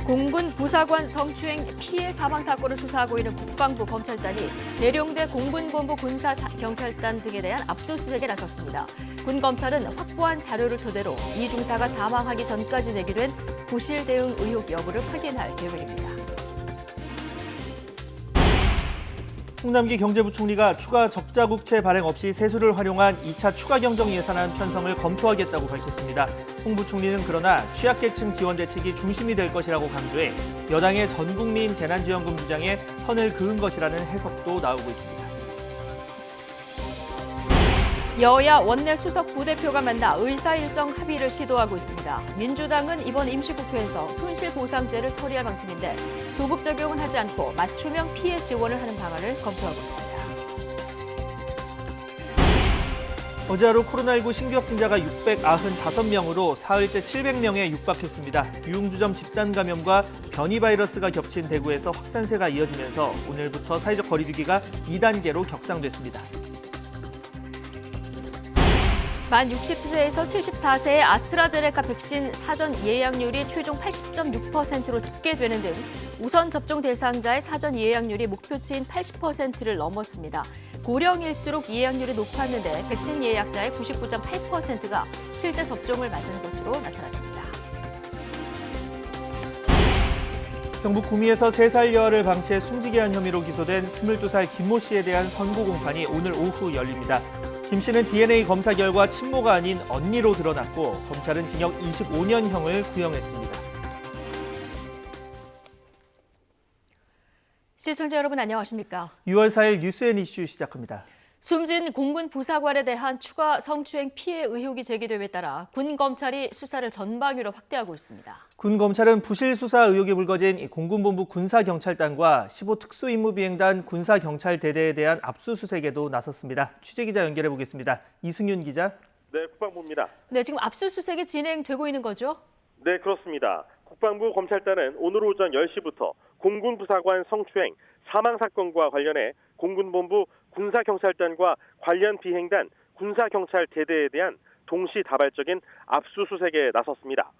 공군 부사관 성추행 피해 사망 사건을 수사하고 있는 국방부 검찰단이 대령대 공군본부 군사경찰단 등에 대한 압수수색에 나섰습니다. 군 검찰은 확보한 자료를 토대로 이 중사가 사망하기 전까지 제기된 부실 대응 의혹 여부를 확인할 계획입니다. 홍남기 경제부총리가 추가 적자국채 발행 없이 세수를 활용한 2차 추가 경정 예산안 편성을 검토하겠다고 밝혔습니다. 홍 부총리는 그러나 취약계층 지원 대책이 중심이 될 것이라고 강조해 여당의 전국민 재난지원금 주장에 선을 그은 것이라는 해석도 나오고 있습니다. 여야 원내 수석 부대표가 만나 의사일정 합의를 시도하고 있습니다. 민주당은 이번 임시국회에서 손실보상제를 처리할 방침인데 소급 적용은 하지 않고 맞춤형 피해 지원을 하는 방안을 검토하고 있습니다. 어제 하루 코로나19 신규 확진자가 695명으로 사흘째 700명에 육박했습니다. 유흥주점 집단 감염과 변이 바이러스가 겹친 대구에서 확산세가 이어지면서 오늘부터 사회적 거리두기가 2단계로 격상됐습니다. 만 60세에서 74세의 아스트라제네카 백신 사전 예약률이 최종 80.6%로 집계되는 등 우선 접종 대상자의 사전 예약률이 목표치인 80%를 넘었습니다. 고령일수록 예약률이 높았는데 백신 예약자의 99.8%가 실제 접종을 맞은 것으로 나타났습니다. 경북 구미에서 3살 여아를 방치해 숨지게 한 혐의로 기소된 22살 김모 씨에 대한 선고 공판이 오늘 오후 열립니다. 김 씨는 DNA 검사 결과 친모가 아닌 언니로 드러났고 검찰은 징역 25년형을 구형했습니다. 시청자 여러분 안녕하십니까? 6월 4일 뉴스앤 이슈 시작합니다. 숨진 공군 부사관에 대한 추가 성추행 피해 의혹이 제기됨에 따라 군 검찰이 수사를 전방위로 확대하고 있습니다. 군 검찰은 부실 수사 의혹이 불거진 공군본부 군사경찰단과 15특수임무비행단 군사경찰대대에 대한 압수수색에도 나섰습니다. 취재기자 연결해 보겠습니다. 이승윤 기자. 네, 국방부입니다. 네, 지금 압수수색이 진행되고 있는 거죠? 네, 그렇습니다. 국방부 검찰단은 오늘 오전 10시부터 공군 부사관 성추행 사망 사건과 관련해 공군본부 군사경찰단과 관련 비행단 군사경찰대대에 대한 동시다발적인 압수수색에 나섰습니다.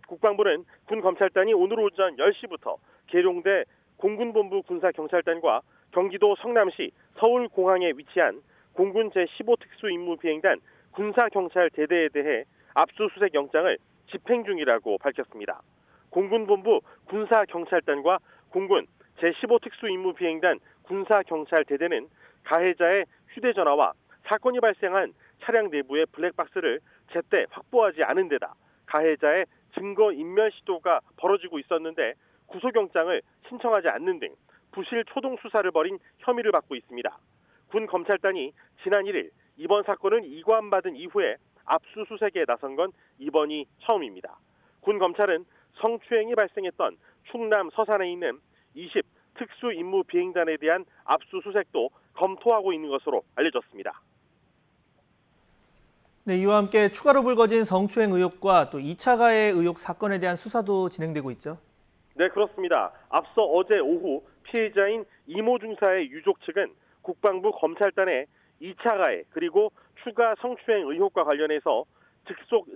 국방부는 군 검찰단이 오늘 오전 10시부터 계룡대 공군본부 군사경찰단과 경기도 성남시 서울공항에 위치한 공군 제15특수임무비행단 군사경찰대대에 대해 압수수색 영장을 집행 중이라고 밝혔습니다. 공군본부 군사경찰단과 공군 제15특수임무비행단 군사경찰대대는 가해자의 휴대전화와 사건이 발생한 차량 내부의 블랙박스를 제때 확보하지 않은 데다 가해자의 증거인멸 시도가 벌어지고 있었는데 구속영장을 신청하지 않는 등 부실 초동 수사를 벌인 혐의를 받고 있습니다. 군 검찰단이 지난 1일 이번 사건을 이관받은 이후에 압수수색에 나선 건 이번이 처음입니다. 군 검찰은 성추행이 발생했던 충남 서산에 있는 20특수임무비행단에 대한 압수수색도 검토하고 있는 것으로 알려졌습니다. 네, 이와 함께 추가로 불거진 성추행 의혹과 또 2차 가해 의혹 사건에 대한 수사도 진행되고 있죠? 네, 그렇습니다. 앞서 어제 오후 피해자인 이모 중사의 유족 측은 국방부 검찰단에 2차 가해 그리고 추가 성추행 의혹과 관련해서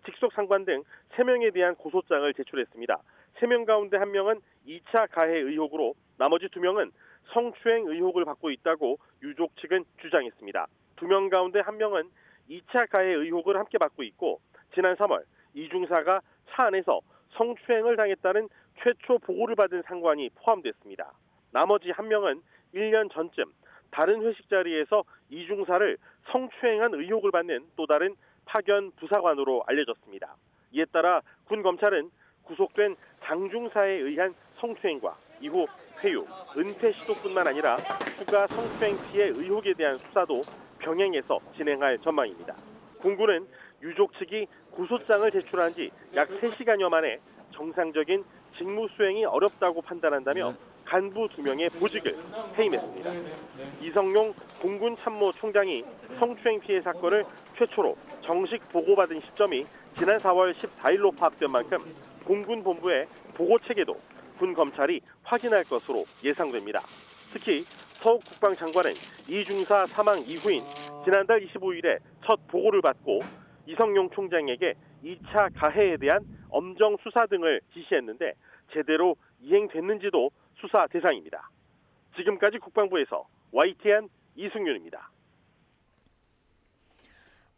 직속 상관 등 3명에 대한 고소장을 제출했습니다. 3명 가운데 1명은 2차 가해 의혹으로 나머지 2명은 성추행 의혹을 받고 있다고 유족 측은 주장했습니다. 2명 가운데 1명은 2차 가해 의혹을 함께 받고 있고 지난 3월 이 중사가 차 안에서 성추행을 당했다는 최초 보고를 받은 상관이 포함됐습니다. 나머지 1명은 1년 전쯤 다른 회식 자리에서 이 중사를 성추행한 의혹을 받는 또 다른 파견 부사관으로 알려졌습니다. 이에 따라 군 검찰은 구속된 장 중사에 의한 성추행과 이후 회유, 은퇴 시도뿐만 아니라 추가 성추행 피해 의혹에 대한 수사도 병행해서 진행할 전망입니다. 공군은 유족 측이 고소장을 제출한 지 약 3시간여 만에 정상적인 직무 수행이 어렵다고 판단한다며 간부 2명의 보직을 해임했습니다. 이성용 공군 참모총장이 성추행 피해 사건을 최초로 정식 보고받은 시점이 지난 4월 14일로 파악된 만큼 공군 본부의 보고 체계도 군 검찰이 확인할 것으로 예상됩니다. 특히 서욱 국방장관은 이 중사 사망 이후인 지난달 25일에 첫 보고를 받고 이성용 총장에게 2차 가해에 대한 엄정 수사 등을 지시했는데 제대로 이행됐는지도 수사 대상입니다. 지금까지 국방부에서 YTN 이승윤입니다.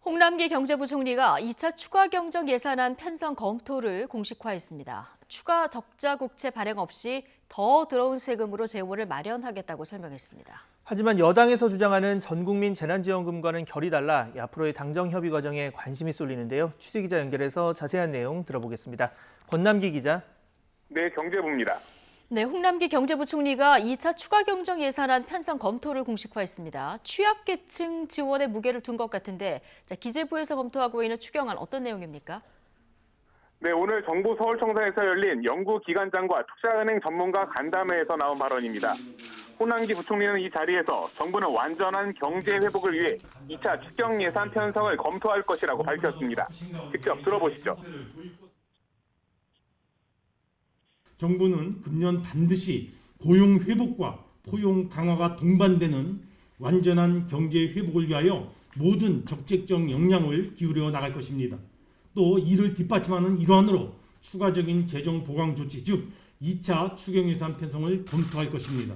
홍남기 경제부총리가 2차 추가 경정 예산안 편성 검토를 공식화했습니다. 추가 적자 국채 발행 없이 더 들어온 세금으로 재원을 마련하겠다고 설명했습니다. 하지만 여당에서 주장하는 전국민 재난지원금과는 결이 달라 앞으로의 당정 협의 과정에 관심이 쏠리는데요. 취재기자 연결해서 자세한 내용 들어보겠습니다. 권남기 기자. 네, 경제부입니다. 네, 홍남기 경제부총리가 2차 추가 경정 예산안 편성 검토를 공식화했습니다. 취약계층 지원에 무게를 둔 것 같은데 기재부에서 검토하고 있는 추경안 어떤 내용입니까? 네, 오늘 정부 서울청사에서 열린 연구기관장과 투자은행 전문가 간담회에서 나온 발언입니다. 홍남기 부총리는 이 자리에서 정부는 완전한 경제 회복을 위해 2차 추경 예산 편성을 검토할 것이라고 밝혔습니다. 직접 들어보시죠. 정부는 금년 반드시 고용 회복과 포용 강화가 동반되는 완전한 경제 회복을 위하여 모든 적극적 역량을 기울여 나갈 것입니다. 또 이를 뒷받침하는 일환으로 추가적인 재정 보강 조치, 즉 2차 추경 예산 편성을 검토할 것입니다.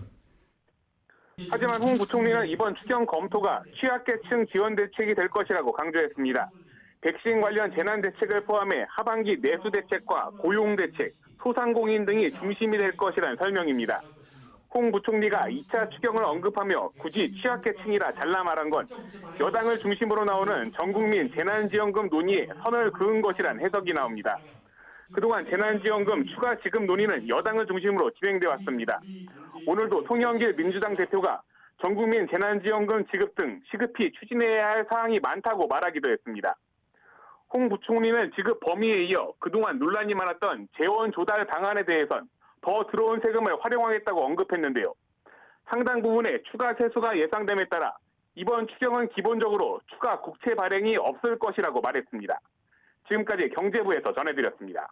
하지만 홍 부총리는 이번 추경 검토가 취약계층 지원 대책이 될 것이라고 강조했습니다. 백신 관련 재난 대책을 포함해 하반기 내수 대책과 고용 대책, 소상공인 등이 중심이 될 것이라는 설명입니다. 홍 부총리가 2차 추경을 언급하며 굳이 취약계층이라 잘라 말한 건 여당을 중심으로 나오는 전국민 재난지원금 논의에 선을 그은 것이란 해석이 나옵니다. 그동안 재난지원금 추가 지급 논의는 여당을 중심으로 진행돼 왔습니다. 오늘도 송영길 민주당 대표가 전국민 재난지원금 지급 등 시급히 추진해야 할 사항이 많다고 말하기도 했습니다. 홍 부총리는 지급 범위에 이어 그동안 논란이 많았던 재원 조달 방안에 대해선 더 들어온 세금을 활용하겠다고 언급했는데요. 상당 부분의 추가 세수가 예상됨에 따라 이번 추경은 기본적으로 추가 국채 발행이 없을 것이라고 말했습니다. 지금까지 경제부에서 전해드렸습니다.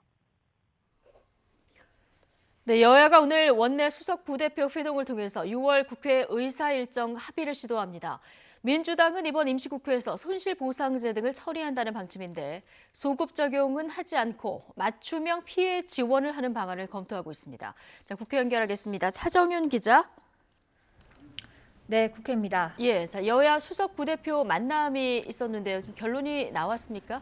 네, 여야가 오늘 원내 수석 부대표 회동을 통해서 6월 국회 의사 일정 합의를 시도합니다. 민주당은 이번 임시국회에서 손실보상제 등을 처리한다는 방침인데 소급 적용은 하지 않고 맞춤형 피해 지원을 하는 방안을 검토하고 있습니다. 자, 국회 연결하겠습니다. 차정윤 기자. 네, 국회입니다. 예, 자, 여야 수석 부대표 만남이 있었는데요. 좀 결론이 나왔습니까?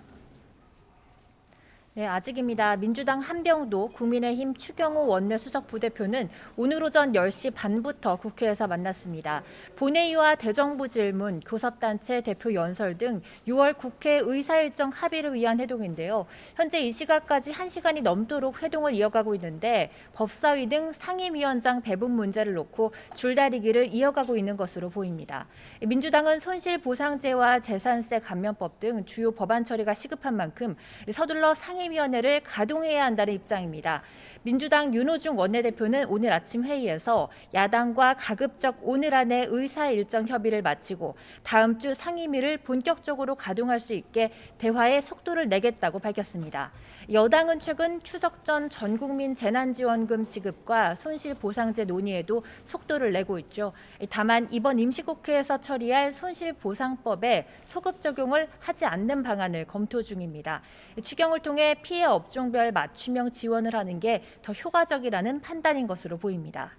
네, 아직입니다. 민주당 한병도, 국민의힘 추경호 원내수석 부대표는 오늘 오전 10시 반부터 국회에서 만났습니다. 본회의와 대정부 질문, 교섭단체 대표 연설 등 6월 국회 의사일정 합의를 위한 회동인데요. 현재 이 시각까지 1시간이 넘도록 회동을 이어가고 있는데 법사위 등 상임위원장 배분 문제를 놓고 줄다리기를 이어가고 있는 것으로 보입니다. 민주당은 손실보상제와 재산세 감면법 등 주요 법안 처리가 시급한 만큼 서둘러 상임위원회를 가동해야 한다는 입장입니다. 민주당 윤호중 원내대표는 오늘 아침 회의에서 야당과 가급적 오늘 안에 의사 일정 협의를 마치고 다음 주 상임위를 본격적으로 가동할 수 있게 대화에 속도를 내겠다고 밝혔습니다. 여당은 최근 추석 전 전국민 재난지원금 지급과 손실보상제 논의에도 속도를 내고 있죠. 다만 이번 임시국회에서 처리할 손실보상법에 소급 적용을 하지 않는 방안을 검토 중입니다. 추경을 통해 피해 업종별 맞춤형 지원을 하는 게 더 효과적이라는 판단인 것으로 보입니다.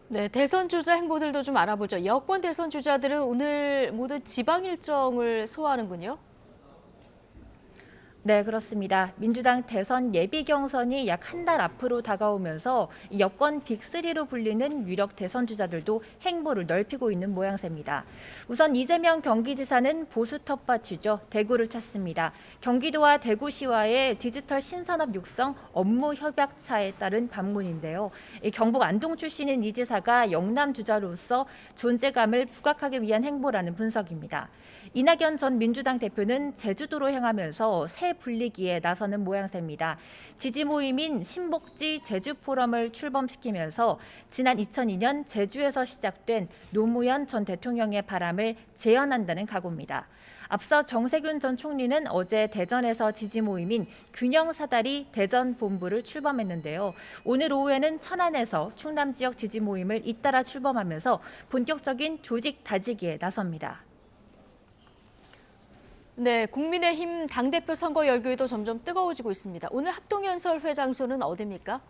네, 대선 주자 행보들도 좀 알아보죠. 여권 대선 주자들은 오늘 모두 지방 일정을 소화하는군요. 네, 그렇습니다. 민주당 대선 예비 경선이 약 한 달 앞으로 다가오면서 여권 빅3로 불리는 유력 대선 주자들도 행보를 넓히고 있는 모양새입니다. 우선 이재명 경기지사는 보수 텃밭이죠. 대구를 찾습니다. 경기도와 대구시와의 디지털 신산업 육성 업무 협약차에 따른 방문인데요. 경북 안동 출신인 이 지사가 영남 주자로서 존재감을 부각하기 위한 행보라는 분석입니다. 이낙연 전 민주당 대표는 제주도로 향하면서 새 분리기에 나서는 모양새입니다. 지지 모임인 신복지 제주포럼을 출범시키면서 지난 2002년 제주에서 시작된 노무현 전 대통령의 바람을 재현한다는 각오입니다. 앞서 정세균 전 총리는 어제 대전에서 지지 모임인 균형사다리 대전 본부를 출범했는데요. 오늘 오후에는 천안에서 충남 지역 지지 모임을 잇따라 출범하면서 본격적인 조직 다지기에 나섭니다. 네, 국민의힘 당대표 선거 열기도 점점 뜨거워지고 있습니다. 오늘 합동연설회 장소는 어디입니까?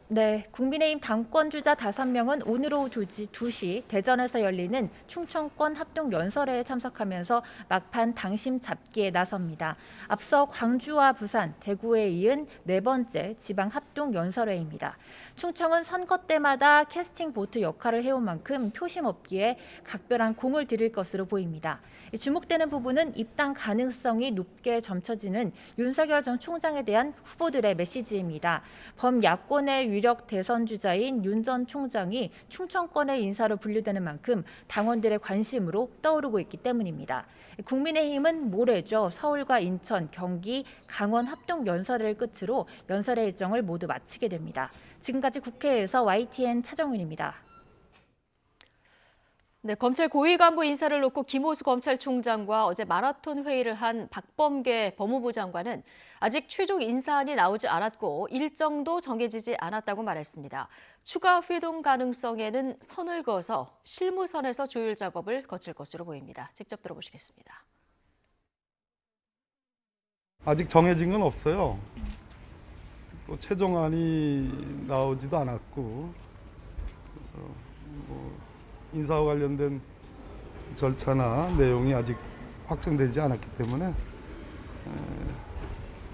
네, 국민의힘 당권주자 5명은 오늘 오후 2시 대전에서 열리는 충청권 합동연설회에 참석하면서 막판 당심 잡기에 나섭니다. 앞서 광주와 부산, 대구에 이은 4번째 지방 합동연설회입니다. 충청은 선거 때마다 캐스팅 보트 역할을 해온 만큼 표심 없기에 각별한 공을 들일 것으로 보입니다. 주목되는 부분은 입당 가능성이 높게 점쳐지는 윤석열 전 총장에 대한 후보들의 메시지입니다. 범야권의 유력 대선 주자인 윤 전 총장이 충청권의 인사로 분류되는 만큼 당원들의 관심으로 떠오르고 있기 때문입니다. 국민의힘은 모레죠. 서울과 인천, 경기, 강원 합동 연설회를 끝으로 연설회 일정을 모두 마치게 됩니다. 지금까지 국회에서 YTN 차정윤입니다. 네, 검찰 고위 간부 인사를 놓고 김호수 검찰총장과 어제 마라톤 회의를 한 박범계 법무부 장관은 아직 최종 인사안이 나오지 않았고 일정도 정해지지 않았다고 말했습니다. 추가 회동 가능성에는 선을 그어서 실무선에서 조율 작업을 거칠 것으로 보입니다. 직접 들어보시겠습니다. 아직 정해진 건 없어요. 또 최종안이 나오지도 않았고, 그래서 인사와 관련된 절차나 내용이 아직 확정되지 않았기 때문에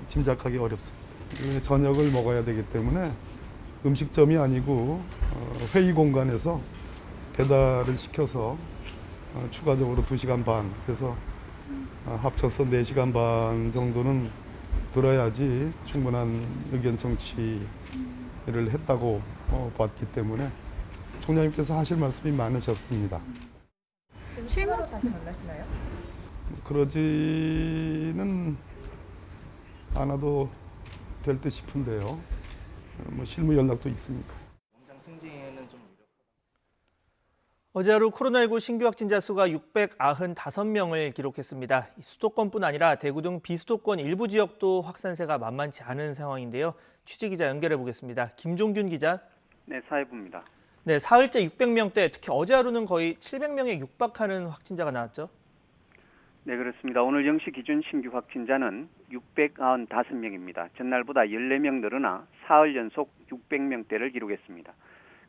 짐작하기 어렵습니다. 저녁을 먹어야 되기 때문에 음식점이 아니고 회의 공간에서 배달을 시켜서 추가적으로 2시간 반, 그래서 합쳐서 4시간 반 정도는 들어야지 충분한 의견 청취를 했다고 봤기 때문에 총장님께서 하실 말씀이 많으셨습니다. 실무로 다시 만나시나요? 그러지는 않아도 될 듯 싶은데요. 실무 연락도 있으니까. 어제 하루 코로나19 신규 확진자 수가 695명을 기록했습니다. 수도권뿐 아니라 대구 등 비수도권 일부 지역도 확산세가 만만치 않은 상황인데요. 취재기자 연결해 보겠습니다. 김종균 기자. 네, 사회부입니다. 네, 사흘째 600명대, 특히 어제 하루는 거의 700명에 육박하는 확진자가 나왔죠? 네, 그렇습니다. 오늘 0시 기준 신규 확진자는 695명입니다. 전날보다 14명 늘어나 사흘 연속 600명대를 기록했습니다.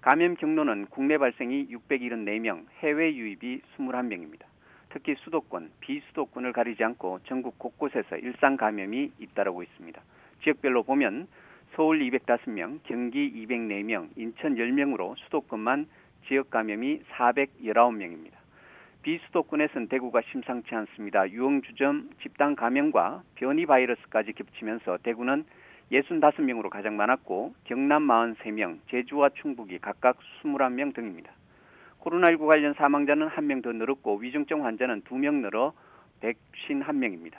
감염 경로는 국내 발생이 674명, 해외 유입이 21명입니다. 특히 수도권, 비수도권을 가리지 않고 전국 곳곳에서 일상 감염이 잇따르고 있습니다. 지역별로 보면 서울 205명, 경기 204명, 인천 10명으로 수도권만 지역 감염이 419명입니다. 비수도권에서는 대구가 심상치 않습니다. 유흥주점 집단 감염과 변이 바이러스까지 겹치면서 대구는 65명으로 가장 많았고 경남 43명, 제주와 충북이 각각 21명 등입니다. 코로나19 관련 사망자는 1명 더 늘었고 위중증 환자는 2명 늘어 151명입니다.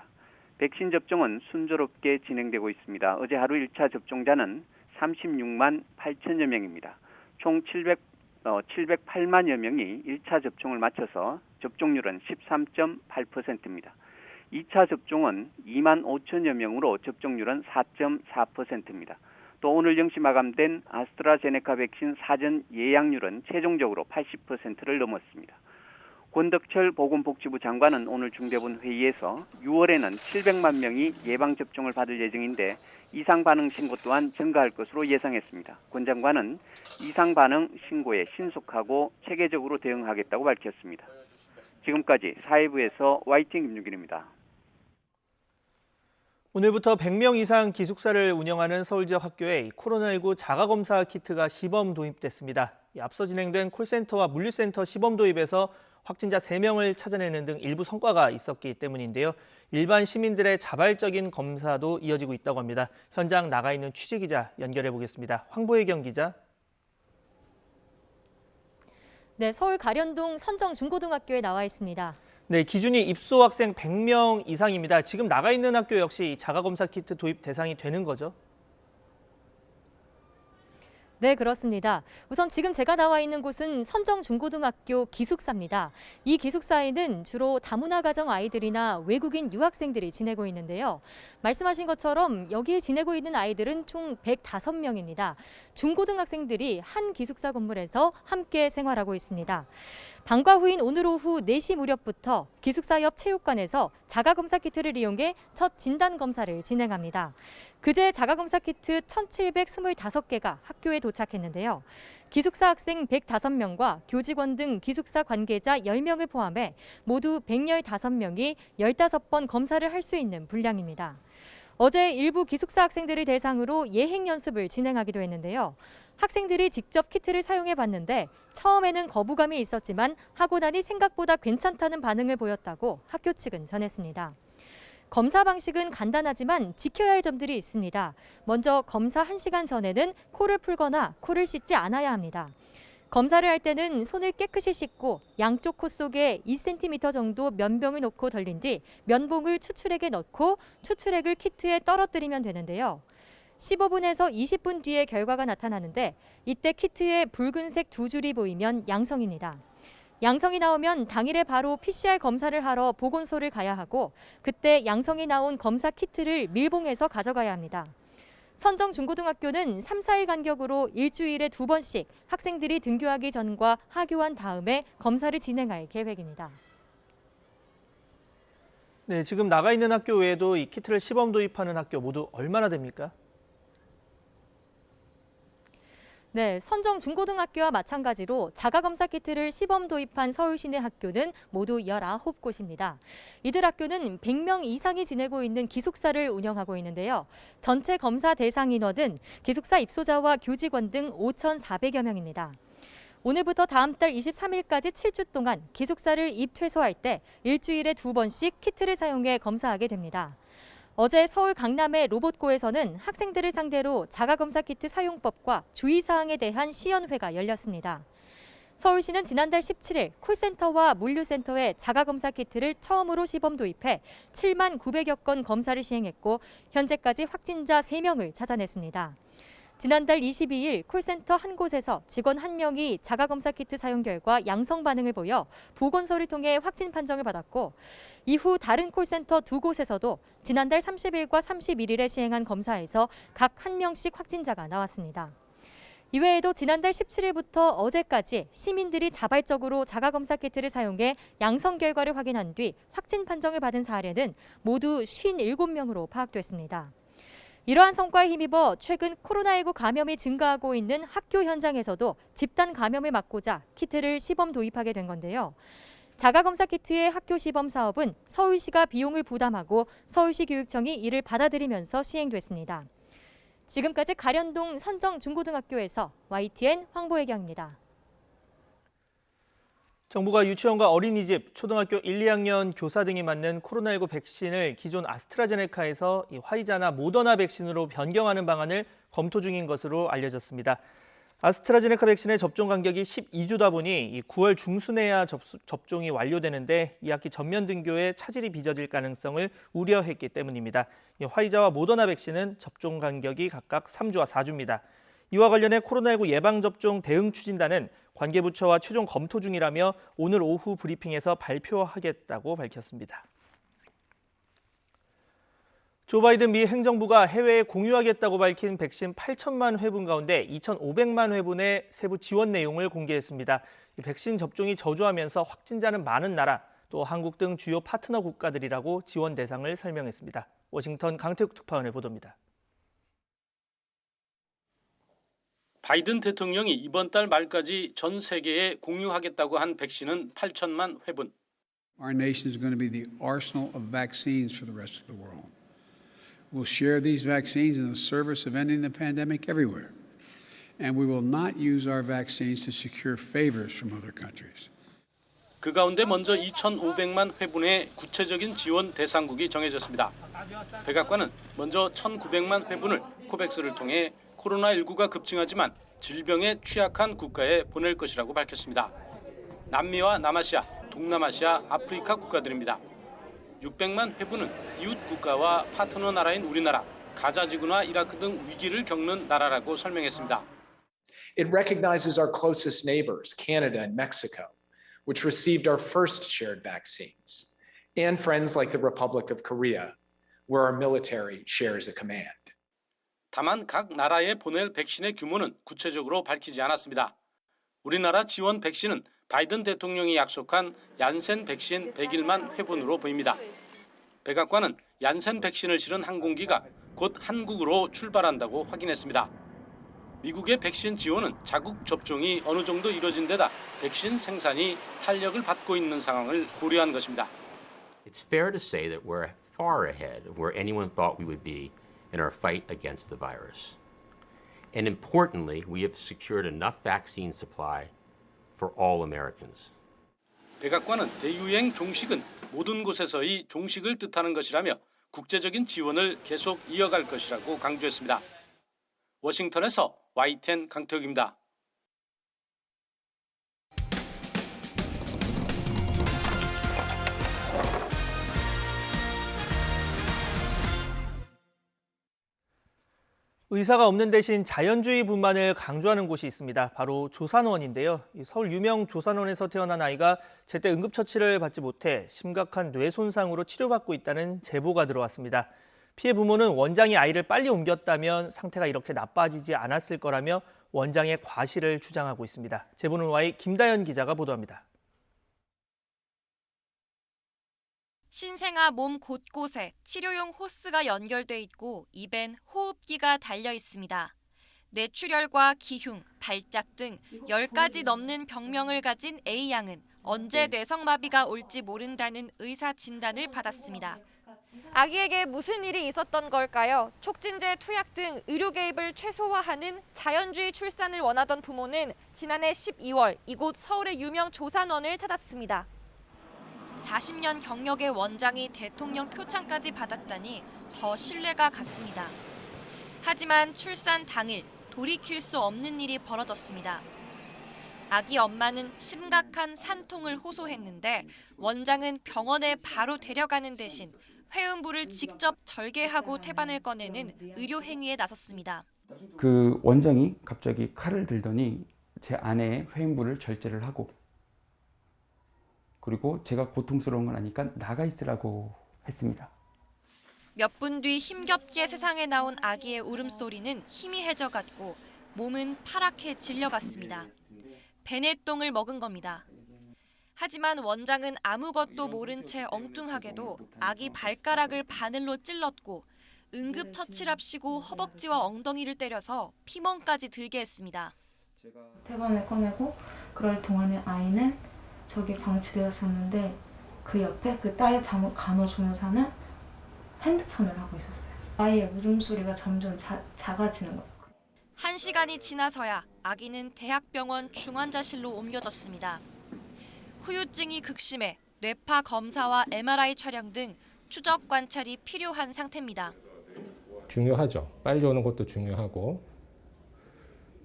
백신 접종은 순조롭게 진행되고 있습니다. 어제 하루 1차 접종자는 36만 8천여 명입니다. 총 708만여 명이 1차 접종을 마쳐서 접종률은 13.8%입니다. 2차 접종은 2만 5천여 명으로 접종률은 4.4%입니다. 또 오늘 0시 마감된 아스트라제네카 백신 사전 예약률은 최종적으로 80%를 넘었습니다. 권덕철 보건복지부 장관은 오늘 중대본 회의에서 6월에는 700만 명이 예방접종을 받을 예정인데 이상반응 신고 또한 증가할 것으로 예상했습니다. 권 장관은 이상반응 신고에 신속하고 체계적으로 대응하겠다고 밝혔습니다. 지금까지 사회부에서 YTN 김유길입니다. 오늘부터 100명 이상 기숙사를 운영하는 서울 지역 학교에 코로나19 자가검사 키트가 시범 도입됐습니다. 앞서 진행된 콜센터와 물류센터 시범 도입에서 확진자 3명을 찾아내는 등 일부 성과가 있었기 때문인데요. 일반 시민들의 자발적인 검사도 이어지고 있다고 합니다. 현장 나가 있는 취재기자 연결해 보겠습니다. 황보혜경 기자. 네, 서울 가련동 선정중고등학교에 나와 있습니다. 네, 기준이 입소 학생 100명 이상입니다. 지금 나가 있는 학교 역시 자가검사 키트 도입 대상이 되는 거죠? 네, 그렇습니다. 우선 지금 제가 나와 있는 곳은 선정중고등학교 기숙사입니다. 이 기숙사에는 주로 다문화 가정 아이들이나 외국인 유학생들이 지내고 있는데요. 말씀하신 것처럼 여기에 지내고 있는 아이들은 총 105명입니다. 중고등학생들이 한 기숙사 건물에서 함께 생활하고 있습니다. 방과 후인 오늘 오후 4시 무렵부터 기숙사 옆 체육관에서 자가검사 키트를 이용해 첫 진단검사를 진행합니다. 그제 자가검사 키트 1,725개가 학교에 도착했는데요. 기숙사 학생 105명과 교직원 등 기숙사 관계자 10명을 포함해 모두 115명이 15번 검사를 할 수 있는 분량입니다. 어제 일부 기숙사 학생들을 대상으로 예행 연습을 진행하기도 했는데요. 학생들이 직접 키트를 사용해 봤는데 처음에는 거부감이 있었지만 하고 나니 생각보다 괜찮다는 반응을 보였다고 학교 측은 전했습니다. 검사 방식은 간단하지만 지켜야 할 점들이 있습니다. 먼저 검사 1시간 전에는 코를 풀거나 코를 씻지 않아야 합니다. 검사를 할 때는 손을 깨끗이 씻고 양쪽 코 속에 2cm 정도 면봉을 놓고 돌린 뒤 면봉을 추출액에 넣고 추출액을 키트에 떨어뜨리면 되는데요. 15분에서 20분 뒤에 결과가 나타나는데 이때 키트에 붉은색 2줄이 보이면 양성입니다. 양성이 나오면 당일에 바로 PCR 검사를 하러 보건소를 가야 하고 그때 양성이 나온 검사 키트를 밀봉해서 가져가야 합니다. 선정 중고등학교는 3, 4일 간격으로 일주일에 2번씩 학생들이 등교하기 전과 하교한 다음에 검사를 진행할 계획입니다. 네, 지금 나가 있는 학교 외에도 이 키트를 시범 도입하는 학교 모두 얼마나 됩니까? 네, 선정 중고등학교와 마찬가지로 자가검사 키트를 시범 도입한 서울 시내 학교는 모두 19곳입니다. 이들 학교는 100명 이상이 지내고 있는 기숙사를 운영하고 있는데요. 전체 검사 대상 인원은 기숙사 입소자와 교직원 등 5,400여 명입니다. 오늘부터 다음 달 23일까지 7주 동안 기숙사를 입퇴소할 때 일주일에 2번씩 키트를 사용해 검사하게 됩니다. 어제 서울 강남의 로봇고에서는 학생들을 상대로 자가검사 키트 사용법과 주의사항에 대한 시연회가 열렸습니다. 서울시는 지난달 17일 콜센터와 물류센터에 자가검사 키트를 처음으로 시범 도입해 7만 900여 건 검사를 시행했고 현재까지 확진자 3명을 찾아냈습니다. 지난달 22일 콜센터 한 곳에서 직원 1명이 자가검사 키트 사용 결과 양성 반응을 보여 보건소를 통해 확진 판정을 받았고 이후 다른 콜센터 2곳에서도 지난달 30일과 31일에 시행한 검사에서 각 1명씩 확진자가 나왔습니다. 이외에도 지난달 17일부터 어제까지 시민들이 자발적으로 자가검사 키트를 사용해 양성 결과를 확인한 뒤 확진 판정을 받은 사례는 모두 57명으로 파악됐습니다. 이러한 성과에 힘입어 최근 코로나19 감염이 증가하고 있는 학교 현장에서도 집단 감염을 막고자 키트를 시범 도입하게 된 건데요. 자가검사 키트의 학교 시범 사업은 서울시가 비용을 부담하고 서울시 교육청이 이를 받아들이면서 시행됐습니다. 지금까지 가련동 선정 중고등학교에서 YTN 황보혜경입니다. 정부가 유치원과 어린이집, 초등학교 1, 2학년 교사 등이 맞는 코로나19 백신을 기존 아스트라제네카에서 화이자나 모더나 백신으로 변경하는 방안을 검토 중인 것으로 알려졌습니다. 아스트라제네카 백신의 접종 간격이 12주다 보니 9월 중순에야 접종이 완료되는데 이 학기 전면 등교에 차질이 빚어질 가능성을 우려했기 때문입니다. 화이자와 모더나 백신은 접종 간격이 각각 3주와 4주입니다. 이와 관련해 코로나19 예방접종 대응 추진단은 관계부처와 최종 검토 중이라며 오늘 오후 브리핑에서 발표하겠다고 밝혔습니다. 조 바이든 미 행정부가 해외에 공유하겠다고 밝힌 백신 8천만 회분 가운데 2,500만 회분의 세부 지원 내용을 공개했습니다. 백신 접종이 저조하면서 확진자는 많은 나라, 또 한국 등 주요 파트너 국가들이라고 지원 대상을 설명했습니다. 워싱턴 강태국 특파원의 보도입니다. 바이든 대통령이 이번 달 말까지 전 세계에 공유하겠다고 한 백신은 8천만 회분. Our nation is going to be the arsenal of vaccines for the rest of the world. We'll share these vaccines in the service of ending the pandemic everywhere. And we will not use our vaccines to secure favors from other countries. 그 가운데 먼저 2,500만 회분의 구체적인 지원 대상국이 정해졌습니다. 백악관은 먼저 1,900만 회분을 코백스를 통해 코로나19가 급증하지만 질병에 취약한 국가에 보낼 것이라고 밝혔습니다. 남미와 남아시아, 동남아시아, 아프리카 국가들입니다. 600만 회분은 이웃 국가와 파트너 나라인 우리나라, 가자지구나 이라크 등 위기를 겪는 나라라고 설명했습니다. It recognizes our closest neighbors, Canada and Mexico, which received our first shared vaccines, and friends like the Republic of Korea, where our military shares a command. 다만 각 나라에 보낼 백신의 규모는 구체적으로 밝히지 않았습니다. 우리나라 지원 백신은 바이든 대통령이 약속한 얀센 백신 100일만 회분으로 보입니다. 백악관은 얀센 백신을 실은 항공기가 곧 한국으로 출발한다고 확인했습니다. 미국의 백신 지원은 자국 접종이 어느 정도 이뤄진 데다 백신 생산이 탄력을 받고 있는 상황을 고려한 것입니다. It's fair to say that we're far ahead of where anyone thought we would be in our fight against the virus. And importantly, we have secured enough vaccine supply for all Americans. 백악관은 대유행 종식은 모든 곳에서의 종식을 뜻하는 것이라며 국제적인 지원을 계속 이어갈 것이라고 강조했습니다. 워싱턴에서 YTN 강태욱입니다. 의사가 없는 대신 자연주의 분만을 강조하는 곳이 있습니다. 바로 조산원인데요. 서울 유명 조산원에서 태어난 아이가 제때 응급처치를 받지 못해 심각한 뇌 손상으로 치료받고 있다는 제보가 들어왔습니다. 피해 부모는 원장이 아이를 빨리 옮겼다면 상태가 이렇게 나빠지지 않았을 거라며 원장의 과실을 주장하고 있습니다. 제보는 Y 김다연 기자가 보도합니다. 신생아 몸 곳곳에 치료용 호스가 연결돼 있고 입엔 호흡기가 달려 있습니다. 뇌출혈과 기흉, 발작 등 10가지 넘는 병명을 가진 A양은 언제 뇌성마비가 올지 모른다는 의사 진단을 받았습니다. 아기에게 무슨 일이 있었던 걸까요? 촉진제, 투약 등 의료 개입을 최소화하는 자연주의 출산을 원하던 부모는 지난해 12월 이곳 서울의 유명 조산원을 찾았습니다. 40년 경력의 원장이 대통령 표창까지 받았다니 더 신뢰가 갔습니다. 하지만 출산 당일 돌이킬 수 없는 일이 벌어졌습니다. 아기 엄마는 심각한 산통을 호소했는데 원장은 병원에 바로 데려가는 대신 회음부를 직접 절개하고 태반을 꺼내는 의료 행위에 나섰습니다. 그 원장이 갑자기 칼을 들더니 제 아내의 회음부를 절제를 하고 그리고 제가 고통스러운 건 아니까 나가 있으라고 했습니다. 몇 분 뒤 힘겹게 세상에 나온 아기의 울음소리는 희미해져갔고 몸은 파랗게 질려갔습니다. 베네똥을 먹은 겁니다. 하지만 원장은 아무것도 모른 채 엉뚱하게도 아기 발가락을 바늘로 찔렀고 응급처치랍시고 허벅지와 엉덩이를 때려서 피멍까지 들게 했습니다. 태반을 꺼내고 그럴 동안에 아이는 저기 방치되었었는데 그 옆에 그 딸 간호조무사는 핸드폰을 하고 있었어요. 아이의 울음소리가 점점 작아지는 거예요. 1시간이 지나서야 아기는 대학병원 중환자실로 옮겨졌습니다. 후유증이 극심해 뇌파 검사와 MRI 촬영 등 추적 관찰이 필요한 상태입니다. 중요하죠. 빨리 오는 것도 중요하고.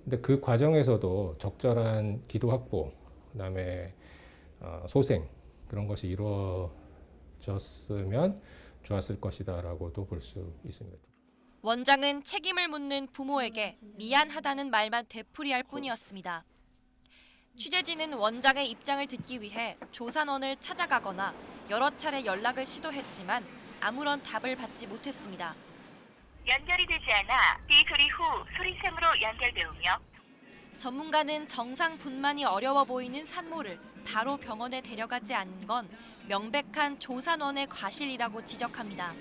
근데 그 과정에서도 적절한 기도 확보, 그다음에 소생 그런 것이 이루어졌으면 좋았을 것이다라고도 볼 수 있습니다. 원장은 책임을 묻는 부모에게 미안하다는 말만 되풀이할 뿐이었습니다. 취재진은 원장의 입장을 듣기 위해 조산원을 찾아가거나 여러 차례 연락을 시도했지만 아무런 답을 받지 못했습니다. 연결이 되지 않아 비소리 후 소리샘으로 연결되오며 전문가는 정상 분만이 어려워 보이는 산모를 바로 병원에 데려가지 않는 건 명백한 조산원의 과실이라고 지적합니다.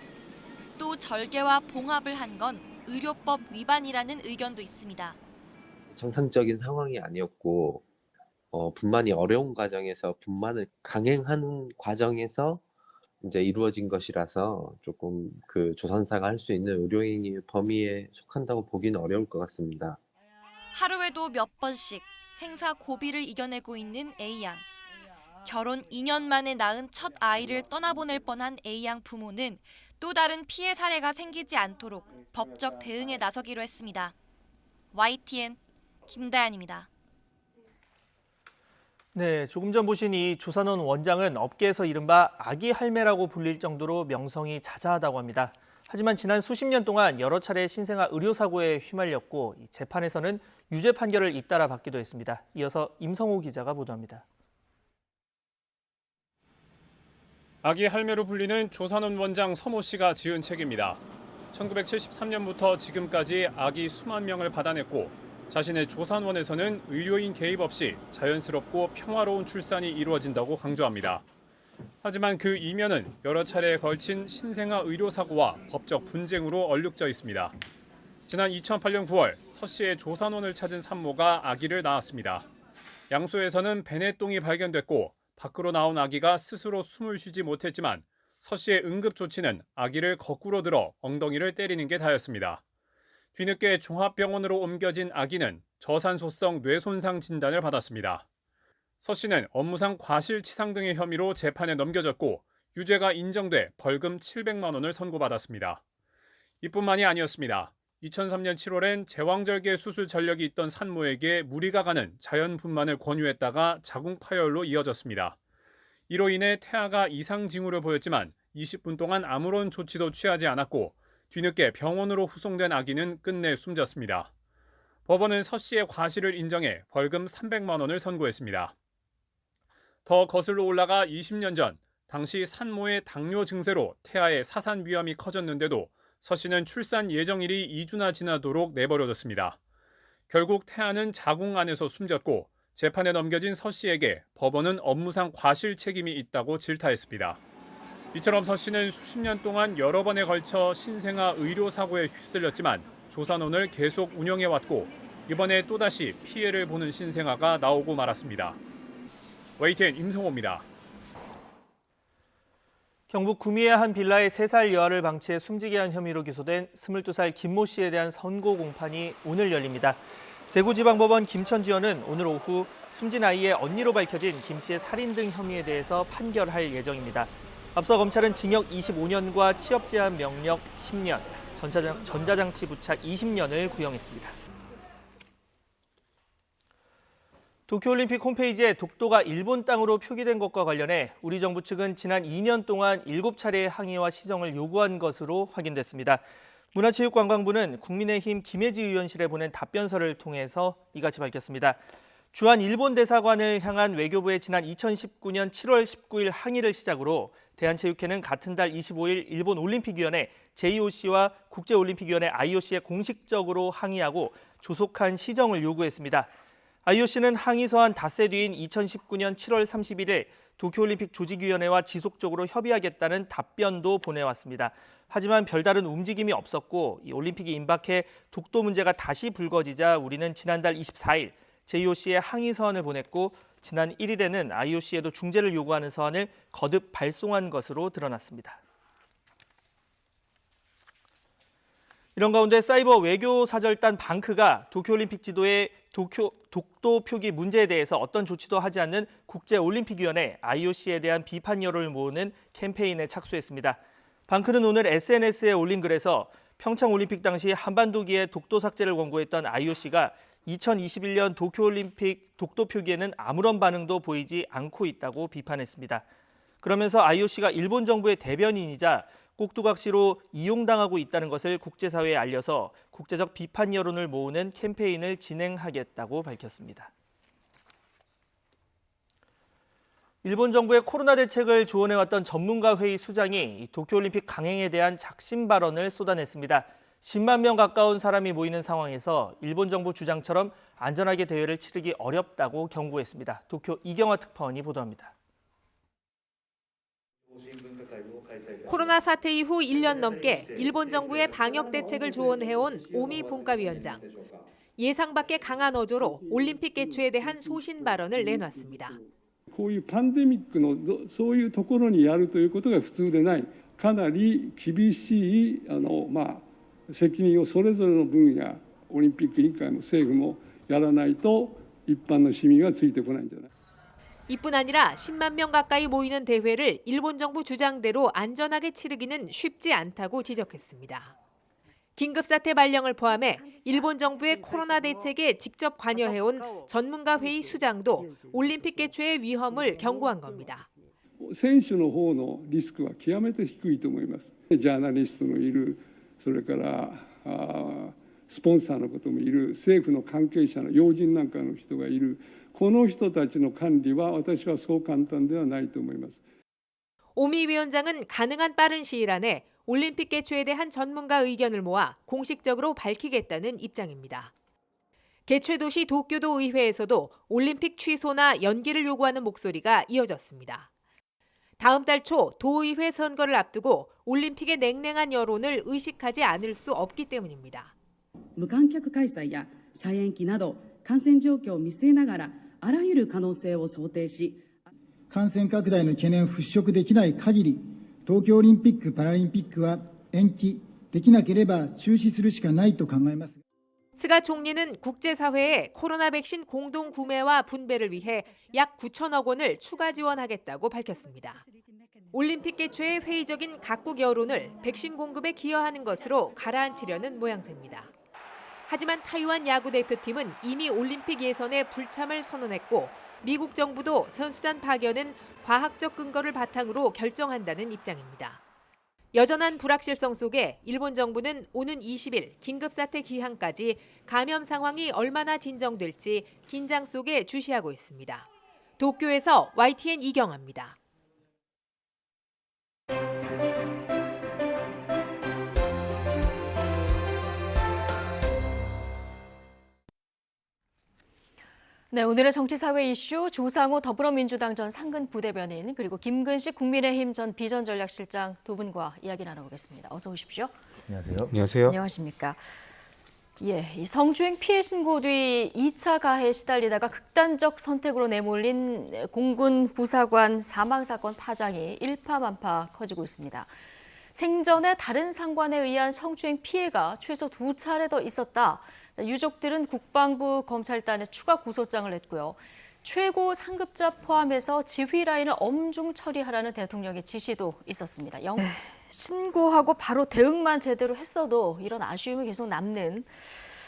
또 절개와 봉합을 한 건 의료법 위반이라는 의견도 있습니다. 정상적인 상황이 아니었고 분만이 어려운 과정에서 분만을 강행하는 과정에서 이제 이루어진 것이라서 조금 그 조산사가 할 수 있는 의료행위 범위에 속한다고 보기는 어려울 것 같습니다. 하루에도 몇 번씩 생사 고비를 이겨내고 있는 A양. 결혼 2년 만에 낳은 첫 아이를 떠나보낼 뻔한 A양 부모는 또 다른 피해 사례가 생기지 않도록 법적 대응에 나서기로 했습니다. YTN 김다연입니다. 네, 조금 전 보신 이 조산원 원장은 업계에서 이른바 아기 할매라고 불릴 정도로 명성이 자자하다고 합니다. 하지만 지난 수십 년 동안 여러 차례 신생아 의료사고에 휘말렸고 재판에서는 유죄 판결을 잇따라 받기도 했습니다. 이어서 임성호 기자가 보도합니다. 아기 할매로 불리는 조산원 원장 서모 씨가 지은 책입니다. 1973년부터 지금까지 아기 수만 명을 받아냈고 자신의 조산원에서는 의료인 개입 없이 자연스럽고 평화로운 출산이 이루어진다고 강조합니다. 하지만 그 이면은 여러 차례에 걸친 신생아 의료 사고와 법적 분쟁으로 얼룩져 있습니다. 지난 2008년 9월 서 씨의 조산원을 찾은 산모가 아기를 낳았습니다. 양소에서는 배내똥이 발견됐고 밖으로 나온 아기가 스스로 숨을 쉬지 못했지만 서 씨의 응급 조치는 아기를 거꾸로 들어 엉덩이를 때리는 게 다였습니다. 뒤늦게 종합병원으로 옮겨진 아기는 저산소성 뇌손상 진단을 받았습니다. 서 씨는 업무상 과실치상 등의 혐의로 재판에 넘겨졌고 유죄가 인정돼 벌금 700만 원을 선고받았습니다. 이뿐만이 아니었습니다. 2003년 7월엔 제왕절개 수술 전력이 있던 산모에게 무리가 가는 자연분만을 권유했다가 자궁 파열로 이어졌습니다. 이로 인해 태아가 이상 징후를 보였지만 20분 동안 아무런 조치도 취하지 않았고 뒤늦게 병원으로 후송된 아기는 끝내 숨졌습니다. 법원은 서 씨의 과실을 인정해 벌금 300만 원을 선고했습니다. 더 거슬러 올라가 20년 전 당시 산모의 당뇨 증세로 태아의 사산 위험이 커졌는데도 서 씨는 출산 예정일이 2주나 지나도록 내버려뒀습니다. 결국 태아는 자궁 안에서 숨졌고 재판에 넘겨진 서 씨에게 법원은 업무상 과실 책임이 있다고 질타했습니다. 이처럼 서 씨는 수십 년 동안 여러 번에 걸쳐 신생아 의료 사고에 휩쓸렸지만 조산원을 계속 운영해왔고 이번에 또다시 피해를 보는 신생아가 나오고 말았습니다. YTN 임성호입니다. 경북 구미의 한 빌라에 3살 여아를 방치해 숨지게 한 혐의로 기소된 22살 김모 씨에 대한 선고 공판이 오늘 열립니다. 대구지방법원 김천지원은 오늘 오후 숨진 아이의 언니로 밝혀진 김 씨의 살인 등 혐의에 대해서 판결할 예정입니다. 앞서 검찰은 징역 25년과 취업 제한 명령 10년, 전자장치 부착 20년을 구형했습니다. 도쿄올림픽 홈페이지에 독도가 일본 땅으로 표기된 것과 관련해 우리 정부 측은 지난 2년 동안 7차례의 항의와 시정을 요구한 것으로 확인됐습니다. 문화체육관광부는 국민의힘 김혜지 의원실에 보낸 답변서를 통해서 이같이 밝혔습니다. 주한 일본 대사관을 향한 외교부의 지난 2019년 7월 19일 항의를 시작으로 대한체육회는 같은 달 25일 일본 올림픽위원회 JOC와 국제올림픽위원회 IOC에 공식적으로 항의하고 조속한 시정을 요구했습니다. IOC는 항의 서한 닷새 뒤인 2019년 7월 31일 도쿄올림픽 조직위원회와 지속적으로 협의하겠다는 답변도 보내왔습니다. 하지만 별다른 움직임이 없었고 이 올림픽이 임박해 독도 문제가 다시 불거지자 우리는 지난달 24일 JOC에 항의 서한을 보냈고 지난 1일에는 IOC에도 중재를 요구하는 서한을 거듭 발송한 것으로 드러났습니다. 이런 가운데 사이버 외교 사절단 방크가 도쿄올림픽 지도에 독도 표기 문제에 대해서 어떤 조치도 하지 않는 국제올림픽위원회 IOC에 대한 비판 여론을 모으는 캠페인에 착수했습니다. 방크는 오늘 SNS에 올린 글에서 평창올림픽 당시 한반도기에 독도 삭제를 권고했던 IOC가 2021년 도쿄올림픽 독도 표기에는 아무런 반응도 보이지 않고 있다고 비판했습니다. 그러면서 IOC가 일본 정부의 대변인이자 꼭두각시로 이용당하고 있다는 것을 국제사회에 알려서 국제적 비판 여론을 모으는 캠페인을 진행하겠다고 밝혔습니다. 일본 정부의 코로나 대책을 조언해왔던 전문가회의 수장이 도쿄올림픽 강행에 대한 작심 발언을 쏟아냈습니다. 10만 명 가까운 사람이 모이는 상황에서 일본 정부 주장처럼 안전하게 대회를 치르기 어렵다고 경고했습니다. 도쿄 이경화 특파원이 보도합니다. 코로나 사태 이후 1년 넘게 일본 정부의 방역 대책을 조언해온 오미 분과위원장. 예상 밖의 강한 어조로 올림픽 개최에 대한 소신 발언을 내놨습니다. こういうパンデミックのそういうところにやるということが普通でない、かなり厳しい責任をそれぞれの分野、オリンピック委員会も政府もやらないと一般の市民はついてこないんじゃない。 이뿐 아니라 10만 명 가까이 모이는 대회를 일본 정부 주장대로 안전하게 치르기는 쉽지 않다고 지적했습니다. 긴급사태 발령을 포함해 일본 정부의 코로나 대책에 직접 관여해온 전문가회의 수장도 올림픽 개최의 위험을 경고한 겁니다. 選手の方のリスクは極めて低いと思います。ジャーナリストのいる、それからスポンサーのこともいる、政府の関係者の要人なんかの人がいる。 この人たちの管理は私はそう簡単ではないと思います。 오미 위원장은 가능한 빠른 시일 안에 올림픽 개최에 대한 전문가 의견을 모아 공식적으로 밝히겠다는 입장입니다. 개최도시 도쿄도 의회에서도 올림픽 취소나 연기를 요구하는 목소리가 이어졌습니다. 다음 달 초 도의회 선거를 앞두고 올림픽의 냉랭한 여론을 의식하지 않을 수 없기 때문입니다. 無観客開催や再延期など感染状況を見据えながらあらゆる可能性を想定し感染拡大の懸念を払拭できない限り東京オリンピック・パラリンピックは延期できなければ中止するしかないと考えます。 스가 총리는 국제사회에 코로나 백신 공동 구매와 분배를 위해 약 9천억 원을 추가 지원하겠다고 밝혔습니다. 올림픽 개최의 회의적인 각국 여론을 백신 공급에 기여하는 것으로 가라앉히려는 모양새입니다. 하지만 타이완 야구 대표팀은 이미 올림픽 예선에 불참을 선언했고 미국 정부도 선수단 파견은 과학적 근거를 바탕으로 결정한다는 입장입니다. 여전한 불확실성 속에 일본 정부는 오는 20일 긴급사태 기한까지 감염 상황이 얼마나 진정될지 긴장 속에 주시하고 있습니다. 도쿄에서 YTN 이경아입니다. 네, 오늘의 정치사회 이슈 조상호 더불어민주당 전 상근 부대변인 그리고 김근식 국민의힘 전 비전전략실장 두 분과 이야기 나눠보겠습니다. 어서 오십시오. 안녕하세요. 안녕하세요. 안녕하십니까. 예, 이 성추행 피해 신고 뒤 2차 가해에 시달리다가 극단적 선택으로 내몰린 공군 부사관 사망 사건 파장이 일파만파 커지고 있습니다. 생전에 다른 상관에 의한 성추행 피해가 최소 2차례 더 있었다. 유족들은 국방부 검찰단에 추가 고소장을 냈고요. 최고 상급자 포함해서 지휘 라인을 엄중 처리하라는 대통령의 지시도 있었습니다. 신고하고 바로 대응만 제대로 했어도 이런 아쉬움이 계속 남는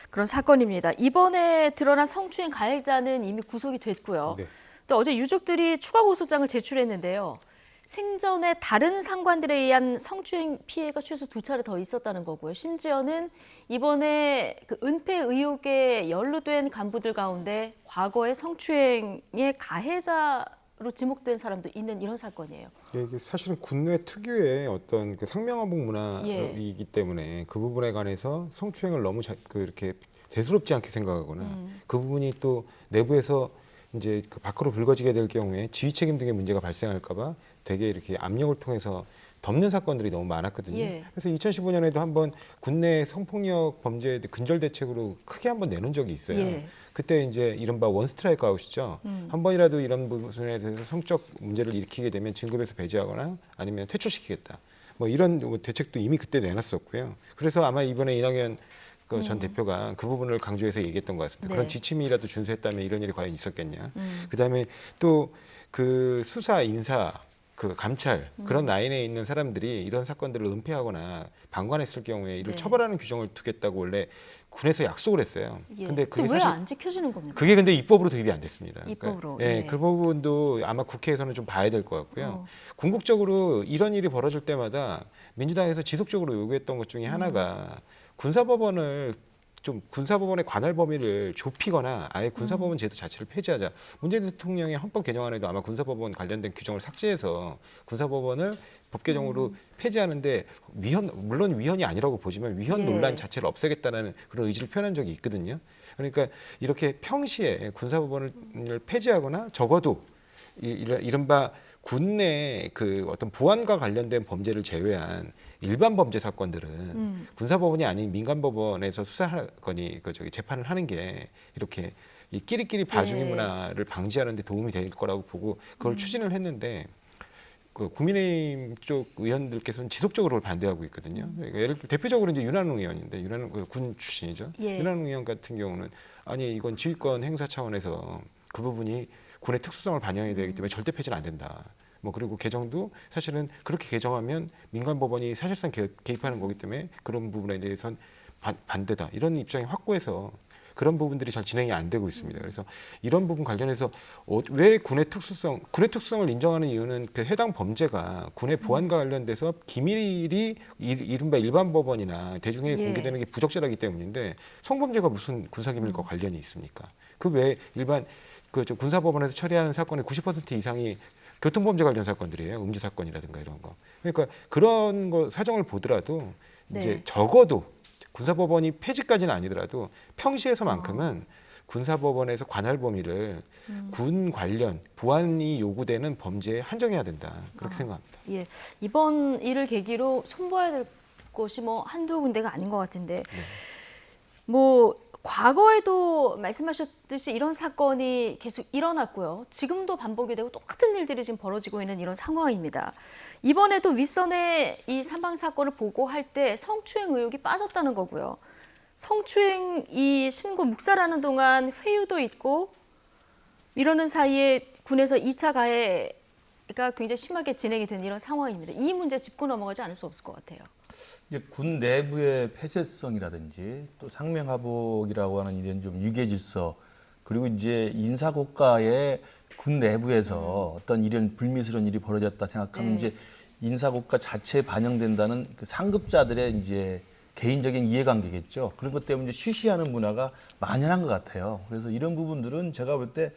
그런 사건입니다. 이번에 드러난 성추행 가해자는 이미 구속이 됐고요. 네. 또 어제 유족들이 추가 고소장을 제출했는데요. 생전에 다른 상관들에 의한 성추행 피해가 최소 2차례 더 있었다는 거고요. 심지어는 이번에 그 은폐 의혹에 연루된 간부들 가운데 과거의 성추행의 가해자로 지목된 사람도 있는 이런 사건이에요. 예, 이게 사실은 군내 특유의 어떤 그 상명하복 문화이기 때문에 그 부분에 관해서 성추행을 너무 이렇게 대수롭지 않게 생각하거나 그 부분이 또 내부에서 이제 그 밖으로 불거지게 될 경우에 지휘 책임 등의 문제가 발생할까봐 되게 이렇게 압력을 통해서 덮는 사건들이 너무 많았거든요. 예. 그래서 2015년에도 한번 군내 성폭력 범죄 근절 대책으로 크게 한번 내놓은 적이 있어요. 예. 그때 이제 이른바 원 스트라이크 아웃이죠. 한 번이라도 이런 부분에 대해서 성적 문제를 일으키게 되면 진급에서 배제하거나 아니면 퇴출시키겠다. 뭐 이런 대책도 이미 그때 내놨었고요. 그래서 아마 이번에 이낙연 전 대표가 그 부분을 강조해서 얘기했던 것 같습니다. 네. 그런 지침이라도 준수했다면 이런 일이 과연 있었겠냐. 그다음에 또 그 수사, 인사, 그 감찰 그런 라인에 있는 사람들이 이런 사건들을 은폐하거나 방관했을 경우에 이를 네. 처벌하는 규정을 두겠다고 원래 군에서 약속을 했어요. 예. 근데 그게 왜 사실 안 지켜지는 겁니까? 그게 근데 입법으로 도입이 안 됐습니다. 입법으로. 그러니까, 예, 예. 그 부분도 아마 국회에서는 좀 봐야 될 것 같고요. 궁극적으로 이런 일이 벌어질 때마다 민주당에서 지속적으로 요구했던 것 중에 하나가 군사법원을 좀 군사법원의 관할 범위를 좁히거나 아예 군사법원 제도 자체를 폐지하자. 문재인 대통령의 헌법 개정안에도 아마 군사법원 관련된 규정을 삭제해서 군사법원을 법 개정으로 폐지하는데 물론 위헌이 아니라고 보지만 위헌 예. 논란 자체를 없애겠다는 그런 의지를 표현한 적이 있거든요. 그러니까 이렇게 평시에 군사법원을 폐지하거나 적어도 이른바 군내 그 어떤 보안과 관련된 범죄를 제외한 일반 범죄 사건들은 군사법원이 아닌 민간법원에서 수사건이 재판을 하는 게 이렇게 이 끼리끼리 봐주기 문화를 방지하는 데 도움이 될 거라고 보고 그걸 추진을 했는데 그 국민의힘 쪽 의원들께서는 지속적으로 그걸 반대하고 있거든요. 그러니까 예를 들어 대표적으로 이제 윤한홍 의원인데 윤한홍 군 출신이죠. 예. 윤한홍 의원 같은 경우는 아니 이건 지휘권 행사 차원에서 그 부분이 군의 특수성을 반영해야 되기 때문에 절대 폐지는 안 된다. 뭐 그리고 개정도 사실은 그렇게 개정하면 민간 법원이 사실상 개입하는 거기 때문에 그런 부분에 대해서는 반대다. 이런 입장이 확고해서 그런 부분들이 잘 진행이 안 되고 있습니다. 그래서 이런 부분 관련해서 왜 군의 특수성을 인정하는 이유는 그 해당 범죄가 군의 보안과 관련돼서 기밀이 이른바 일반 법원이나 대중에 공개되는 게 부적절하기 때문인데 성범죄가 무슨 군사기밀과 관련이 있습니까? 그 외에 일반 군사법원에서 처리하는 사건의 90% 이상이 교통범죄 관련 사건들이에요. 음주 사건이라든가 이런 거. 그러니까 그런 거 사정을 보더라도 이제 적어도 군사법원이 폐지까지는 아니더라도 평시에서만큼은 군사법원에서 관할 범위를 군 관련 보안이 요구되는 범죄에 한정해야 된다. 그렇게 생각합니다. 예, 이번 일을 계기로 손봐야 될 곳이 뭐 한두 군데가 아닌 것 같은데 뭐 과거에도 말씀하셨듯이 이런 사건이 계속 일어났고요. 지금도 반복이 되고 똑같은 일들이 지금 벌어지고 있는 이런 상황입니다. 이번에도 윗선의 이 사망 사건을 보고할 때 성추행 의혹이 빠졌다는 거고요. 성추행 이 신고 묵살하는 동안 회유도 있고 이러는 사이에 군에서 2차 가해가 굉장히 심하게 진행이 된 이런 상황입니다. 이 문제 짚고 넘어가지 않을 수 없을 것 같아요. 이제 군 내부의 폐쇄성이라든지 또 상명하복이라고 하는 이런 좀 유계질서 그리고 이제 인사고과의 군 내부에서 어떤 이런 불미스러운 일이 벌어졌다 생각하면 이제 인사고과 자체에 반영된다는 그 상급자들의 이제 개인적인 이해관계겠죠. 그런 것 때문에 쉬쉬하는 문화가 만연한 것 같아요. 그래서 이런 부분들은 제가 볼 때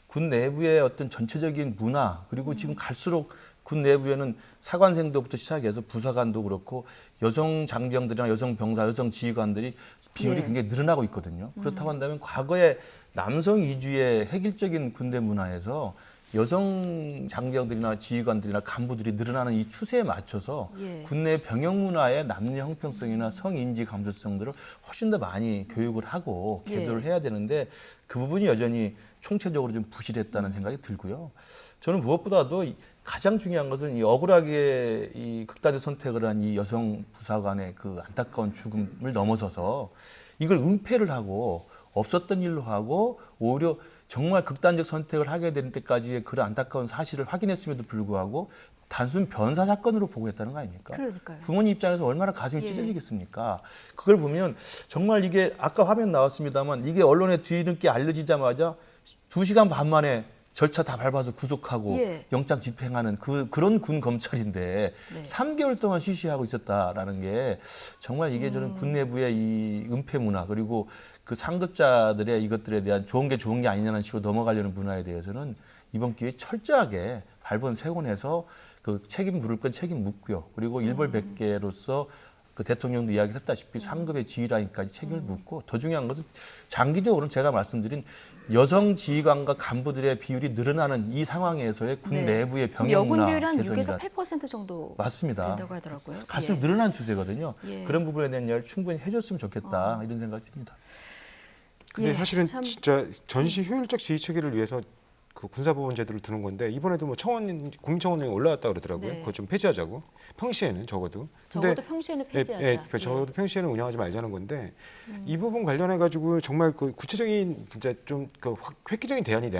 군 내부의 어떤 전체적인 문화 그리고 지금 갈수록 군 내부에는 사관생도부터 시작해서 부사관도 그렇고 여성 장병들이나 여성 병사, 여성 지휘관들이 비율이 굉장히 늘어나고 있거든요. 그렇다고 한다면 과거에 남성 위주의 획일적인 군대 문화에서 여성 장병들이나 지휘관들이나 간부들이 늘어나는 이 추세에 맞춰서 군내 병역 문화의 남녀 형평성이나 성인지 감수성들을 훨씬 더 많이 교육을 하고 개도를 해야 되는데 그 부분이 여전히 총체적으로 좀 부실했다는 생각이 들고요. 저는 무엇보다도 가장 중요한 것은 이 억울하게 이 극단적 선택을 한 이 여성 부사관의 그 안타까운 죽음을 넘어서서 이걸 은폐를 하고 없었던 일로 하고 오히려 정말 극단적 선택을 하게 되는 때까지의 그런 안타까운 사실을 확인했음에도 불구하고 단순 변사 사건으로 보고했다는 거 아닙니까? 그러니까요. 부모님 입장에서 얼마나 가슴이 찢어지겠습니까? 그걸 보면 정말 이게 아까 화면 나왔습니다만 이게 언론에 뒤늦게 알려지자마자 2시간 반 만에 절차 다 밟아서 구속하고 영장 집행하는 그런 군 검찰인데 3개월 동안 쉬쉬하고 있었다라는 게 정말 이게 저는 군 내부의 이 은폐 문화 그리고 그 상급자들의 이것들에 대한 좋은 게 아니냐는 식으로 넘어가려는 문화에 대해서는 이번 기회에 철저하게 발본 세곤해서 그 책임 물을 건 책임 묻고요. 그리고 일벌백계로서 그 대통령도 이야기를 했다시피 상급의 지휘라인까지 책임을 묻고 더 중요한 것은 장기적으로는 제가 말씀드린 여성 지휘관과 간부들의 비율이 늘어나는 이 상황에서의 군 내부의 병역 문화 여군 비율이 한 개선이다. 6에서 8% 정도 맞습니다. 된다고 하더라고요. 갈수록 늘어난 추세거든요. 예. 그런 부분에 대한 이야기를 충분히 해줬으면 좋겠다 이런 생각이 듭니다. 근데 사실은 진짜 전시 효율적 지휘 체계를 위해서 그 군사법원 제도를 두는 건데 이번에도 뭐 국민청원이 올라왔다 그러더라고요. 그거 좀 폐지하자고. 평시에는 적어도. 적어도 평시에는 폐지하자. 적어도 평시에는 운영하지 말자는 건데 이 부분 관련해 가지고 정말 그 구체적인 진짜 좀 그 획기적인 대안이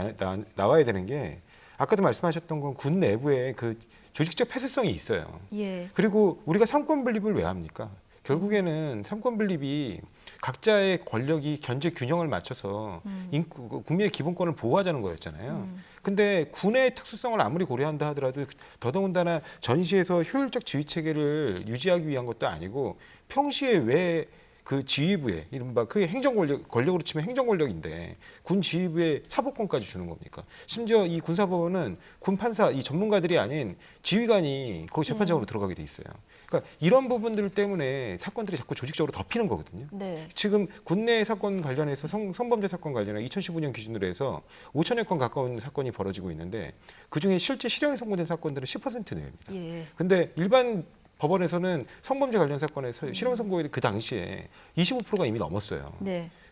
나와야 되는 게 아까도 말씀하셨던 건 군 내부에 그 조직적 폐쇄성이 있어요. 그리고 우리가 삼권 분립을 왜 합니까? 결국에는 삼권 분립이 각자의 권력이 견제 균형을 맞춰서 국민의 기본권을 보호하자는 거였잖아요. 근데 군의 특수성을 아무리 고려한다 하더라도 더더군다나 전시에서 효율적 지휘 체계를 유지하기 위한 것도 아니고 평시에 왜 그 지휘부에 이른바 그게 권력으로 치면 행정 권력인데 군 지휘부에 사법권까지 주는 겁니까? 심지어 이 군사법원은 군 판사 이 전문가들이 아닌 지휘관이 거기 재판장으로 들어가게 돼 있어요. 그러니까 이런 부분들 때문에 사건들이 자꾸 조직적으로 덮이는 거거든요. 지금 군내 사건 관련해서 성범죄 사건 관련해 2015년 기준으로 해서 5천여 건 가까운 사건이 벌어지고 있는데 그중에 실제 실형이 선고된 사건들은 10% 내외입니다. 근데 일반 법원에서는 성범죄 관련 사건에서 실형 선고율이 그 당시에 25%가 이미 넘었어요.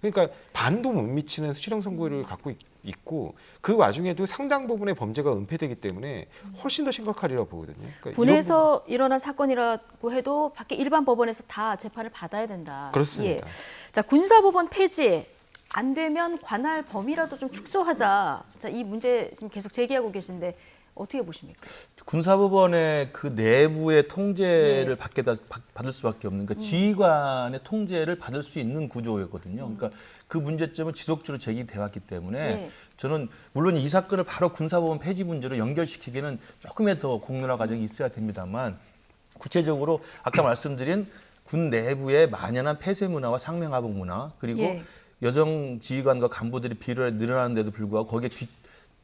그러니까 반도 못 미치는 실형 선고율을 갖고 있고 그 와중에도 상당 부분의 범죄가 은폐되기 때문에 훨씬 더 심각하리라고 보거든요. 그러니까 군에서 일어난 사건이라고 해도 밖에 일반 법원에서 다 재판을 받아야 된다. 그렇습니다. 자, 군사법원 폐지 안 되면 관할 범위라도 좀 축소하자. 자, 이 문제 지금 계속 제기하고 계신데 어떻게 보십니까? 군사법원의 그 내부의 통제를 받을 수밖에 없는 그러니까 지휘관의 통제를 받을 수 있는 구조였거든요. 그러니까 그 문제점은 지속적으로 제기돼 왔기 때문에 저는 물론 이 사건을 바로 군사법원 폐지 문제로 연결시키기는 조금의 더 공론화 과정이 있어야 됩니다만 구체적으로 아까 말씀드린 군 내부의 만연한 폐쇄 문화와 상명하복 문화 그리고 여성 지휘관과 간부들이 비율이 늘어나는데도 불구하고 거기에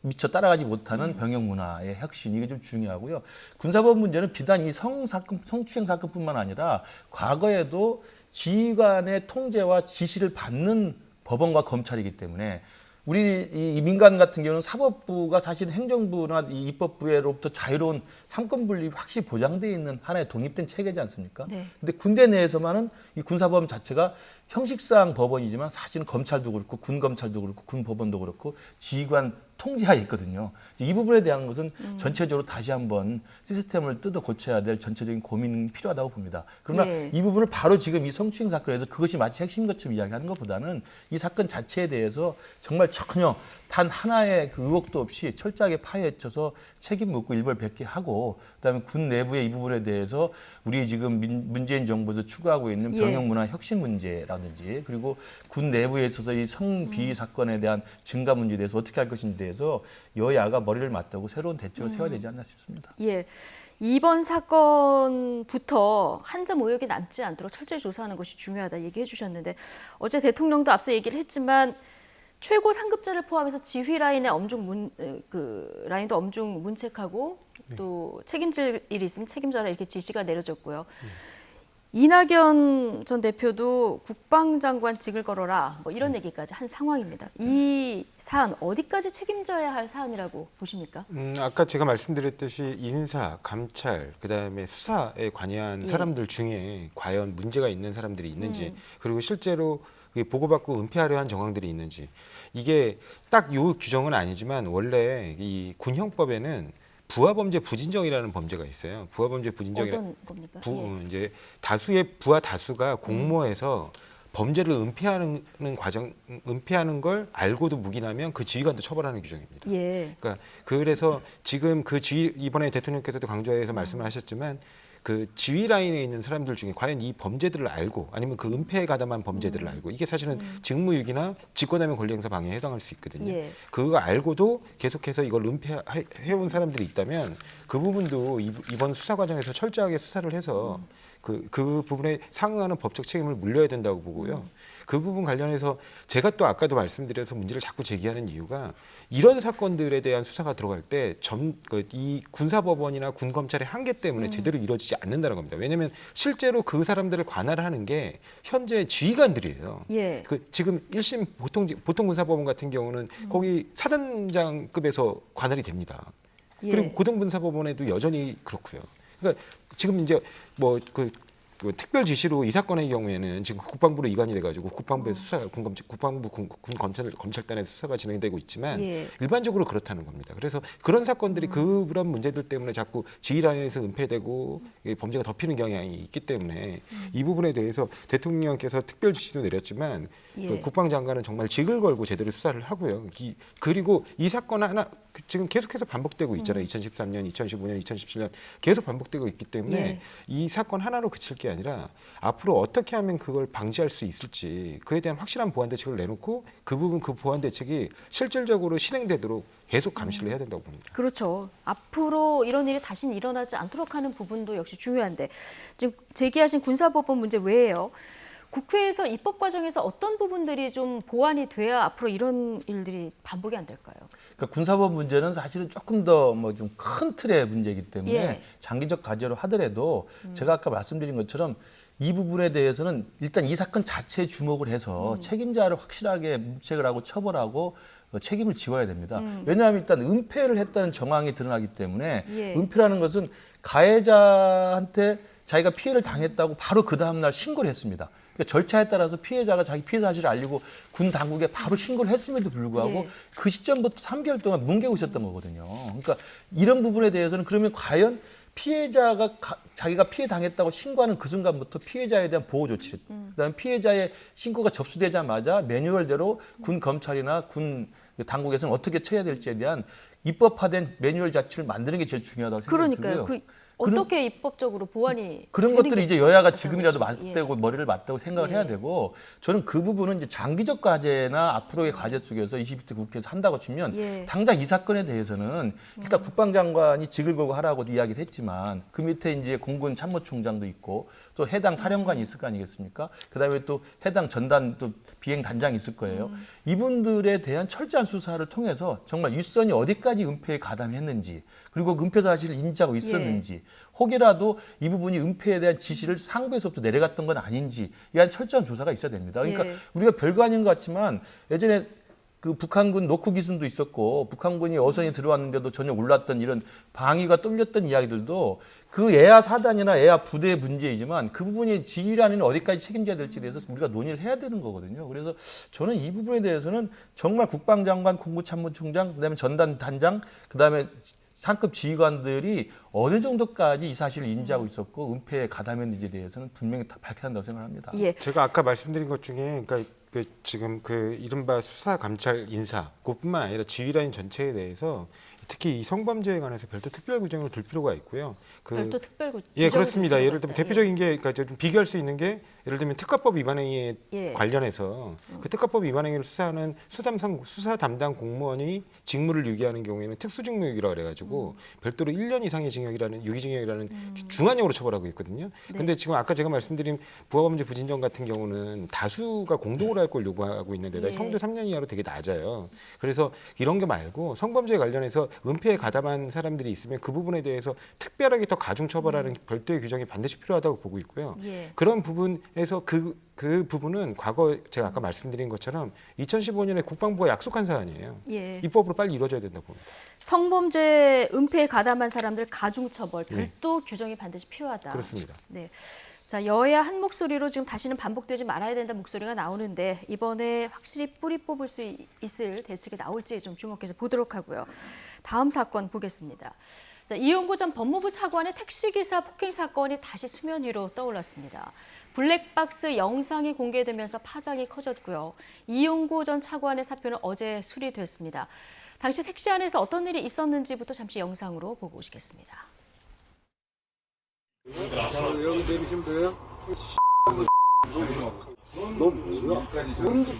미처 따라가지 못하는 병역 문화의 혁신 이게 좀 중요하고요. 군사법 문제는 비단 이 성추행 사건뿐만 아니라 과거에도 지휘관의 통제와 지시를 받는 법원과 검찰이기 때문에 우리 이 민간 같은 경우는 사법부가 사실 행정부나 이 입법부로부터 자유로운 삼권 분립이 확실히 보장되어 있는 하나의 독립된 체계지 않습니까? 네. 근데 군대 내에서만은 이 군사법원 자체가 형식상 법원이지만 사실은 검찰도 그렇고 군 검찰도 그렇고 군 법원도 그렇고 지휘관 통제하에 있거든요. 이 부분에 대한 것은 전체적으로 다시 한번 시스템을 뜯어 고쳐야 될 전체적인 고민이 필요하다고 봅니다. 그러나 네. 이 부분을 바로 지금 이 성추행 사건에서 그것이 마치 핵심 것처럼 이야기하는 것보다는 이 사건 자체에 대해서 정말 전혀 단 하나의 그 의혹도 없이 철저하게 파헤쳐서 책임 묻고 일벌백계 하고 그다음에 군 내부의 이 부분에 대해서 우리 지금 문재인 정부에서 추구하고 있는 병역 문화 혁신 문제라든지 그리고 군 내부에 있어서 이 성비위 사건에 대한 증가 문제에 대해서 어떻게 할 것인지에 대해서 여야가 머리를 맞대고 새로운 대책을 세워야 되지 않나 싶습니다. 예. 이번 사건부터 한 점 의혹이 남지 않도록 철저히 조사하는 것이 중요하다 얘기해 주셨는데 어제 대통령도 앞서 얘기를 했지만 최고 상급자를 포함해서 지휘 라인의 라인도 엄중 문책하고 또 책임질 일이 있으면 책임져라 이렇게 지시가 내려졌고요. 이낙연 전 대표도 국방장관직을 걸어라 뭐 이런 얘기까지 한 상황입니다. 이 사안 어디까지 책임져야 할 사안이라고 보십니까? 아까 제가 말씀드렸듯이 인사, 감찰, 그다음에 수사에 관여한 사람들 중에 과연 문제가 있는 사람들이 있는지 그리고 실제로 보고받고 은폐하려 한 정황들이 있는지 이게 딱 요 규정은 아니지만 원래 이 군형법에는 부하범죄 부진정이라는 범죄가 있어요. 부하범죄 부진정이라는 어떤 겁니까? 이제 다수의 부하 다수가 공모해서 범죄를 은폐하는 걸 알고도 묵인하면 그 지휘관도 처벌하는 규정입니다. 예. 그러니까 그래서 지금 그 이번에 대통령께서도 강조해서 말씀을 하셨지만 그 지휘 라인에 있는 사람들 중에 과연 이 범죄들을 알고 아니면 그 은폐에 가담한 범죄들을 알고 이게 사실은 직무유기나 직권남용 권리행사 방해에 해당할 수 있거든요. 예. 그거 알고도 계속해서 이걸 은폐해온 사람들이 있다면 그 부분도 이번 수사 과정에서 철저하게 수사를 해서 그 부분에 상응하는 법적 책임을 물려야 된다고 보고요. 그 부분 관련해서 제가 또 아까도 말씀드려서 문제를 자꾸 제기하는 이유가 이런 사건들에 대한 수사가 들어갈 때 이 군사법원이나 군검찰의 한계 때문에 제대로 이루어지지 않는다는 겁니다. 왜냐하면 실제로 그 사람들을 관할하는 게 현재 지휘관들이에요. 예. 지금 1심 보통 군사법원 같은 경우는 거기 사단장급에서 관할이 됩니다. 예. 그리고 고등군사법원에도 여전히 그렇고요. 그러니까 지금 이제 특별 지시로 이 사건의 경우에는 지금 국방부로 이관이 돼가지고 국방부에서 수사가 국방부 검찰단에서 수사가 진행되고 있지만 일반적으로 그렇다는 겁니다. 그래서 그런 사건들이 그런 문제들 때문에 자꾸 지휘 라인에서 은폐되고 범죄가 덮이는 경향이 있기 때문에 이 부분에 대해서 대통령께서 특별 지시도 내렸지만 그 국방장관은 정말 직을 걸고 제대로 수사를 하고요. 그리고 이 사건 하나 지금 계속해서 반복되고 있잖아요. 2013년, 2015년, 2017년 계속 반복되고 있기 때문에 이 사건 하나로 그칠 게 아니라 앞으로 어떻게 하면 그걸 방지할 수 있을지 그에 대한 확실한 보완 대책을 내놓고 그 부분 그 보완 대책이 실질적으로 실행되도록 계속 감시를 해야 된다고 봅니다. 그렇죠. 앞으로 이런 일이 다시는 일어나지 않도록 하는 부분도 역시 중요한데 지금 제기하신 군사법원 문제 외에요. 국회에서 입법 과정에서 어떤 부분들이 좀 보완이 돼야 앞으로 이런 일들이 반복이 안 될까요? 그러니까 군사법 문제는 사실은 조금 더 뭐 좀 큰 틀의 문제이기 때문에 장기적 과제로 하더라도 제가 아까 말씀드린 것처럼 이 부분에 대해서는 일단 이 사건 자체에 주목을 해서 책임자를 확실하게 문책을 하고 처벌하고 책임을 지워야 됩니다. 왜냐하면 일단 은폐를 했다는 정황이 드러나기 때문에 은폐라는 것은 가해자한테 자기가 피해를 당했다고 바로 그 다음 날 신고를 했습니다. 그러니까 절차에 따라서 피해자가 자기 피해 사실을 알리고 군 당국에 바로 신고를 했음에도 불구하고 그 시점부터 3개월 동안 뭉개고 있었던 거거든요. 그러니까 이런 부분에 대해서는 그러면 과연 피해자가 자기가 피해 당했다고 신고하는 그 순간부터 피해자에 대한 보호 조치, 그다음에 피해자의 신고가 접수되자마자 매뉴얼대로 군 검찰이나 군 당국에서는 어떻게 처해야 될지에 대한 입법화된 매뉴얼 자체를 만드는 게 제일 중요하다고 생각이 들고요. 그러니까요. 어떻게 입법적으로 보완이 그런 것들을 이제 여야가 지금이라도 맞대고 머리를 맞대고 생각을 해야 되고 저는 그 부분은 이제 장기적 과제나 앞으로의 과제 속에서 22대 국회에서 한다고 치면 당장 이 사건에 대해서는 일단 국방장관이 직을 걸고 하라고도 이야기를 했지만 그 밑에 이제 공군 참모총장도 있고 또 해당 사령관이 있을 거 아니겠습니까? 그다음에 또 해당 전단 또 비행 단장이 있을 거예요. 이분들에 대한 철저한 수사를 통해서 정말 윗선이 어디까지 은폐에 가담했는지 그리고 은폐 사실을 인지하고 있었는지 혹이라도 이 부분이 은폐에 대한 지시를 상부에서부터 내려갔던 건 아닌지 이한 철저한 조사가 있어야 됩니다. 그러니까 우리가 별거 아닌 것 같지만 예전에 그 북한군 노크 기순도 있었고 북한군이 어선이 들어왔는데도 전혀 몰랐던 이런 방위가 뚫렸던 이야기들도 그 에아 사단이나 에아 부대의 문제이지만 그 부분이 지휘라는 어디까지 책임져야 될지에 대해서 우리가 논의를 해야 되는 거거든요. 그래서 저는 이 부분에 대해서는 정말 국방장관, 공구참모총장, 그다음에 전단 단장, 그다음에 상급 지휘관들이 어느 정도까지 이 사실을 인지하고 있었고 은폐에 가담했는지에 대해서는 분명히 다 밝혀야 한다고 생각합니다. 제가 아까 말씀드린 것 중에 그러니까 지금 그 이른바 수사 감찰 인사 그뿐만 아니라 지휘라인 전체에 대해서 특히 이 성범죄에 관해서 별도 특별 구정을 둘 필요가 있고요. 별도 특별 구정. 예, 그렇습니다. 예를 들면 대표적인 게 그러니까 좀 비교할 수 있는 게 예를 들면 특가법 위반 행위에 관련해서 그 특가법 위반 행위를 수사하는 수사 담당 공무원이 직무를 유기하는 경우에는 특수직무유기라고 그래가지고 별도로 1년 이상의 징역이라는 유기징역이라는 중한형으로 처벌하고 있거든요. 근데 지금 아까 제가 말씀드린 부하범죄 부진정 같은 경우는 다수가 공동으로 할 걸 요구하고 있는데다 형도 3년 이하로 되게 낮아요. 그래서 이런 게 말고 성범죄에 관련해서 은폐에 가담한 사람들이 있으면 그 부분에 대해서 특별하게 더 가중 처벌하는 별도의 규정이 반드시 필요하다고 보고 있고요. 그런 부분에서 그 부분은 과거 제가 아까 말씀드린 것처럼 2015년에 국방부가 약속한 사안이에요. 입법으로 빨리 이루어져야 된다고 봅니다. 성범죄 은폐에 가담한 사람들 가중 처벌 별도 규정이 반드시 필요하다. 그렇습니다. 네. 자, 여야 한 목소리로 지금 다시는 반복되지 말아야 된다는 목소리가 나오는데 이번에 확실히 뿌리 뽑을 수 있을 대책이 나올지 좀 주목해서 보도록 하고요. 다음 사건 보겠습니다. 자, 이용구 전 법무부 차관의 택시기사 폭행 사건이 다시 수면 위로 떠올랐습니다. 블랙박스 영상이 공개되면서 파장이 커졌고요. 이용구 전 차관의 사표는 어제 수리됐습니다. 당시 택시 안에서 어떤 일이 있었는지부터 잠시 영상으로 보고 오시겠습니다. 여기 내리시면 돼요? 너 뭐야?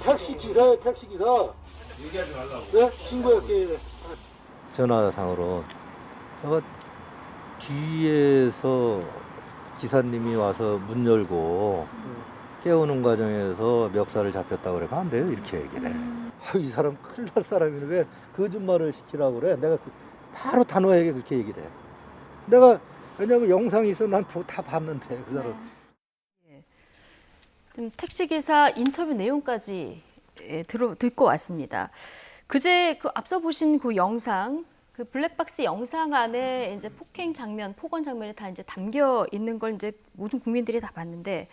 택시 기사야, 택시 기사. 얘기하지 말라고. 네? 신고할게. 전화상으로 제가 뒤에서 기사님이 와서 문 열고 깨우는 과정에서 멱살을 잡혔다고 그래. 안 돼요, 이렇게 얘기를 해. 이 사람 큰일 날 사람이네. 왜 거짓말을 시키라고 그래? 내가 바로 단호하게 그렇게 얘기를 해. 내가 왜냐면 영상이 있어. 난 다 봤는데 그 사람. 택시기사 인터뷰 내용까지 듣고 왔습니다. 그제 그 앞서 보신 그 영상, 그 블랙박스 영상 안에 이제 폭행 장면, 폭언 장면이 다 이제 담겨 있는 걸 이제 모든 국민들이 다 봤는데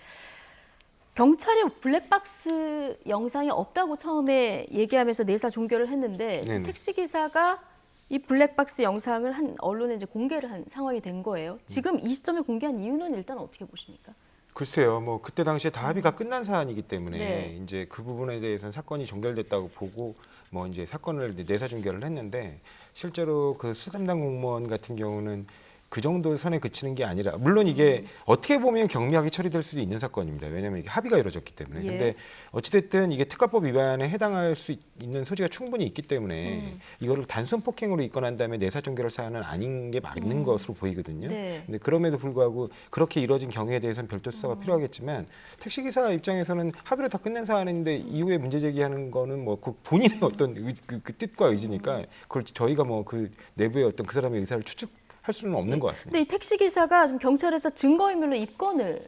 경찰이 블랙박스 영상이 없다고 처음에 얘기하면서 내사 종결을 했는데 택시기사가 이 블랙박스 영상을 한 언론에 이제 공개를 한 상황이 된 거예요. 지금 이 시점에 공개한 이유는 일단 어떻게 보십니까? 글쎄요, 뭐 그때 당시에 다 합의가 끝난 사안이기 때문에 이제 그 부분에 대해서는 사건이 종결됐다고 보고 뭐 이제 사건을 내사 종결을 했는데 실제로 그 수사 담당 공무원 같은 경우는 그 정도 선에 그치는 게 아니라 물론 이게 어떻게 보면 경미하게 처리될 수도 있는 사건입니다. 왜냐하면 이게 합의가 이루어졌기 때문에. 근데 어찌됐든 이게 특가법 위반에 해당할 수 있는 소지가 충분히 있기 때문에 이거를 단순 폭행으로 입건한 다음에 내사 종결 사안은 아닌 게 맞는 것으로 보이거든요. 근데 그럼에도 불구하고 그렇게 이루어진 경우에 대해서는 별도 수사가 필요하겠지만 택시기사 입장에서는 합의로 다 끝낸 사안인데 이후에 문제 제기하는 거는 뭐 그 본인의 어떤 그 뜻과 의지니까 그걸 저희가 뭐 그 내부의 어떤 그 사람의 의사를 할 수는 없는 것 같습니다. 근데 이 택시기사가 지금 경찰에서 증거인멸로 입건을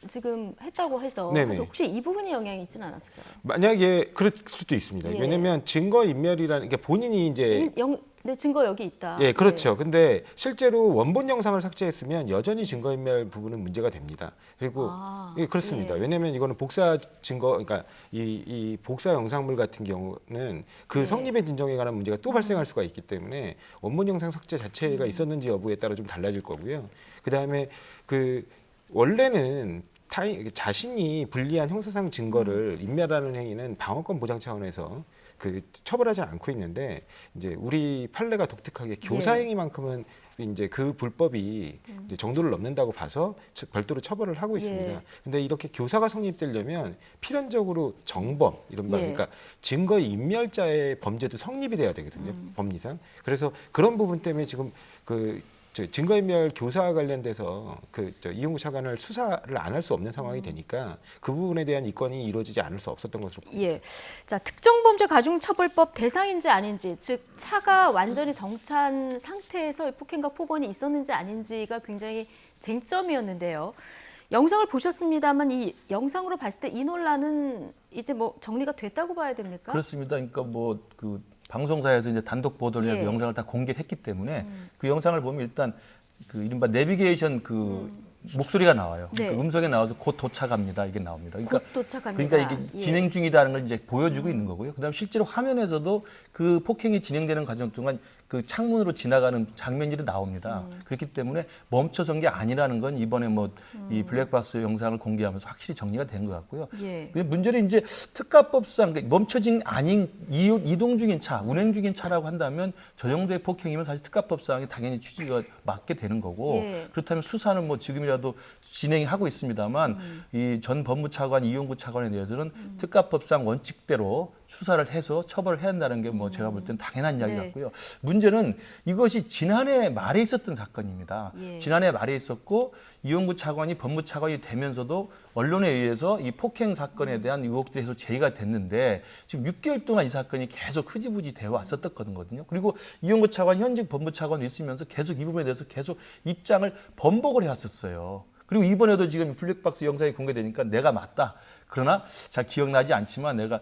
지금 했다고 해서 혹시 이 부분이 영향이 있지는 않았을까요? 만약에 그럴 수도 있습니다. 왜냐하면 증거인멸이라는 게 본인이 이제 내 증거 여기 있다. 예, 그렇죠. 근데 실제로 원본 영상을 삭제했으면 여전히 증거인멸 부분은 문제가 됩니다. 그리고 예, 그렇습니다. 왜냐하면 이거는 복사 증거, 그러니까 이 복사 영상물 같은 경우는 그 성립의 진정에 관한 문제가 또 발생할 수가 있기 때문에 원본 영상 삭제 자체가 있었는지 여부에 따라 좀 달라질 거고요. 그 다음에 그 원래는 자신이 불리한 형사상 증거를 인멸하는 행위는 방어권 보장 차원에서 그 처벌하지 않고 있는데 이제 우리 판례가 독특하게 교사행위만큼은 이제 그 불법이 이제 정도를 넘는다고 봐서 별도로 처벌을 하고 있습니다. 근데 이렇게 교사가 성립되려면 필연적으로 정범 이런 말 그러니까 증거 인멸자의 범죄도 성립이 돼야 되거든요. 법리상. 그래서 그런 부분 때문에 지금 그 증거인멸 교사와 관련돼서 이용구 차관을 수사를 안 할 수 없는 상황이 되니까 그 부분에 대한 이권이 이루어지지 않을 수 없었던 것으로 봅니다. 예. 자, 특정범죄 가중처벌법 대상인지 아닌지, 즉 차가 완전히 정찬 상태에서 폭행과 폭언이 있었는지 아닌지가 굉장히 쟁점이었는데요. 영상을 보셨습니다만 이 영상으로 봤을 때 이 논란은 이제 뭐 정리가 됐다고 봐야 됩니까? 그렇습니다. 그러니까 뭐 그 방송사에서 이제 단독 보도를 해서 예. 영상을 다 공개했기 때문에 그 영상을 보면 일단 그 이른바 내비게이션 그 목소리가 나와요. 네. 그 음성에 나와서 곧 도착합니다. 이게 나옵니다. 그러니까, 곧 도착합니다. 그러니까 이게 예. 진행 중이다는 걸 이제 보여주고 있는 거고요. 그다음 실제로 화면에서도 그 폭행이 진행되는 과정 동안 그 창문으로 지나가는 장면들이 나옵니다. 그렇기 때문에 멈춰선 게 아니라는 건 이번에 뭐 이 블랙박스 영상을 공개하면서 확실히 정리가 된 것 같고요. 예. 근데 문제는 이제 특가법상 멈춰진 아닌 이동 중인 차, 운행 중인 차라고 한다면 저 정도의 폭행이면 사실 특가법상에 당연히 취지가 맞게 되는 거고 예. 그렇다면 수사는 뭐 지금이라도 진행이 하고 있습니다만 이 전 법무차관 이용구 차관에 대해서는 특가법상 원칙대로 수사를 해서 처벌을 해야 한다는 게 뭐 제가 볼 때는 당연한 이야기 네. 같고요. 문제는 이것이 지난해 말에 있었던 사건입니다. 예. 지난해 말에 있었고 이용구 차관이 법무차관이 되면서도 언론에 의해서 이 폭행 사건에 대한 의혹들이 계속 제기가 됐는데 지금 6개월 동안 이 사건이 계속 흐지부지 되어 왔었던 거거든요. 그리고 이용구 차관 현직 법무차관이 있으면서 계속 이 부분에 대해서 계속 입장을 번복을 해왔었어요. 그리고 이번에도 지금 블랙박스 영상이 공개되니까 내가 맞다. 그러나 잘 기억나지 않지만 내가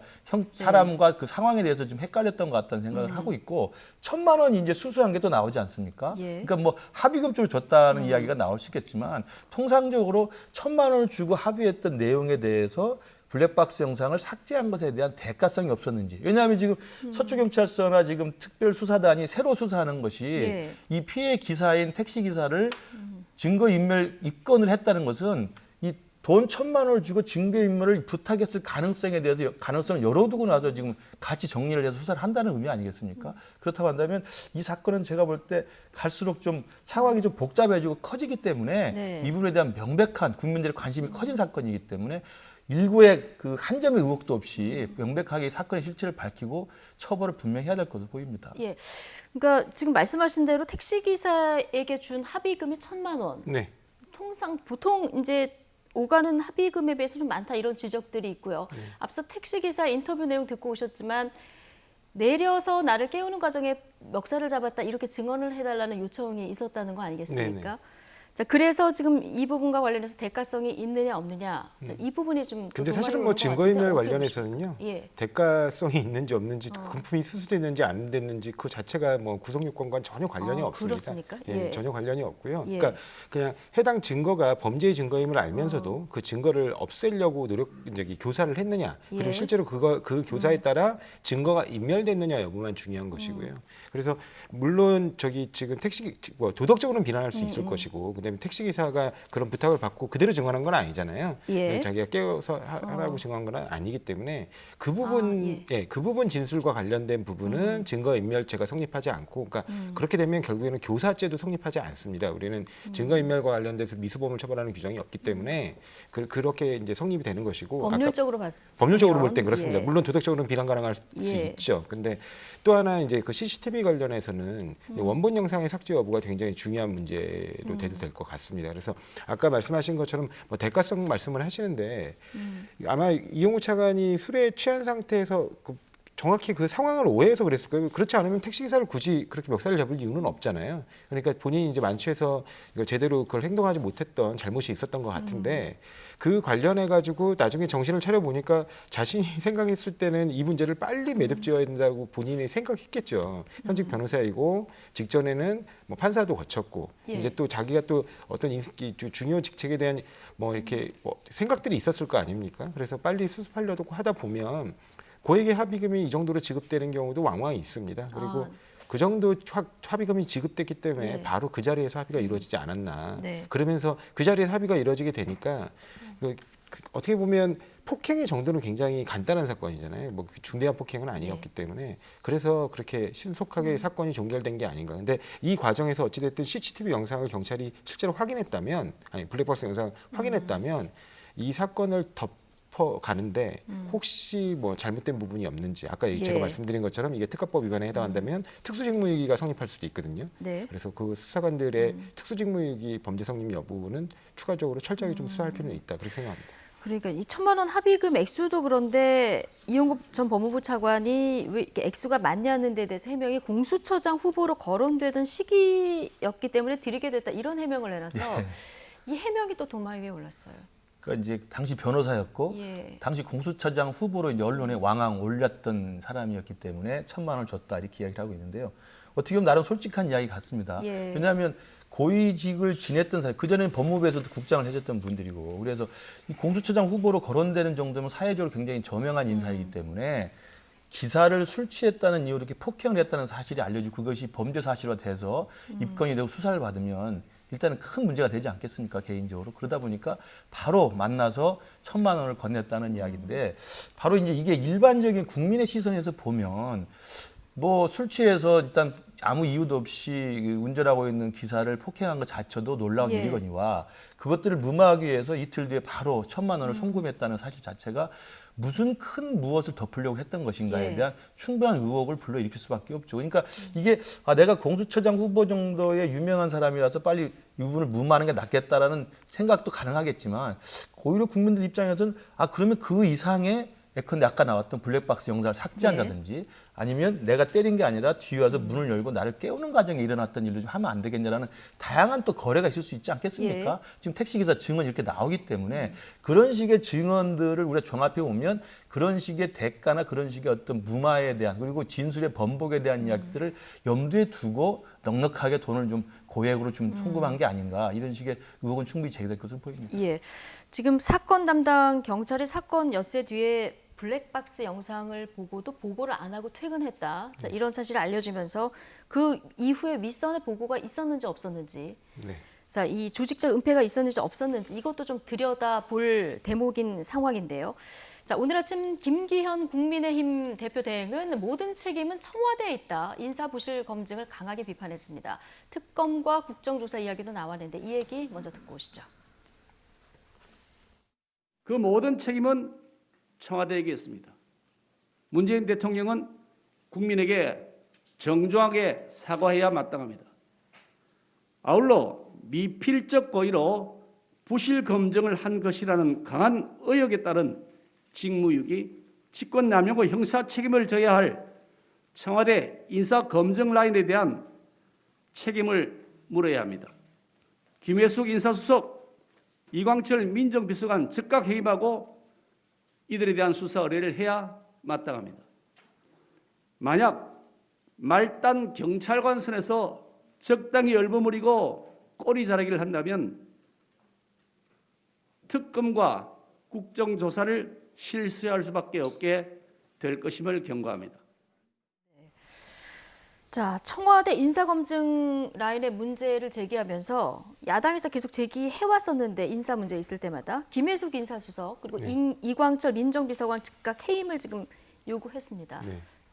사람과 그 상황에 대해서 좀 헷갈렸던 것 같다는 생각을 하고 있고 1,000만 원이 이제 수수한 게 또 나오지 않습니까? 예. 그러니까 뭐 합의금 쪽으로 줬다는 이야기가 나올 수 있겠지만 통상적으로 1,000만 원을 주고 합의했던 내용에 대해서 블랙박스 영상을 삭제한 것에 대한 대가성이 없었는지. 왜냐하면 지금 서초경찰서나 지금 특별수사단이 새로 수사하는 것이 예. 이 피해 기사인 택시기사를 증거인멸 입건을 했다는 것은 이 돈 1,000만 원을 주고 증거인멸을 부탁했을 가능성에 대해서 가능성을 열어두고 나서 지금 같이 정리를 해서 수사를 한다는 의미 아니겠습니까? 그렇다고 한다면 이 사건은 제가 볼 때 갈수록 좀 상황이 좀 복잡해지고 커지기 때문에 네. 이 부분에 대한 명백한 국민들의 관심이 커진 사건이기 때문에 일부의 그 한 점의 의혹도 없이 명백하게 이 사건의 실체를 밝히고 처벌을 분명히 해야 될 것으로 보입니다. 예. 그러니까 지금 말씀하신 대로 택시 기사에게 준 합의금이 1,000만 원. 네. 보통 이제 오가는 합의금에 비해서 좀 많다 이런 지적들이 있고요. 앞서 택시 기사 인터뷰 내용 듣고 오셨지만 내려서 나를 깨우는 과정에 멱살을 잡았다 이렇게 증언을 해달라는 요청이 있었다는 거 아니겠습니까? 네네. 자, 그래서 지금 이 부분과 관련해서 대가성이 있느냐 없느냐 자, 이 부분이 좀. 근데 사실은 조금 뭐 어려운 것 증거인멸 같은데 어떻게 관련해서는요. 예. 대가성이 있는지 없는지 금품이 수수됐는지 안 됐는지 그 자체가 뭐 구속요건과 전혀 관련이 없습니다. 그렇습니까? 예, 예. 전혀 관련이 없고요. 예. 그러니까 그냥 해당 증거가 범죄의 증거임을 알면서도 그 증거를 없애려고 이제 교사를 했느냐 그리고 예. 실제로 그 교사에 따라 증거가 인멸됐느냐 여부만 중요한 것이고요. 그래서 물론 지금 도덕적으로는 비난할 수 있을 것이고 그다음에 택시 기사가 그런 부탁을 받고 그대로 증언한 건 아니잖아요. 예. 자기가 깨워서 하라고 증언한 건 아니기 때문에 그 부분, 그 부분 진술과 관련된 부분은 증거인멸죄가 성립하지 않고, 그러니까 그렇게 되면 결국에는 교사죄도 성립하지 않습니다. 우리는 증거인멸과 관련돼서 미수범을 처벌하는 규정이 없기 때문에 그렇게 이제 성립이 되는 것이고. 법률적으로 법률적으로 볼 땐 그렇습니다. 예. 물론 도덕적으로는 비난 가능할 수 예. 있죠. 근데 또 하나 이제 그 CCTV 관련해서는 원본 영상의 삭제 여부가 굉장히 중요한 문제로 돼도 될 것 같습니다. 그래서 아까 말씀하신 것처럼 뭐 대가성 말씀을 하시는데 아마 이용구 차관이 술에 취한 상태에서 정확히 그 상황을 오해해서 그랬을 거예요. 그렇지 않으면 택시기사를 굳이 그렇게 멱살을 잡을 이유는 없잖아요. 그러니까 본인이 이제 만취해서 제대로 그걸 행동하지 못했던 잘못이 있었던 것 같은데 그 관련해 가지고 나중에 정신을 차려 보니까 자신이 생각했을 때는 이 문제를 빨리 매듭지어야 된다고 본인이 생각했겠죠. 현직 변호사이고 직전에는 뭐 판사도 거쳤고 예. 이제 또 자기가 또 어떤 중요 직책에 대한 뭐 이렇게 뭐 생각들이 있었을 거 아닙니까? 그래서 빨리 수습하려고 하다 보면 고액의 합의금이 이 정도로 지급되는 경우도 왕왕 있습니다. 그리고 그 정도 합의금이 지급됐기 때문에 네. 바로 그 자리에서 합의가 이루어지지 않았나. 네. 그러면서 그 자리에서 합의가 이루어지게 되니까 어떻게 보면 폭행의 정도는 굉장히 간단한 사건이잖아요. 뭐 중대한 폭행은 아니었기 때문에 그래서 그렇게 신속하게 사건이 종결된 게 아닌가. 근데 이 과정에서 어찌됐든 CCTV 영상을 경찰이 실제로 확인했다면, 아니 블랙박스 영상을 확인했다면 이 사건을 싶어 가는데 혹시 뭐 잘못된 부분이 없는지 아까 제가 말씀드린 것처럼 이게 특가법 위반에 해당한다면 특수직무유기가 성립할 수도 있거든요. 네. 그래서 그 수사관들의 특수직무유기 범죄 성립 여부는 추가적으로 철저하게 좀 수사할 필요는 있다 그렇게 생각합니다. 그러니까 이 1,000만 원 합의금 액수도 그런데 이용국 전 법무부 차관이 왜 이렇게 액수가 많지 않는 데 대해서 해명이 공수처장 후보로 거론되던 시기였기 때문에 드리게 됐다 이런 해명을 내놔서 이 해명이 또 도마 위에 올랐어요. 그러니까 이제 당시 변호사였고 당시 공수처장 후보로 이제 언론에 왕왕 올렸던 사람이었기 때문에 1,000만 원을 줬다 이렇게 이야기를 하고 있는데요. 어떻게 보면 나름 솔직한 이야기 같습니다. 왜냐하면 고위직을 지냈던 사람, 그전에는 법무부에서도 국장을 해줬던 분들이고 그래서 이 공수처장 후보로 거론되는 정도면 사회적으로 굉장히 저명한 인사이기 때문에 기사를 술 취했다는 이유로 이렇게 폭행을 했다는 사실이 알려지고 그것이 범죄 사실화 돼서 입건이 되고 수사를 받으면 일단은 큰 문제가 되지 않겠습니까, 개인적으로. 그러다 보니까 바로 만나서 1,000만 원을 건넸다는 이야기인데 바로 이제 이게 일반적인 국민의 시선에서 보면 뭐 술 취해서 일단 아무 이유도 없이 운전하고 있는 기사를 폭행한 것 자체도 놀라운 일이거니와 그것들을 무마하기 위해서 이틀 뒤에 바로 1,000만 원을 송금했다는 사실 자체가 무슨 큰 무엇을 덮으려고 했던 것인가에 대한 충분한 의혹을 불러일으킬 수밖에 없죠. 그러니까 이게 내가 공수처장 후보 정도의 유명한 사람이라서 빨리 이 부분을 무마하는 게 낫겠다라는 생각도 가능하겠지만 오히려 국민들 입장에서는 그러면 그 이상의 예컨대 아까 나왔던 블랙박스 영상을 삭제한다든지 아니면 내가 때린 게 아니라 뒤에 와서 문을 열고 나를 깨우는 과정에 일어났던 일을 좀 하면 안 되겠냐라는 다양한 또 거래가 있을 수 있지 않겠습니까? 지금 택시기사 증언 이렇게 나오기 때문에 그런 식의 증언들을 우리가 종합해 보면 그런 식의 대가나 그런 식의 어떤 무마에 대한 그리고 진술의 번복에 대한 이야기들을 염두에 두고 넉넉하게 돈을 좀 고액으로 좀 송금한 게 아닌가 이런 식의 의혹은 충분히 제기될 것으로 보입니다. 지금 사건 담당 경찰이 사건 엿새 뒤에 블랙박스 영상을 보고도 보고를 안 하고 퇴근했다. 자, 이런 사실을 알려주면서 그 이후에 윗선의 보고가 있었는지 없었는지 자, 이 조직적 은폐가 있었는지 없었는지 이것도 좀 들여다볼 대목인 상황인데요. 자, 오늘 아침 김기현 국민의힘 대표 대행은 모든 책임은 청와대에 있다. 인사부실 검증을 강하게 비판했습니다. 특검과 국정조사 이야기도 나왔는데 이 얘기 먼저 듣고 오시죠. 그 모든 책임은 청와대에게 있습니다. 문재인 대통령은 국민에게 정중하게 사과해야 마땅합니다. 아울러 미필적 고의로 부실 검증을 한 것이라는 강한 의혹에 따른 직무유기, 직권남용의 형사 책임을 져야 할 청와대 인사검증 라인에 대한 책임을 물어야 합니다. 김혜숙 인사수석, 이광철 민정비서관 즉각 해임하고 이들에 대한 수사 의뢰를 해야 마땅합니다. 만약 말단 경찰관 선에서 적당히 얼버무리고 꼬리 자르기를 한다면 특검과 국정조사를 실수할 수밖에 없게 될 것임을 경고합니다. 자, 청와대 인사검증 라인의 문제를 제기하면서 야당에서 계속 제기해왔었는데 인사 문제 있을 때마다 김혜숙 인사수석 그리고 이광철 민정비서관 즉각 해임을 지금 요구했습니다.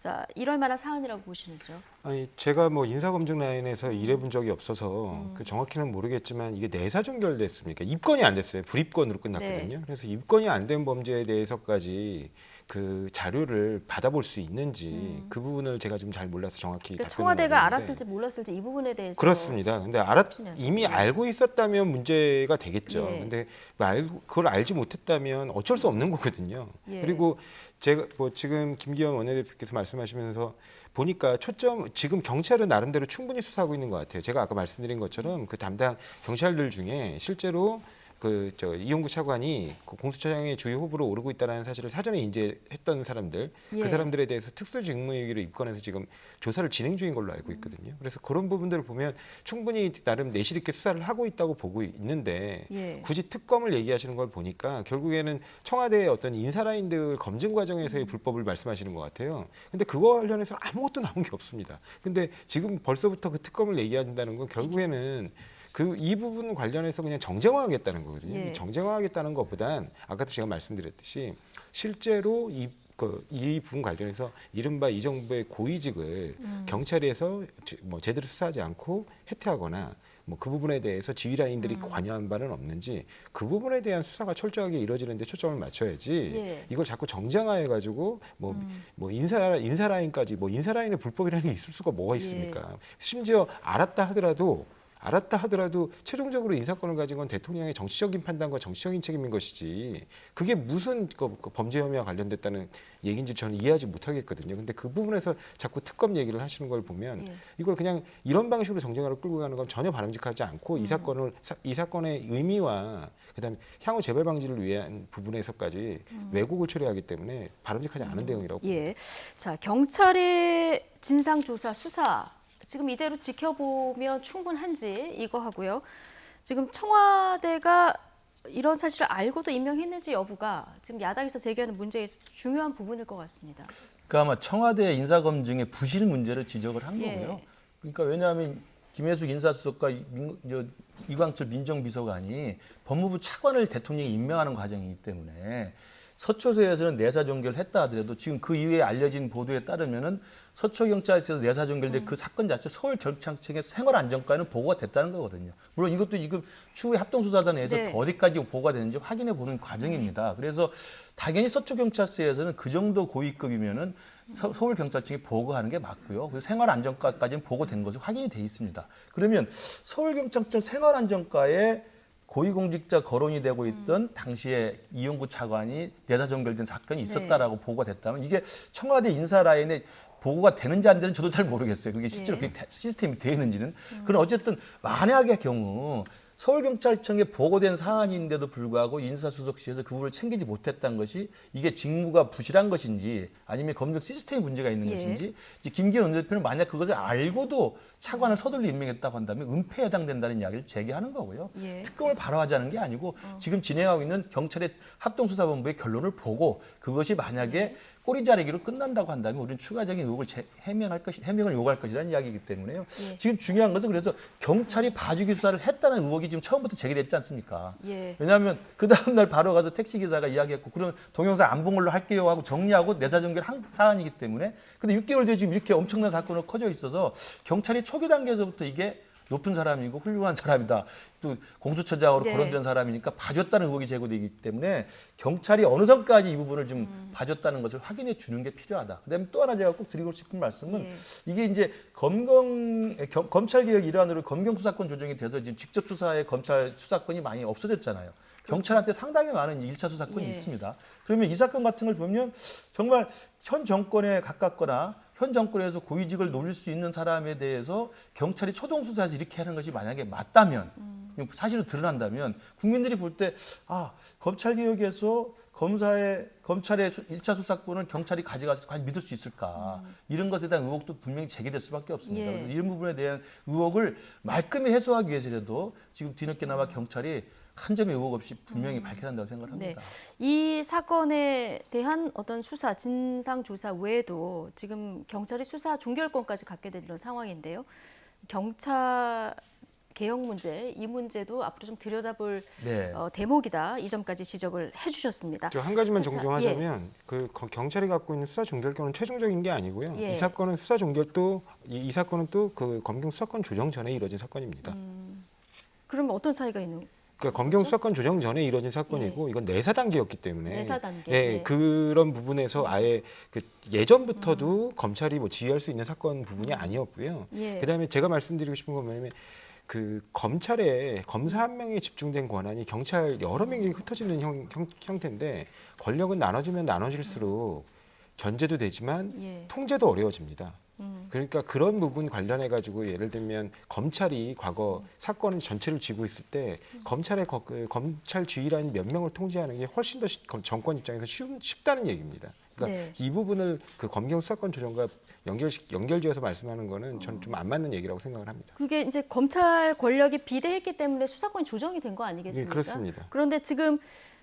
자, 이럴 만한 사안이라고 보시는지요? 아니 제가 뭐 인사검증 라인에서 일해본 적이 없어서 그 정확히는 모르겠지만 이게 내사 종결됐습니까? 입건이 안 됐어요. 불입건으로 끝났거든요. 그래서 입건이 안 된 범죄에 대해서까지 그 자료를 받아볼 수 있는지 그 부분을 제가 좀 잘 몰라서 정확히 그러니까 청와대가 알았을지 몰랐을지 이 부분에 대해서 그렇습니다. 근데 이미 알고 있었다면 문제가 되겠죠. 근데 그걸 알지 못했다면 어쩔 수 없는 거거든요. 그리고 제가 뭐 지금 김기현 원내대표께서 말씀하시면서 보니까 지금 경찰은 나름대로 충분히 수사하고 있는 것 같아요. 제가 아까 말씀드린 것처럼 그 담당 경찰들 중에 실제로 이용구 차관이 공수처장의 주요 후보로 오르고 있다는 사실을 사전에 인지했던 사람들, 그 사람들에 대해서 특수직무유기로 입건해서 지금 조사를 진행 중인 걸로 알고 있거든요. 그래서 그런 부분들을 보면 충분히 나름 내실 있게 수사를 하고 있다고 보고 있는데 굳이 특검을 얘기하시는 걸 보니까 결국에는 청와대의 어떤 인사 라인들 검증 과정에서의 불법을 말씀하시는 것 같아요. 근데 그거 관련해서 아무것도 나온 게 없습니다. 근데 지금 벌써부터 그 특검을 얘기한다는 건 결국에는 이 부분 관련해서 그냥 정쟁화하겠다는 거거든요. 정쟁화하겠다는 것보단 아까도 제가 말씀드렸듯이 실제로 이 부분 관련해서 이른바 이 정부의 고위직을 경찰에서 뭐 제대로 수사하지 않고 해태하거나 뭐 그 부분에 대해서 지휘라인들이 관여한 바는 없는지 그 부분에 대한 수사가 철저하게 이루어지는데 초점을 맞춰야지 예. 이걸 자꾸 정쟁화해가지고 뭐 인사 라인까지 뭐 인사 라인에 불법이라는 게 있을 수가 뭐가 있습니까? 심지어 알았다 하더라도 최종적으로 인사권을 가진 건 대통령의 정치적인 판단과 정치적인 책임인 것이지 그게 무슨 범죄 혐의와 관련됐다는 얘기인지 저는 이해하지 못하겠거든요. 근데 그 부분에서 자꾸 특검 얘기를 하시는 걸 보면 이걸 그냥 이런 방식으로 정쟁화로 끌고 가는 건 전혀 바람직하지 않고 이 사건의 의미와 그다음에 향후 재발 방지를 위한 부분에서까지 왜곡을 처리하기 때문에 바람직하지 않은 대응이라고 봅니다. 예. 자, 경찰의 진상조사 수사 지금 이대로 지켜보면 충분한지 이거 하고요. 지금 청와대가 이런 사실을 알고도 임명했는지 여부가 지금 야당에서 제기하는 문제에서 중요한 부분일 것 같습니다. 그러니까 아마 청와대 인사검증의 부실 문제를 지적을 한 거고요. 그러니까 왜냐하면 김혜숙 인사수석과 이광철 민정비서관이 법무부 차관을 대통령이 임명하는 과정이기 때문에 서초서에서는 내사 종결을 했다 하더라도 지금 그 이후에 알려진 보도에 따르면은 서초경찰서에서 내사 종결된 그 사건 자체 서울경찰청의 생활안전과에는 보고가 됐다는 거거든요. 물론 이것도 지금 추후에 합동수사단에서 어디까지 보고가 되는지 확인해 보는 과정입니다. 그래서 당연히 서초경찰서에서는 그 정도 고위급이면은 서울경찰청에 보고하는 게 맞고요. 그리고 생활안전과까지는 보고된 것이 확인이 돼 있습니다. 그러면 서울경찰청 생활안전과에 고위공직자 거론이 되고 있던 당시에 이용구 차관이 내사 종결된 사건이 있었다라고 보고가 됐다면 이게 청와대 인사 라인에 보고가 되는지 안 되는지 저도 잘 모르겠어요. 그게 실제로 그게 시스템이 되어 있는지는. 그럼 어쨌든 만약의 경우 서울경찰청에 보고된 사안인데도 불구하고 인사수석실에서 그 부분을 챙기지 못했다는 것이 이게 직무가 부실한 것인지 아니면 검증 시스템에 문제가 있는 것인지 김기현 원내대표는 만약 그것을 알고도 차관을 서둘러 임명했다고 한다면 은폐에 해당된다는 이야기를 제기하는 거고요. 특검을 바로 하자는 게 아니고 지금 진행하고 있는 경찰의 합동수사본부의 결론을 보고 그것이 만약에 꼬리 자르기로 끝난다고 한다면 우리는 추가적인 의혹을 해명을 요구할 것이라는 이야기이기 때문에요. 지금 중요한 것은 그래서 경찰이 봐주기 수사를 했다는 의혹이 지금 처음부터 제기됐지 않습니까? 왜냐하면 그 다음날 바로 가서 택시기사가 이야기했고 그러면 동영상 안 본 걸로 할게요 하고 정리하고 내사 종결한 사안이기 때문에 근데 6개월 뒤에 지금 이렇게 엄청난 사건으로 커져 있어서 경찰이 초기 단계에서부터 이게 높은 사람이고 훌륭한 사람이다. 또 공수처장으로 거론된 사람이니까 봐줬다는 의혹이 제기되기 때문에 경찰이 어느 선까지 이 부분을 좀 봐줬다는 것을 확인해 주는 게 필요하다. 그다음에 또 하나 제가 꼭 드리고 싶은 말씀은 이게 이제 검찰개혁 일환으로 검경수사권 조정이 돼서 지금 직접 수사의 검찰 수사권이 많이 없어졌잖아요. 경찰한테 상당히 많은 1차 수사권이 있습니다. 그러면 이 사건 같은 걸 보면 정말 현 정권에 가깝거나 현 정권에서 고위직을 노릴 수 있는 사람에 대해서 경찰이 초동 수사에서 이렇게 하는 것이 만약에 맞다면 사실로 드러난다면 국민들이 볼 때 검찰개혁에서 검찰의 1차 수사권을 경찰이 가져가서 과연 믿을 수 있을까 이런 것에 대한 의혹도 분명히 제기될 수밖에 없습니다. 그래서 이런 부분에 대한 의혹을 말끔히 해소하기 위해서라도 지금 뒤늦게나마 경찰이 한 점의 의혹 없이 분명히 밝혀야 한다고 생각을 합니다. 이 사건에 대한 어떤 수사, 진상 조사 외에도 지금 경찰이 수사 종결권까지 갖게 된 이런 상황인데요. 경찰 개혁 문제, 이 문제도 앞으로 좀 들여다볼 대목이다. 이 점까지 지적을 해주셨습니다. 한 가지만 정정하자면 그 경찰이 갖고 있는 수사 종결권은 최종적인 게 아니고요. 이 사건은 수사 종결도 이 사건은 또 그 검경 수사권 조정 전에 이뤄진 사건입니다. 그러면 어떤 차이가 있는? 그러니까 검경 수사권 조정 전에 이뤄진 사건이고 이건 내사 단계였기 때문에 내사 단계. 그런 부분에서 아예 그 예전부터도 검찰이 뭐 지휘할 수 있는 사건 부분이 아니었고요. 그다음에 제가 말씀드리고 싶은 건 뭐냐면 그 검찰에 검사 한 명에 집중된 권한이 경찰 여러 명에게 흩어지는 형태인데 권력은 나눠지면 나눠질수록 견제도 되지만 통제도 어려워집니다. 그러니까 그런 부분 관련해 가지고 예를 들면 검찰이 과거 사건 전체를 쥐고 있을 때 검찰의 검찰 지휘라인 몇 명을 통제하는 게 훨씬 더 정권 입장에서 쉽다는 얘기입니다. 그러니까 이 부분을 그 검경 수사권 조정과 연결지어서 말씀하는 거는 저는 좀 안 맞는 얘기라고 생각을 합니다. 그게 이제 검찰 권력이 비대했기 때문에 수사권 조정이 된 거 아니겠습니까? 그렇습니다. 그런데 지금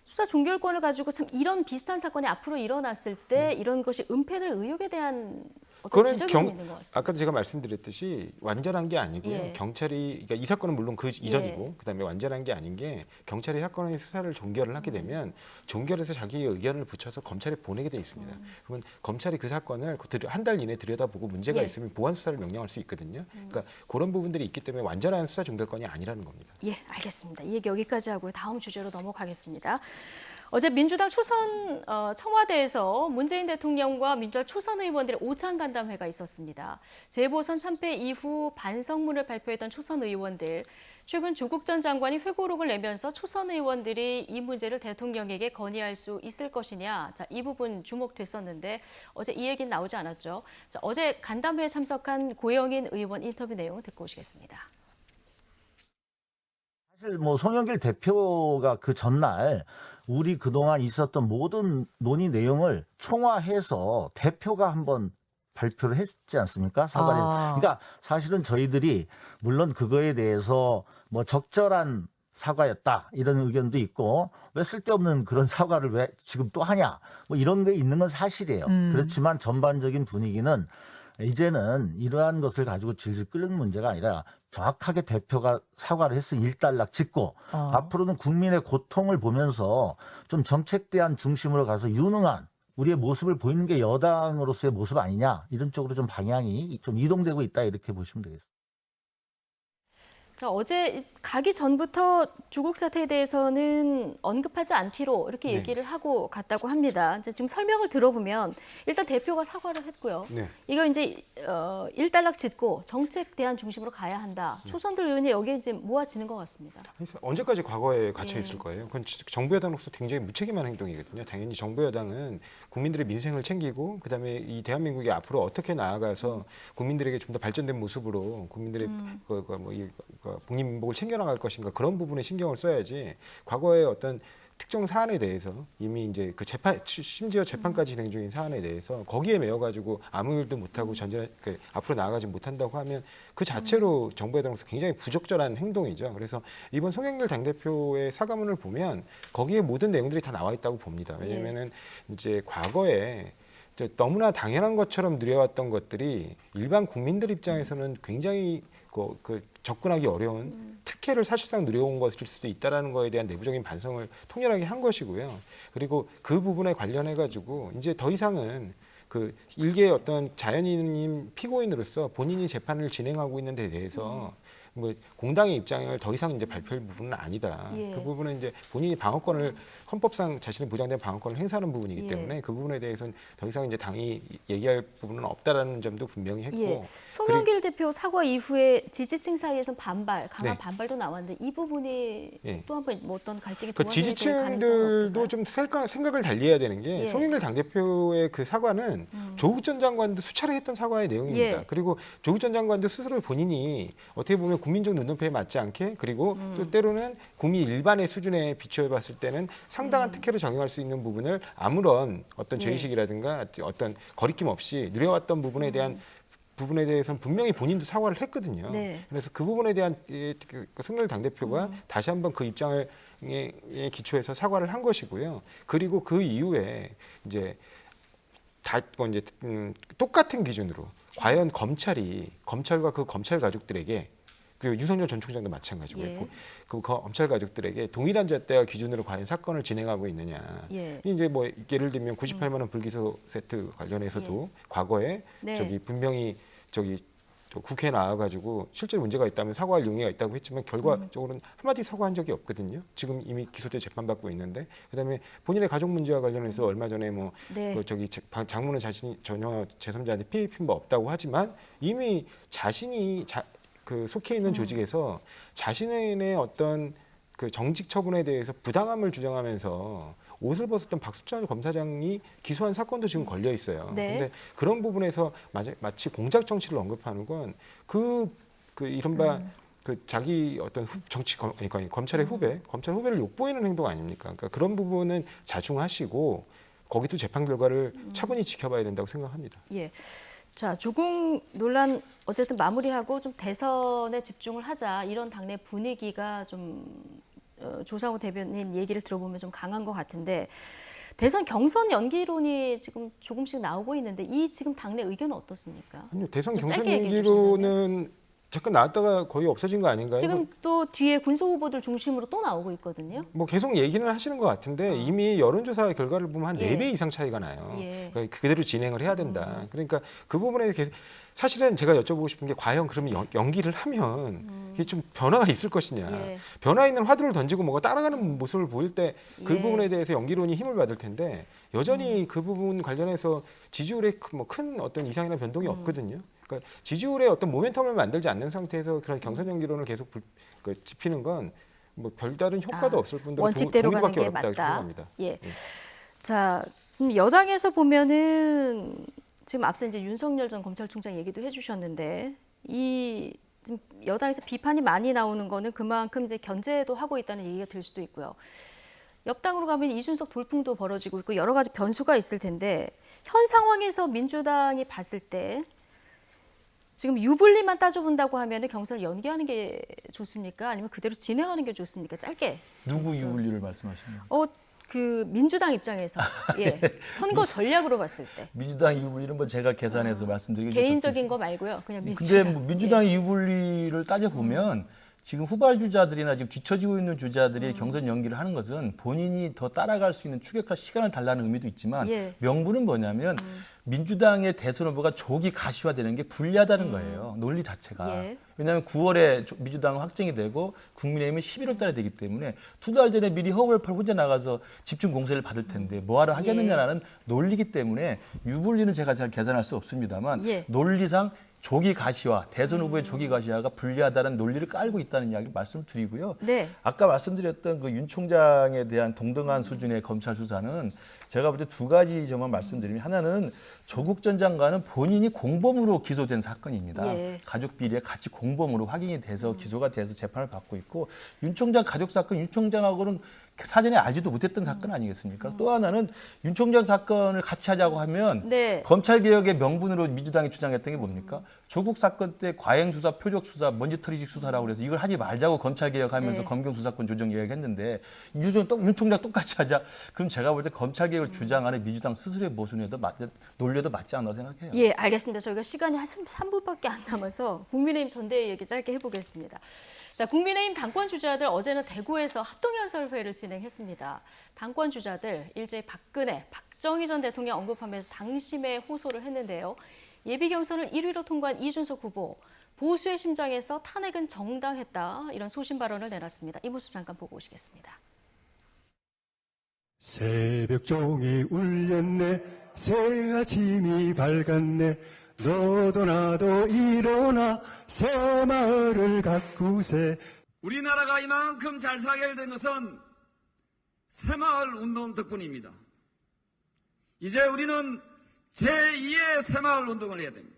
수사 종결권을 가지고 참 이런 비슷한 사건이 앞으로 일어났을 때 이런 것이 은폐될 의혹에 대한 어떤 그거는 지적이 있는 것 같습니다. 아까도 제가 말씀드렸듯이 완전한 게 아니고요. 예. 경찰이 그러니까 이 사건은 물론 그 이전이고 그다음에 완전한 게 아닌 게 경찰이 사건의 수사를 종결을 하게 되면 종결해서 자기의 의견을 붙여서 검찰에 보내게 돼 있습니다. 그러면 검찰이 그 사건을 한 달 이내 들여다보고 문제가 예. 있으면 보완 수사를 명령할 수 있거든요. 그러니까 그런 부분들이 있기 때문에 완전한 수사 종결권이 아니라는 겁니다. 예, 알겠습니다. 이 얘기 여기까지 하고요. 다음 주제로 넘어가겠습니다. 어제 민주당 초선 청와대에서 문재인 대통령과 민주당 초선 의원들의 오찬 간담회가 있었습니다. 재보선 참패 이후 반성문을 발표했던 초선 의원들, 최근 조국 전 장관이 회고록을 내면서 초선 의원들이 이 문제를 대통령에게 건의할 수 있을 것이냐, 자, 이 부분 주목됐었는데 어제 이 얘기는 나오지 않았죠. 자, 어제 간담회에 참석한 고영인 의원 인터뷰 내용 듣고 오시겠습니다. 사실 뭐 송영길 대표가 그 전날 우리 그동안 있었던 모든 논의 내용을 총화해서 대표가 한번 발표를 했지 않습니까? 사과를. 그러니까 사실은 저희들이 물론 그거에 대해서 뭐 적절한 사과였다 이런 의견도 있고 왜 쓸데없는 그런 사과를 왜 지금 또 하냐 뭐 이런 게 있는 건 사실이에요. 그렇지만 전반적인 분위기는 이제는 이러한 것을 가지고 질질 끓는 문제가 아니라 정확하게 대표가 사과를 했으니 일단락 짓고 앞으로는 국민의 고통을 보면서 좀 정책 대안 중심으로 가서 유능한 우리의 모습을 보이는 게 여당으로서의 모습 아니냐 이런 쪽으로 좀 방향이 좀 이동되고 있다 이렇게 보시면 되겠습니다. 자, 어제 가기 전부터 조국 사태에 대해서는 언급하지 않기로 이렇게 얘기를 하고 갔다고 합니다. 이제 지금 설명을 들어보면 일단 대표가 사과를 했고요. 이거 이제 일단락 짓고 정책 대안 중심으로 가야 한다. 초선들 의원이 여기에 이제 모아지는 것 같습니다. 언제까지 과거에 갇혀 있을 거예요? 그건 정부 여당으로서 굉장히 무책임한 행동이거든요. 당연히 정부 여당은 국민들의 민생을 챙기고 그다음에 이 대한민국이 앞으로 어떻게 나아가서 국민들에게 좀 더 발전된 모습으로 국민들의 복리민복을 챙겨나갈 것인가 그런 부분에 신경을 써야지 과거의 어떤 특정 사안에 대해서 이미 이제 그 재판 심지어 재판까지 진행 중인 사안에 대해서 거기에 매여가지고 아무 일도 못하고 앞으로 나아가지 못한다고 하면 그 자체로 정부 여당으로서 굉장히 부적절한 행동이죠. 그래서 이번 송영길 당대표의 사과문을 보면 거기에 모든 내용들이 다 나와 있다고 봅니다. 왜냐면은 이제 과거에 너무나 당연한 것처럼 누려왔던 것들이 일반 국민들 입장에서는 굉장히 접근하기 어려운 특혜를 사실상 누려온 것일 수도 있다는 거에 대한 내부적인 반성을 통렬하게 한 것이고요. 그리고 그 부분에 관련해 가지고 이제 더 이상은 그 일개의 어떤 자연인님 피고인으로서 본인이 재판을 진행하고 있는 데 대해서 뭐 공당의 입장을 더 이상 이제 발표할 부분은 아니다. 그 부분은 이제 본인이 방어권을 헌법상 자신이 보장된 방어권을 행사하는 부분이기 때문에 그 부분에 대해서는 더 이상 이제 당이 얘기할 부분은 없다라는 점도 분명히 했고. 송영길 대표 사과 이후에 지지층 사이에서는 강한 반발도 나왔는데 이 부분이 또 한번 뭐 어떤 갈등이 그 지지층들도 좀 생각을 달리해야 되는 게 송영길 당대표의 그 사과는 조국 전 장관도 수차례 했던 사과의 내용입니다. 그리고 조국 전 장관도 스스로 본인이 어떻게 보면 국민적 눈높이에 맞지 않게 그리고 또 때로는 국민 일반의 수준에 비추어 봤을 때는 상당한 특혜를 적용할 수 있는 부분을 아무런 어떤 죄의식이라든가 어떤 거리낌 없이 누려왔던 부분에 대해서는 분명히 본인도 사과를 했거든요. 그래서 그 부분에 대한 송영길 당대표가 다시 한번 그 입장을 기초해서 사과를 한 것이고요. 그리고 그 이후에 이제 똑같은 기준으로 과연 검찰과 그 검찰 가족들에게 그리고 윤석열 전 총장도 마찬가지고요. 그 검찰 가족들에게 동일한 잣대와 기준으로 과연 사건을 진행하고 있느냐. 이제 뭐 예를 들면 98만 원 불기소 세트 관련해서도 과거에 분명히 국회에 나와가지고 실제로 문제가 있다면 사과할 용의가 있다고 했지만 결과적으로는 한마디 사과한 적이 없거든요. 지금 이미 기소돼 재판받고 있는데 그다음에 본인의 가족 문제와 관련해서 얼마 전에 장모는 자신이 전혀 제3자한테 피해 입힌 바 없다고 하지만 이미 자신이 속해 있는 조직에서 자신의 어떤 그 정직 처분에 대해서 부당함을 주장하면서 옷을 벗었던 박수찬 검사장이 기소한 사건도 지금 걸려 있어요. 그런데 그런 부분에서 마치 공작 정치를 언급하는 건 이른바 자기 어떤 그러니까 검찰의 검찰 후배를 욕보이는 행동 아닙니까? 그러니까 그런 부분은 자중하시고 거기도 재판 결과를 차분히 지켜봐야 된다고 생각합니다. 자, 조국 논란 어쨌든 마무리하고 좀 대선에 집중을 하자 이런 당내 분위기가 좀 조상호 대변인 얘기를 들어보면 좀 강한 것 같은데 대선 경선 연기론이 지금 조금씩 나오고 있는데 이 지금 당내 의견은 어떻습니까? 아니요, 대선 좀 경선 짧게 얘기해 연기로는 잠깐 나왔다가 거의 없어진 거 아닌가요? 지금 또 뒤에 군소 후보들 중심으로 또 나오고 있거든요. 뭐 계속 얘기는 하시는 것 같은데 이미 여론조사 결과를 보면 한 예. 4배 이상 차이가 나요. 예. 그러니까 그대로 진행을 해야 된다. 그러니까 그 부분에 계속 사실은 제가 여쭤보고 싶은 게 과연 그러면 연기를 하면 이게 좀 변화가 있을 것이냐. 예. 변화 있는 화두를 던지고 뭐가 따라가는 모습을 보일 때 그 예. 부분에 대해서 연기론이 힘을 받을 텐데 여전히 그 부분 관련해서 지지율에 큰 어떤 이상이나 변동이 없거든요. 그러니까 지지율에 어떤 모멘텀을 만들지 않는 상태에서 그런 경선 연기론을 계속 짚히는 건 뭐 별다른 효과도 없을 뿐더러 원칙대로 가는 동의받기 게 어렵다 이렇게 맞다. 생각합니다. 예. 자, 여당에서 보면은 지금 앞서 이제 윤석열 전 검찰총장 얘기도 해주셨는데 이 지금 여당에서 비판이 많이 나오는 거는 그만큼 이제 견제도 하고 있다는 얘기가 될 수도 있고요. 옆당으로 가면 이준석 돌풍도 벌어지고 있고 여러 가지 변수가 있을 텐데 현 상황에서 민주당이 봤을 때 지금 유불리만 따져본다고 하면 경선을 연기하는 게 좋습니까? 아니면 그대로 진행하는 게 좋습니까? 짧게. 누구 유불리를 말씀하시는? 그 민주당 입장에서 예. 선거 전략으로 봤을 때. 민주당 유불리는 뭐 제가 계산해서 말씀드리기 개인적인 거 말고요. 그냥 민주당. 근데 뭐 민주당의 유불리를 따져보면 지금 후발주자들이나 지금 뒤처지고 있는 주자들이 경선 연기를 하는 것은 본인이 더 따라갈 수 있는 추격할 시간을 달라는 의미도 있지만 예. 명분은 뭐냐면 민주당의 대선 후보가 조기 가시화되는 게 불리하다는 거예요. 논리 자체가. 예. 왜냐하면 9월에 민주당은 확정이 되고 국민의힘은 11월 달에 되기 때문에 2달 전에 미리 허벌판 혼자 나가서 집중 공세를 받을 텐데 뭐하러 하겠느냐라는 논리이기 때문에 유불리는 제가 잘 계산할 수 없습니다만 예. 논리상 조기 가시화, 대선 후보의 조기 가시화가 불리하다는 논리를 깔고 있다는 이야기 말씀을 드리고요. 네. 아까 말씀드렸던 그 윤 총장에 대한 동등한 수준의 검찰 수사는 제가 볼 때 두 가지 점만 말씀드리면 하나는 조국 전 장관은 본인이 공범으로 기소된 사건입니다. 예. 가족 비리에 같이 공범으로 확인이 돼서 기소가 돼서 재판을 받고 있고 윤 총장 가족 사건 윤 총장하고는 사전에 알지도 못했던 사건 아니겠습니까? 또 하나는 윤 총장 사건을 같이 하자고 하면 네. 검찰개혁의 명분으로 민주당이 주장했던 게 뭡니까? 조국 사건 때 과잉수사, 표적수사, 먼지털이식 수사라고 그래서 이걸 하지 말자고 검찰개혁하면서 네. 검경수사권 조정 이야기했는데 윤 총장 똑같이 하자. 그럼 제가 볼 때 검찰개혁을 주장하는 민주당 스스로의 모순에도 논리에도 맞지 않나 생각해요. 예, 알겠습니다. 저희가 시간이 한 3분밖에 안 남아서 국민의힘 전대회 얘기 짧게 해보겠습니다. 자, 국민의힘 당권 주자들 어제는 대구에서 합동연설회를 진행했습니다. 당권 주자들 일제히 박근혜, 박정희 전 대통령 언급하면서 당심에 호소를 했는데요. 예비 경선을 1위로 통과한 이준석 후보, 보수의 심장에서 탄핵은 정당했다 이런 소신 발언을 내놨습니다. 이 모습 잠깐 보고 오시겠습니다. 새벽종이 울렸네, 새 아침이 밝았네, 너도 나도 일어나 새마을을 가꾸세. 우리나라가 이만큼 잘 살게 된 것은 새마을 운동 덕분입니다. 이제 우리는 제2의 새마을 운동을 해야 됩니다.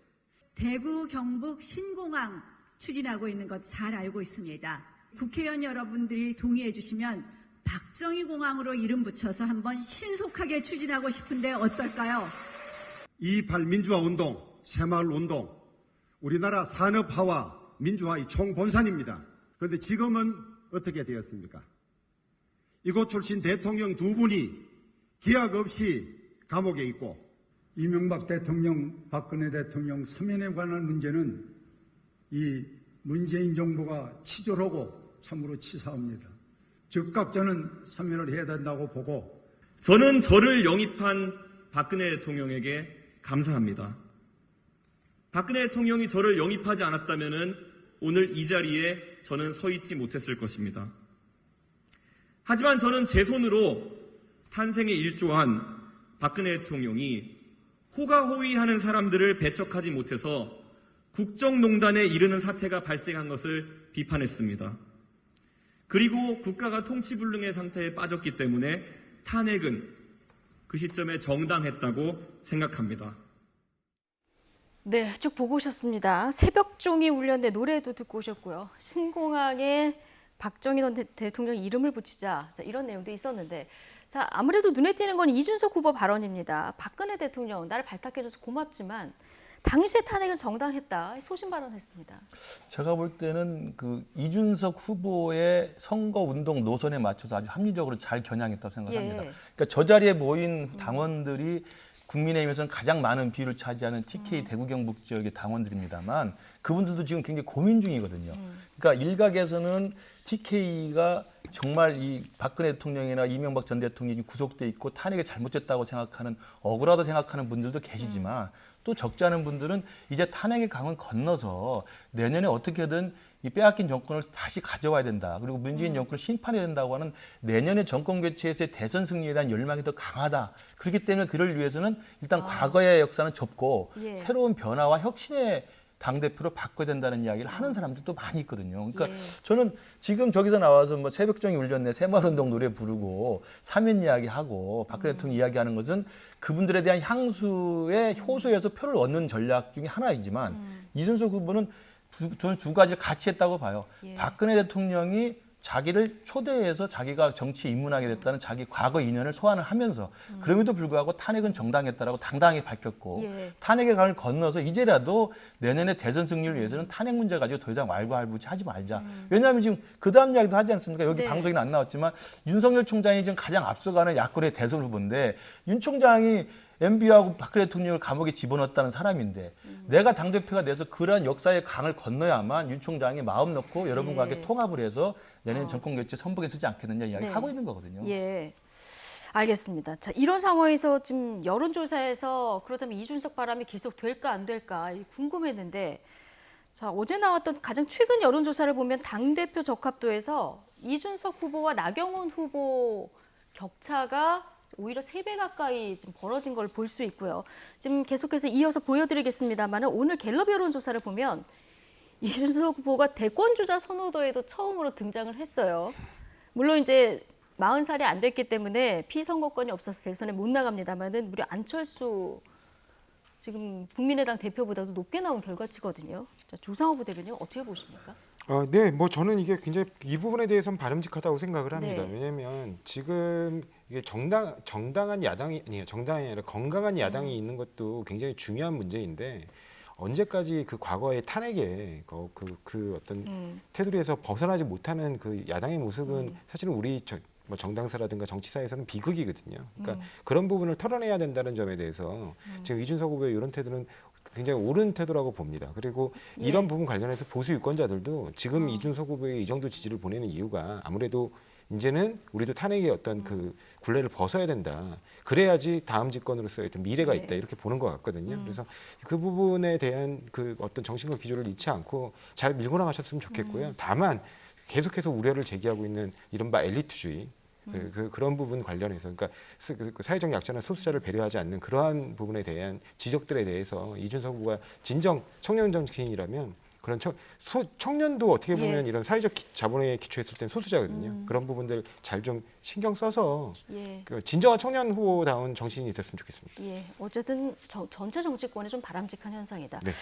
대구, 경북, 신공항 추진하고 있는 것 잘 알고 있습니다. 국회의원 여러분들이 동의해 주시면 박정희 공항으로 이름 붙여서 한번 신속하게 추진하고 싶은데 어떨까요? 2.28 민주화 운동, 새마을 운동, 우리나라 산업화와 민주화의 총본산입니다. 그런데 지금은 어떻게 되었습니까? 이곳 출신 대통령 두 분이 기약 없이 감옥에 있고 이명박 대통령, 박근혜 대통령 사면에 관한 문제는 이 문재인 정부가 치졸하고 참으로 치사합니다. 즉각 저는 사면을 해야 된다고 보고 저는 저를 영입한 박근혜 대통령에게 감사합니다. 박근혜 대통령이 저를 영입하지 않았다면 오늘 이 자리에 저는 서 있지 못했을 것입니다. 하지만 저는 제 손으로 탄생에 일조한 박근혜 대통령이 호가호위하는 사람들을 배척하지 못해서 국정농단에 이르는 사태가 발생한 것을 비판했습니다. 그리고 국가가 통치불능의 상태에 빠졌기 때문에 탄핵은 그 시점에 정당했다고 생각합니다. 네, 쭉 보고 오셨습니다. 새벽종이 울렸네 노래도 듣고 오셨고요. 신공항에 박정희 전 대통령 이름을 붙이자 자, 이런 내용도 있었는데 자 아무래도 눈에 띄는 건 이준석 후보 발언입니다. 박근혜 대통령 나를 발탁해줘서 고맙지만 당시에 탄핵은 정당했다. 소신 발언했습니다. 제가 볼 때는 그 이준석 후보의 선거 운동 노선에 맞춰서 아주 합리적으로 잘 겨냥했다고 생각합니다. 그러니까 저 자리에 모인 당원들이 국민의힘에서는 가장 많은 비율을 차지하는 TK 대구 경북 지역의 당원들입니다만 그분들도 지금 굉장히 고민 중이거든요. 그러니까 일각에서는 TK가 정말 이 박근혜 대통령이나 이명박 전 대통령이 구속돼 있고 탄핵이 잘못됐다고 생각하는 억울하다고 생각하는 분들도 계시지만 또 적지 않은 분들은 이제 탄핵의 강은 건너서 내년에 어떻게든 이 빼앗긴 정권을 다시 가져와야 된다. 그리고 문재인 정권을 심판해야 된다고 하는 내년의 정권 교체에서의 대선 승리에 대한 열망이 더 강하다. 그렇기 때문에 그를 위해서는 일단 과거의 역사는 접고 새로운 변화와 혁신의 당대표로 바꿔야 된다는 이야기를 하는 사람들도 많이 있거든요. 그러니까 저는 지금 저기서 나와서 뭐 새벽종이 울렸네, 새마을운동 노래 부르고 사면 이야기하고 박근혜 대통령 이야기하는 것은 그분들에 대한 향수의 효소에서 표를 얻는 전략 중에 하나이지만 이준석 후보는 저는 두 가지를 같이 했다고 봐요. 박근혜 대통령이 자기를 초대해서 자기가 정치에 입문하게 됐다는 자기 과거 인연을 소환을 하면서 그럼에도 불구하고 탄핵은 정당했다라고 당당하게 밝혔고 탄핵의 강을 건너서 이제라도 내년에 대선 승리를 위해서는 탄핵 문제 가지고 더 이상 왈가왈부하지 말자. 왜냐하면 지금 그 다음 이야기도 하지 않습니까? 여기 방송에는 안 나왔지만 윤석열 총장이 지금 가장 앞서가는 야권의 대선 후보인데 윤 총장이 MB하고 박근혜 대통령을 감옥에 집어넣었다는 사람인데 내가 당대표가 돼서 그러한 역사의 강을 건너야만 윤 총장이 마음 놓고 여러분과 함께 통합을 해서 내년 정권 교체 선봉에 서지 않겠느냐 이야기하고 있는 거거든요. 예, 알겠습니다. 자, 이런 상황에서 지금 여론조사에서 그렇다면 이준석 바람이 계속 될까 안 될까 궁금했는데 자, 어제 나왔던 가장 최근 여론조사를 보면 당대표 적합도에서 이준석 후보와 나경원 후보 격차가 오히려 3배 가까이 좀 벌어진 걸 볼 수 있고요. 지금 계속해서 이어서 보여드리겠습니다만 오늘 갤럽 여론조사를 보면 이준석 후보가 대권주자 선호도에도 처음으로 등장을 했어요. 물론 이제 40살이 안 됐기 때문에 피선거권이 없어서 대선에 못 나갑니다만은 무려 안철수 지금 국민의당 대표보다도 높게 나온 결과치거든요. 자, 조상호 부대변인 어떻게 보십니까? 네, 뭐 저는 이게 굉장히 이 부분에 대해서는 바람직하다고 생각을 합니다. 왜냐하면 지금 이게 정당한 야당이 아니에요. 정당이 아니라 건강한 야당이 있는 것도 굉장히 중요한 문제인데 언제까지 그 과거의 탄핵에 그 어떤 테두리에서 벗어나지 못하는 그 야당의 모습은 사실은 우리 뭐 정당사라든가 정치사에서는 비극이거든요. 그러니까 그런 부분을 털어내야 된다는 점에 대해서 지금 이준석 후보의 이런 태도는 굉장히 옳은 태도라고 봅니다. 그리고 이런 부분 관련해서 보수 유권자들도 지금 이준석 후보의 이 정도 지지를 보내는 이유가 아무래도 이제는 우리도 탄핵의 어떤 그 굴레를 벗어야 된다. 그래야지 다음 집권으로서의 어떤 미래가 있다. 이렇게 보는 것 같거든요. 그래서 그 부분에 대한 그 어떤 정신과 기조를 잃지 않고 잘 밀고 나가셨으면 좋겠고요. 다만 계속해서 우려를 제기하고 있는 이른바 엘리트주의 그런 부분 관련해서 그러니까 그 사회적 약자나 소수자를 배려하지 않는 그러한 부분에 대한 지적들에 대해서 이준석 후보가 진정 청년 정치인이라면 그런 청년도 어떻게 보면 이런 사회적 자본에 기초했을 땐 소수자거든요. 그런 부분들 잘 좀 신경 써서 그 진정한 청년 후보다운 정치인이 됐으면 좋겠습니다. 예, 어쨌든 전체 정치권에 좀 바람직한 현상이다. 네.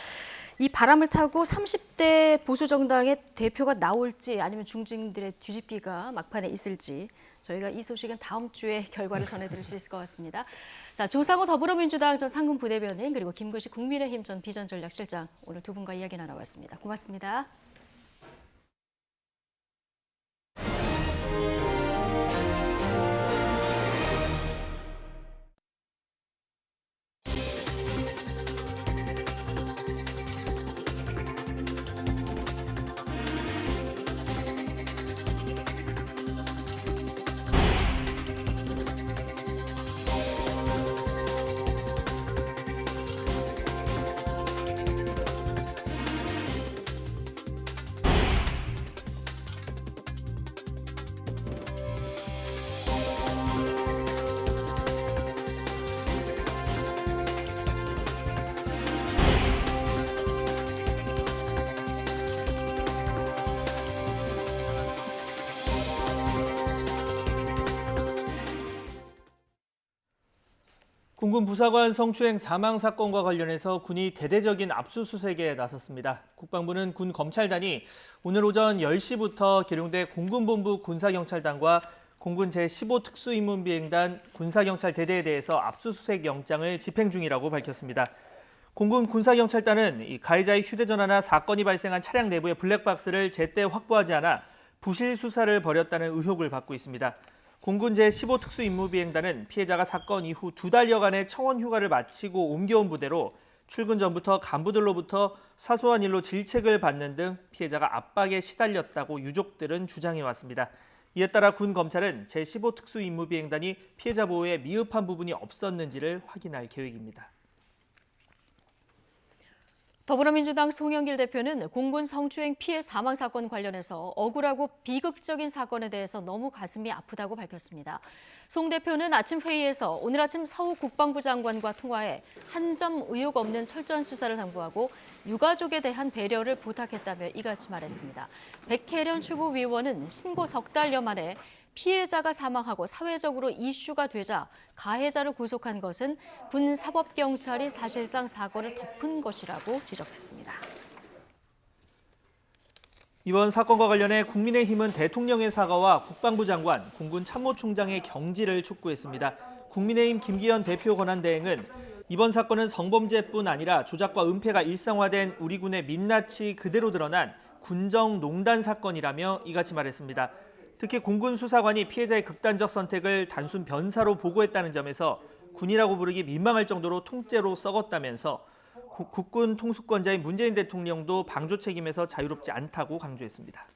이 바람을 타고 30대 보수 정당의 대표가 나올지 아니면 중진들의 뒤집기가 막판에 있을지 저희가 이 소식은 다음 주에 결과를 전해드릴 수 있을 것 같습니다. 자, 조상호 더불어민주당 전 상근 부대변인 그리고 김구식 국민의힘 전 비전전략실장 오늘 두 분과 이야기 나눠봤습니다. 고맙습니다. 공군 부사관 성추행 사망 사건과 관련해서 군이 대대적인 압수수색에 나섰습니다. 국방부는 군 검찰단이 오늘 오전 10시부터 계룡대 공군본부 군사경찰단과 공군 제15특수임무비행단 군사경찰대대에 대해서 압수수색 영장을 집행 중이라고 밝혔습니다. 공군 군사경찰단은 이 가해자의 휴대전화나 사건이 발생한 차량 내부의 블랙박스를 제때 확보하지 않아 부실 수사를 벌였다는 의혹을 받고 있습니다. 공군 제15특수임무비행단은 피해자가 사건 이후 2달여간의 청원 휴가를 마치고 옮겨온 부대로 출근 전부터 간부들로부터 사소한 일로 질책을 받는 등 피해자가 압박에 시달렸다고 유족들은 주장해왔습니다. 이에 따라 군 검찰은 제15특수임무비행단이 피해자 보호에 미흡한 부분이 없었는지를 확인할 계획입니다. 더불어민주당 송영길 대표는 공군 성추행 피해 사망 사건 관련해서 억울하고 비극적인 사건에 대해서 너무 가슴이 아프다고 밝혔습니다. 송 대표는 아침 회의에서 오늘 아침 서욱 국방부 장관과 통화해 한 점 의혹 없는 철저한 수사를 당부하고 유가족에 대한 배려를 부탁했다며 이같이 말했습니다. 백혜련 최고위원은 신고 석 달여 만에 피해자가 사망하고 사회적으로 이슈가 되자 가해자를 구속한 것은 군 사법경찰이 사실상 사건을 덮은 것이라고 지적했습니다. 이번 사건과 관련해 국민의힘은 대통령의 사과와 국방부 장관, 공군 참모총장의 경지를 촉구했습니다. 국민의힘 김기현 대표 권한대행은 이번 사건은 성범죄뿐 아니라 조작과 은폐가 일상화된 우리 군의 민낯이 그대로 드러난 군정농단 사건이라며 이같이 말했습니다. 특히 공군 수사관이 피해자의 극단적 선택을 단순 변사로 보고했다는 점에서 군이라고 부르기 민망할 정도로 통째로 썩었다면서 국군 통수권자인 문재인 대통령도 방조 책임에서 자유롭지 않다고 강조했습니다.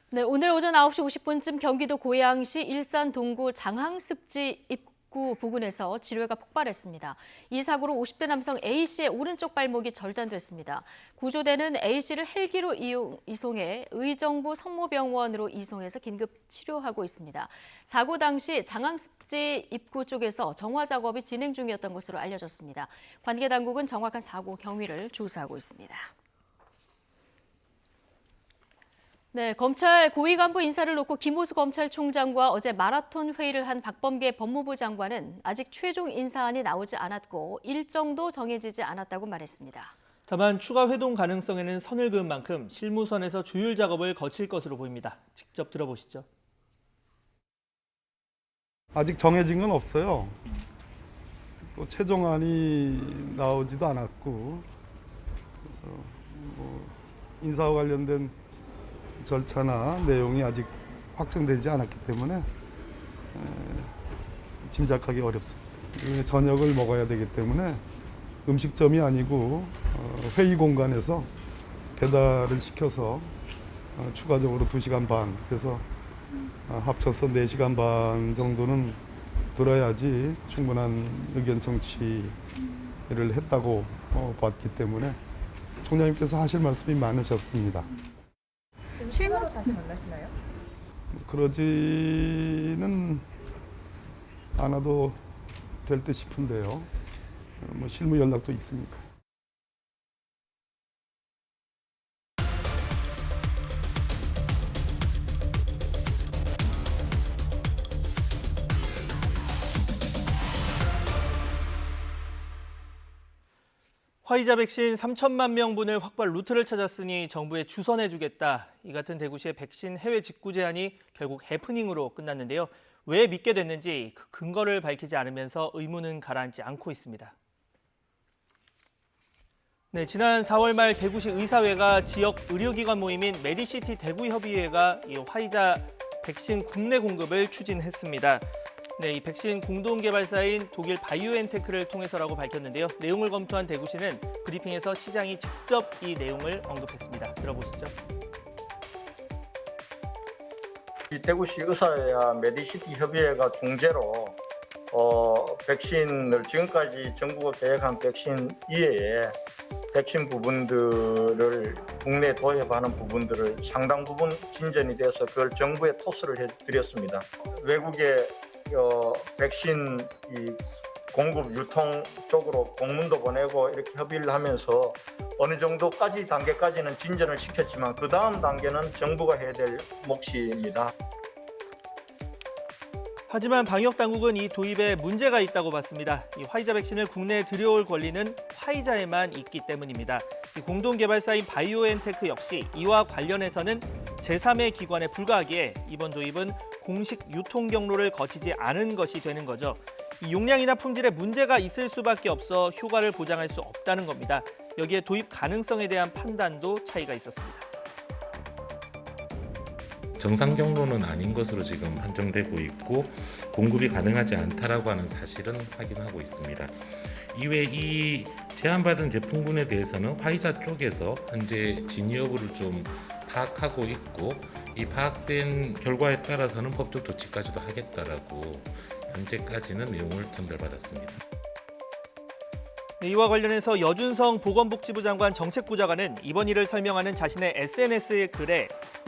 네, 오늘 오전 9시 50분쯤 경기도 고양시 일산 동구 장항습지 입구 부근에서 지뢰가 폭발했습니다. 이 사고로 50대 남성 A씨의 오른쪽 발목이 절단됐습니다. 구조대는 A씨를 헬기로 이송해 의정부 성모병원으로 이송해서 긴급 치료하고 있습니다. 사고 당시 장항습지 입구 쪽에서 정화 작업이 진행 중이었던 것으로 알려졌습니다. 관계 당국은 정확한 사고 경위를 조사하고 있습니다. 네, 검찰 고위 간부 인사를 놓고 김호수 검찰총장과 어제 마라톤 회의를 한 박범계 법무부 장관은 아직 최종 인사안이 나오지 않았고 일정도 정해지지 않았다고 말했습니다. 다만 추가 회동 가능성에는 선을 그은 만큼 실무선에서 조율 작업을 거칠 것으로 보입니다. 직접 들어보시죠. 아직 정해진 건 없어요. 또 최종안이 나오지도 않았고, 그래서 인사와 관련된 절차나 내용이 아직 확정되지 않았기 때문에 짐작하기 어렵습니다. 저녁을 먹어야 되기 때문에 음식점이 아니고 회의 공간에서 배달을 시켜서 추가적으로 2시간 반, 그래서 합쳐서 4시간 반 정도는 들어야지 충분한 의견 청취를 했다고 봤기 때문에 총장님께서 하실 말씀이 많으셨습니다. 실무로 다시 만나시나요? 그러지는 않아도 될 듯 싶은데요. 실무 연락도 있으니까. 화이자 백신 3천만 명분을 확보할 루트를 찾았으니 정부에 주선해주겠다. 이 같은 대구시의 백신 해외 직구 제안이 결국 해프닝으로 끝났는데요. 왜 믿게 됐는지 그 근거를 밝히지 않으면서 의문은 가라앉지 않고 있습니다. 네, 지난 4월 말 대구시 의사회가 지역 의료기관 모임인 메디시티 대구협의회가 이 화이자 백신 국내 공급을 추진했습니다. 네, 이 백신 공동 개발사인 독일 바이오엔테크를 통해서라고 밝혔는데요. 내용을 검토한 대구시는 브리핑에서 시장이 직접 이 내용을 언급했습니다. 들어보시죠. 이 대구시 의사회와 메디시티 협의회가 중재로 백신을 지금까지 정부가 계획한 백신 이외에 백신 부분들을 국내에 도입하는 부분들을 상당 부분 진전이 돼서 그걸 정부에 토스를 해드렸습니다. 외국에 백신 공급 유통 쪽으로 공문도 보내고 이렇게 협의를 하면서 어느 정도까지 단계까지는 진전을 시켰지만 그 다음 단계는 정부가 해야 될 몫입니다. 하지만 방역 당국은 이 도입에 문제가 있다고 봤습니다. 이 화이자 백신을 국내에 들여올 권리는 화이자에만 있기 때문입니다. 이 공동 개발사인 바이오엔테크 역시 이와 관련해서는 제3의 기관에 불과하기에 이번 도입은 공식 유통 경로를 거치지 않은 것이 되는 거죠. 이 용량이나 품질에 문제가 있을 수밖에 없어 효과를 보장할 수 없다는 겁니다. 여기에 도입 가능성에 대한 판단도 차이가 있었습니다. 정상 경로는 아닌 것으로 지금 판정되고 있고 공급이 가능하지 않다라고 하는 사실은 확인하고 있습니다. 이외 이 제한받은 제품군에 대해서는 화이자 쪽에서 현재 진위 여부를 좀 파악하고 있고 이 파악된 결과에 따라서는 법적 조치까지도 하겠다라고 현재까지는 내용을 전달받았습니다. 이와 관련해서 여준성 보건복지부 장관 정책부장관은 이번 일을 설명하는 자신의 SNS의 글에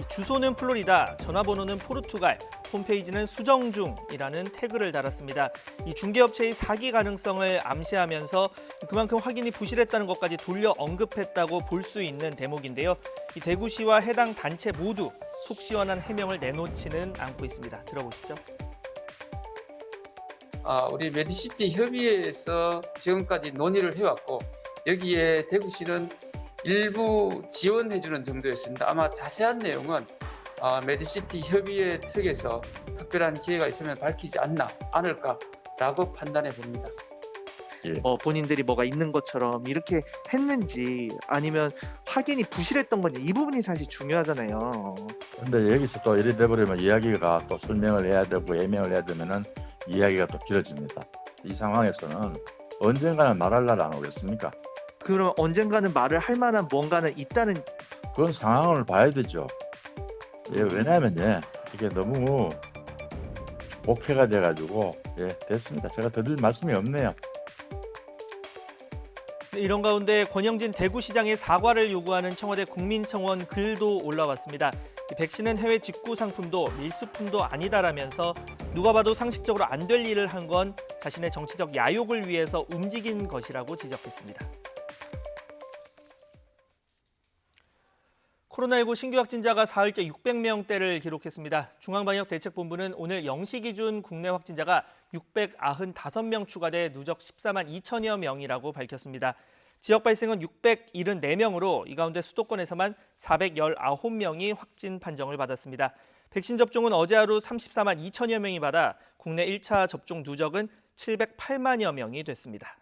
주소는 플로리다, 전화번호는 포르투갈, 홈페이지는 수정 중이라는 태그를 달았습니다. 이 중개업체의 사기 가능성을 암시하면서 그만큼 확인이 부실했다는 것까지 돌려 언급했다고 볼 수 있는 대목인데요. 이 대구시와 해당 단체 모두 속 시원한 해명을 내놓지는 않고 있습니다. 들어보시죠. 우리 메디시티 협의회에서 지금까지 논의를 해왔고 여기에 대구시는 일부 지원해주는 정도였습니다. 아마 자세한 내용은 메디시티 협의회 측에서 특별한 기회가 있으면 밝히지 않을까라고 판단해 봅니다. 본인들이 뭐가 있는 것처럼 이렇게 했는지 아니면 확인이 부실했던 건지 이 부분이 사실 중요하잖아요. 근데 여기서 또 이래 돼버리면 이야기가 또 설명을 해야 되고 해명을 해야 되면은 이야기가 또 길어집니다. 이 상황에서는 언젠가는 말할 날 안 오겠습니까? 그럼 언젠가는 말을 할 만한 뭔가는 있다는. 그건 상황을 봐야 되죠. 왜냐하면 이게 너무 복해가 돼가지고 됐습니다. 제가 더 드릴 말씀이 없네요. 이런 가운데 권영진 대구시장의 사과를 요구하는 청와대 국민청원 글도 올라왔습니다. 백신은 해외 직구 상품도 밀수품도 아니다라면서 누가 봐도 상식적으로 안 될 일을 한 건 자신의 정치적 야욕을 위해서 움직인 것이라고 지적했습니다. 코로나19 신규 확진자가 사흘째 600명대를 기록했습니다. 중앙방역대책본부는 오늘 0시 기준 국내 확진자가 695명 추가돼 누적 14만 2천여 명이라고 밝혔습니다. 지역 발생은 674명으로 이 가운데 수도권에서만 419명이 확진 판정을 받았습니다. 백신 접종은 어제 하루 34만 2천여 명이 받아 국내 1차 접종 누적은 708만여 명이 됐습니다.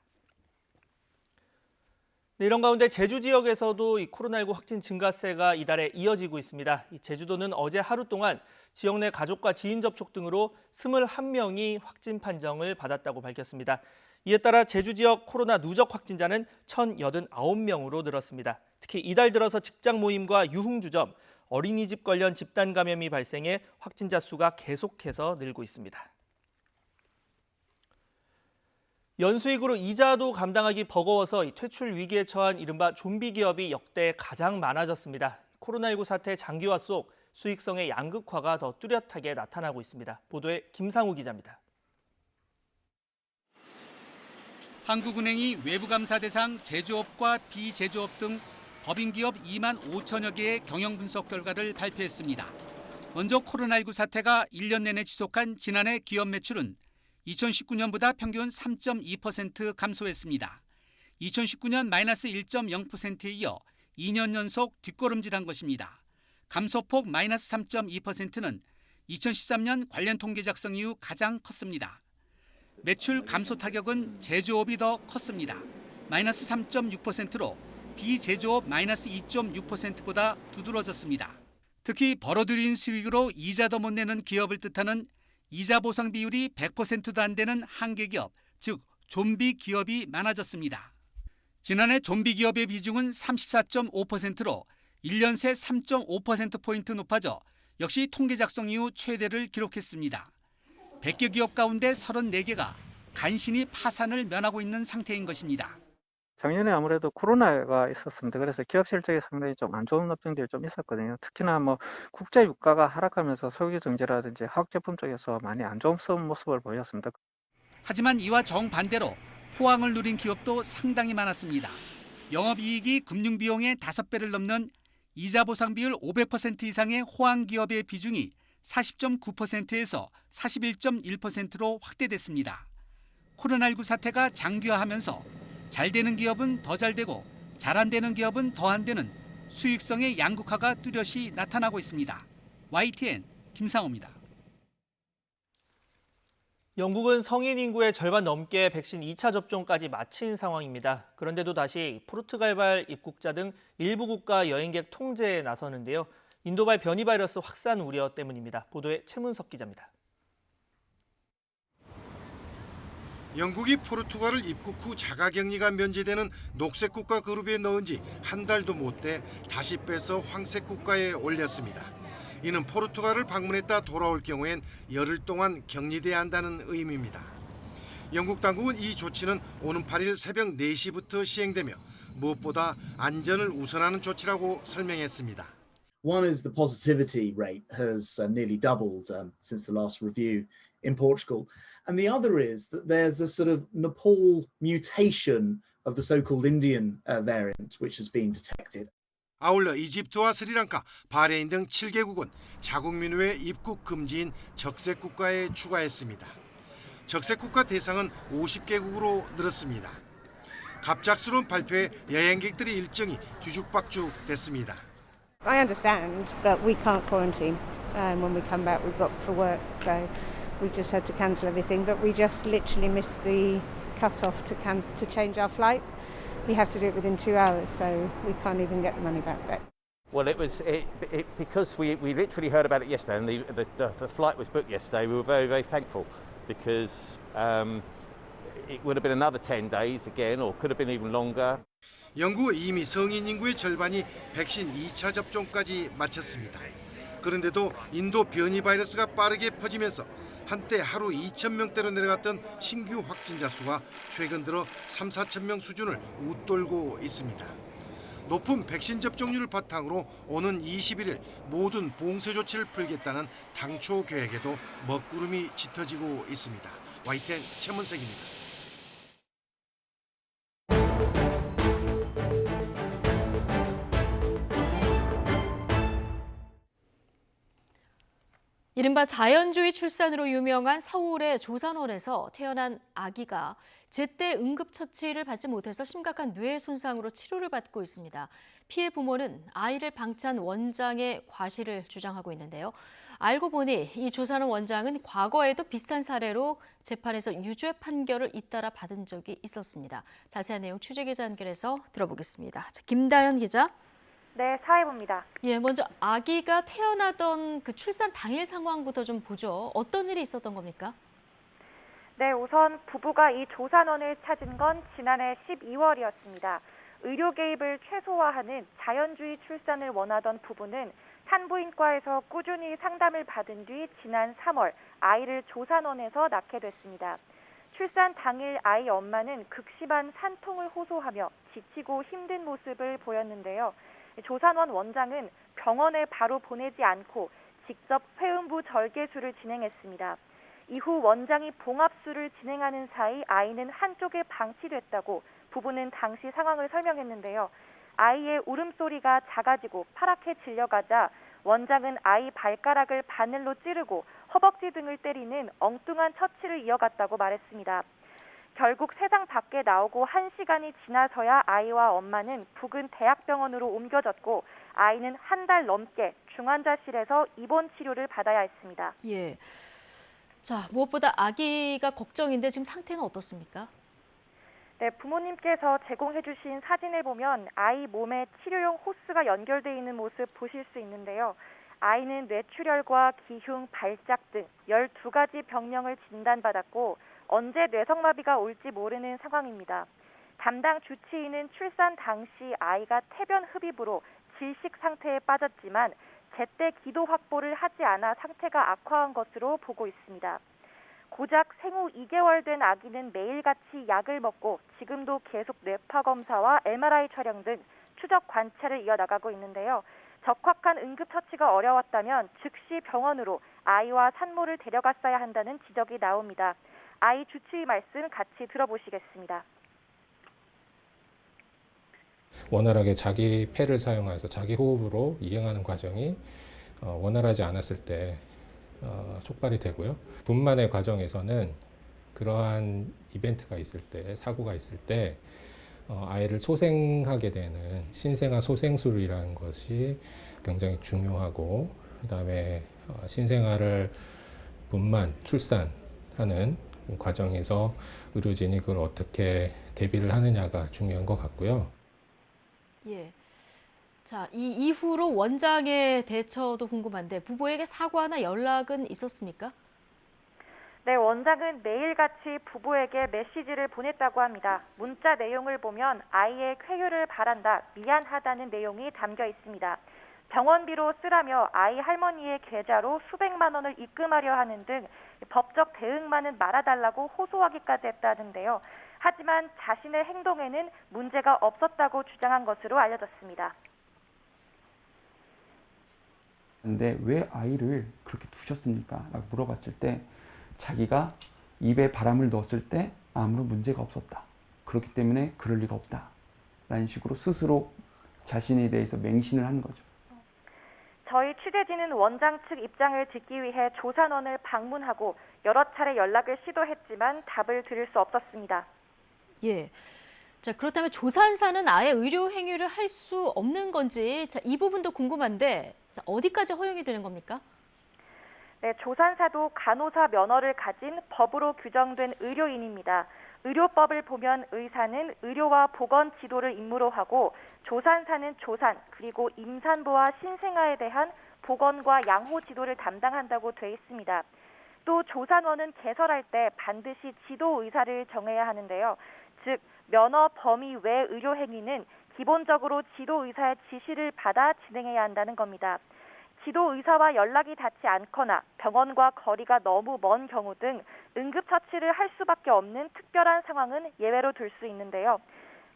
이런 가운데 제주 지역에서도 이 코로나19 확진 증가세가 이달에 이어지고 있습니다. 제주도는 어제 하루 동안 지역 내 가족과 지인 접촉 등으로 21명이 확진 판정을 받았다고 밝혔습니다. 이에 따라 제주 지역 코로나 누적 확진자는 1,089명으로 늘었습니다. 특히 이달 들어서 직장 모임과 유흥주점, 어린이집 관련 집단 감염이 발생해 확진자 수가 계속해서 늘고 있습니다. 연수익으로 이자도 감당하기 버거워서 퇴출 위기에 처한 이른바 좀비 기업이 역대 가장 많아졌습니다. 코로나19 사태 장기화 속 수익성의 양극화가 더 뚜렷하게 나타나고 있습니다. 보도에 김상우 기자입니다. 한국은행이 외부감사 대상 제조업과 비제조업 등 법인기업 2만 5천여 개의 경영 분석 결과를 발표했습니다. 먼저 코로나19 사태가 1년 내내 지속한 지난해 기업 매출은 2019년보다 평균 3.2% 감소했습니다. 2019년 마이너스 1.0%에 이어 2년 연속 뒷걸음질한 것입니다. 감소폭 마이너스 3.2%는 2013년 관련 통계 작성 이후 가장 컸습니다. 매출 감소 타격은 제조업이 더 컸습니다. 마이너스 3.6%로 비제조업 마이너스 2.6%보다 두드러졌습니다. 특히 벌어들인 수익으로 이자도 못 내는 기업을 뜻하는 이자 보상 비율이 100%도 안 되는 한계 기업, 즉 좀비 기업이 많아졌습니다. 지난해 좀비 기업의 비중은 34.5%로 1년 새 3.5%포인트 높아져 역시 통계 작성 이후 최대를 기록했습니다. 100개 기업 가운데 34개가 간신히 파산을 면하고 있는 상태인 것입니다. 작년에 아무래도 코로나가 있었습니다. 그래서 기업 실적이 상당히 좀 안 좋은 업종들이 좀 있었거든요. 특히나 국제 유가가 하락하면서 석유 정제라든지 화학 제품 쪽에서 많이 안 좋은 모습을 보였습니다. 하지만 이와 정반대로 호황을 누린 기업도 상당히 많았습니다. 영업이익이 금융비용의 5배를 넘는 이자 보상 비율 500% 이상의 호황 기업의 비중이 40.9%에서 41.1%로 확대됐습니다. 코로나19 사태가 장기화하면서 잘 되는 기업은 더 잘 되고 잘 안 되는 기업은 더 안 되는 수익성의 양극화가 뚜렷이 나타나고 있습니다. YTN 김상호입니다. 영국은 성인 인구의 절반 넘게 백신 2차 접종까지 마친 상황입니다. 그런데도 다시 포르투갈발 입국자 등 일부 국가 여행객 통제에 나서는데요. 인도발 변이 바이러스 확산 우려 때문입니다. 보도에 최문석 기자입니다. 영국이 포르투갈을 입국 후 자가격리가 면제되는 녹색 국가 그룹에 넣은 지 한 달도 못 돼 다시 빼서 황색 국가에 올렸습니다. 이는 포르투갈을 방문했다 돌아올 경우엔 열흘 동안 격리돼야 한다는 의미입니다. 영국 당국은 이 조치는 오는 8일 새벽 4시부터 시행되며 무엇보다 안전을 우선하는 조치라고 설명했습니다. One is the positivity rate has nearly doubled since the last review in Portugal. And the other is that there's a sort of Nepal mutation of the so-called Indian variant, which has been detected. 아울러 이집트와 스리랑카, 바레인 등 7개국은 자국 민후의 입국 금지인 적색 국가에 추가했습니다. 적색 국가 대상은 50개국으로 늘었습니다. 갑작스러운 발표에 여행객들의 일정이 뒤죽박죽 됐습니다. I understand, but we can't quarantine. When we come back, we've got for work, so we've just had to cancel everything. But we just literally missed the cut-off to change our flight. We have to do it within 2 hours, so we can't even get the money back. Well, because we literally heard about it yesterday, and the flight was booked yesterday. We were very, very thankful because it would have been another 10 days again, or could have been even longer. 영국은 이미 성인 인구의 절반이 백신 2차 접종까지 마쳤습니다. 그런데도 인도 변이 바이러스가 빠르게 퍼지면서 한때 하루 2,000명대로 내려갔던 신규 확진자 수가 최근 들어 3, 4천 명 수준을 웃돌고 있습니다. 높은 백신 접종률을 바탕으로 오는 21일 모든 봉쇄 조치를 풀겠다는 당초 계획에도 먹구름이 짙어지고 있습니다. YTN 최문석입니다. 이른바 자연주의 출산으로 유명한 서울의 조산원에서 태어난 아기가 제때 응급처치를 받지 못해서 심각한 뇌 손상으로 치료를 받고 있습니다. 피해 부모는 아이를 방치한 원장의 과실을 주장하고 있는데요. 알고 보니 이 조산원 원장은 과거에도 비슷한 사례로 재판에서 유죄 판결을 잇따라 받은 적이 있었습니다. 자세한 내용 취재기자 연결해서 들어보겠습니다. 김다현 기자. 네, 사회부입니다. 예, 먼저 아기가 태어나던 그 출산 당일 상황부터 좀 보죠. 어떤 일이 있었던 겁니까? 네, 우선 부부가 이 조산원을 찾은 건 지난해 12월이었습니다. 의료 개입을 최소화하는 자연주의 출산을 원하던 부부는 산부인과에서 꾸준히 상담을 받은 뒤 지난 3월 아이를 조산원에서 낳게 됐습니다. 출산 당일 아이 엄마는 극심한 산통을 호소하며 지치고 힘든 모습을 보였는데요. 조산원 원장은 병원에 바로 보내지 않고 직접 회음부 절개술을 진행했습니다. 이후 원장이 봉합술을 진행하는 사이 아이는 한쪽에 방치됐다고 부부는 당시 상황을 설명했는데요. 아이의 울음소리가 작아지고 파랗게 질려가자 원장은 아이 발가락을 바늘로 찌르고 허벅지 등을 때리는 엉뚱한 처치를 이어갔다고 말했습니다. 결국 세상 밖에 나오고 1시간이 지나서야 아이와 엄마는 부근 대학병원으로 옮겨졌고 아이는 한 달 넘게 중환자실에서 입원 치료를 받아야 했습니다. 예. 자, 무엇보다 아기가 걱정인데 지금 상태는 어떻습니까? 네, 부모님께서 제공해 주신 사진을 보면 아이 몸에 치료용 호스가 연결돼 있는 모습 보실 수 있는데요. 아이는 뇌출혈과 기흉, 발작 등 12가지 병명을 진단받았고 언제 뇌성마비가 올지 모르는 상황입니다. 담당 주치의는 출산 당시 아이가 태변 흡입으로 질식 상태에 빠졌지만 제때 기도 확보를 하지 않아 상태가 악화한 것으로 보고 있습니다. 고작 생후 2개월 된 아기는 매일같이 약을 먹고 지금도 계속 뇌파 검사와 MRI 촬영 등 추적 관찰을 이어나가고 있는데요. 적확한 응급처치가 어려웠다면 즉시 병원으로 아이와 산모를 데려갔어야 한다는 지적이 나옵니다. 아이 주치의 말씀 같이 들어보시겠습니다. 원활하게 자기 폐를 사용해서 자기 호흡으로 이행하는 과정이 원활하지 않았을 때 촉발이 되고요. 분만의 과정에서는 그러한 이벤트가 있을 때, 사고가 있을 때 아이를 소생하게 되는 신생아 소생술이라는 것이 굉장히 중요하고 그다음에 신생아를 분만, 출산 하는 과정에서 의료진이 그걸 어떻게 대비를 하느냐가 중요한 것 같고요. 예. 자, 이 이후로 원장의 대처도 궁금한데 부부에게 사과나 연락은 있었습니까? 네, 원장은 매일같이 부부에게 메시지를 보냈다고 합니다. 문자 내용을 보면 아이의 쾌유를 바란다, 미안하다는 내용이 담겨 있습니다. 병원비로 쓰라며 아이 할머니의 계좌로 수백만 원을 입금하려 하는 등 법적 대응만은 말아달라고 호소하기까지 했다는데요. 하지만 자신의 행동에는 문제가 없었다고 주장한 것으로 알려졌습니다. 근데 왜 아이를 그렇게 두셨습니까? 라고 물어봤을 때 자기가 입에 바람을 넣었을 때 아무런 문제가 없었다. 그렇기 때문에 그럴 리가 없다. 라는 식으로 스스로 자신에 대해서 맹신을 한 거죠. 저희 취재진은 원장 측 입장을 듣기 위해 조산원을 방문하고 여러 차례 연락을 시도했지만 답을 들을 수 없었습니다. 예. 자, 그렇다면 조산사는 아예 의료 행위를 할 수 없는 건지 자, 이 부분도 궁금한데 자, 어디까지 허용이 되는 겁니까? 네, 조산사도 간호사 면허를 가진 법으로 규정된 의료인입니다. 의료법을 보면 의사는 의료와 보건 지도를 임무로 하고 조산사는 조산 그리고 임산부와 신생아에 대한 보건과 양호 지도를 담당한다고 돼 있습니다. 또 조산원은 개설할 때 반드시 지도 의사를 정해야 하는데요. 즉 면허 범위 외 의료 행위는 기본적으로 지도 의사의 지시를 받아 진행해야 한다는 겁니다. 지도 의사와 연락이 닿지 않거나 병원과 거리가 너무 먼 경우 등 응급처치를 할 수밖에 없는 특별한 상황은 예외로 둘 수 있는데요.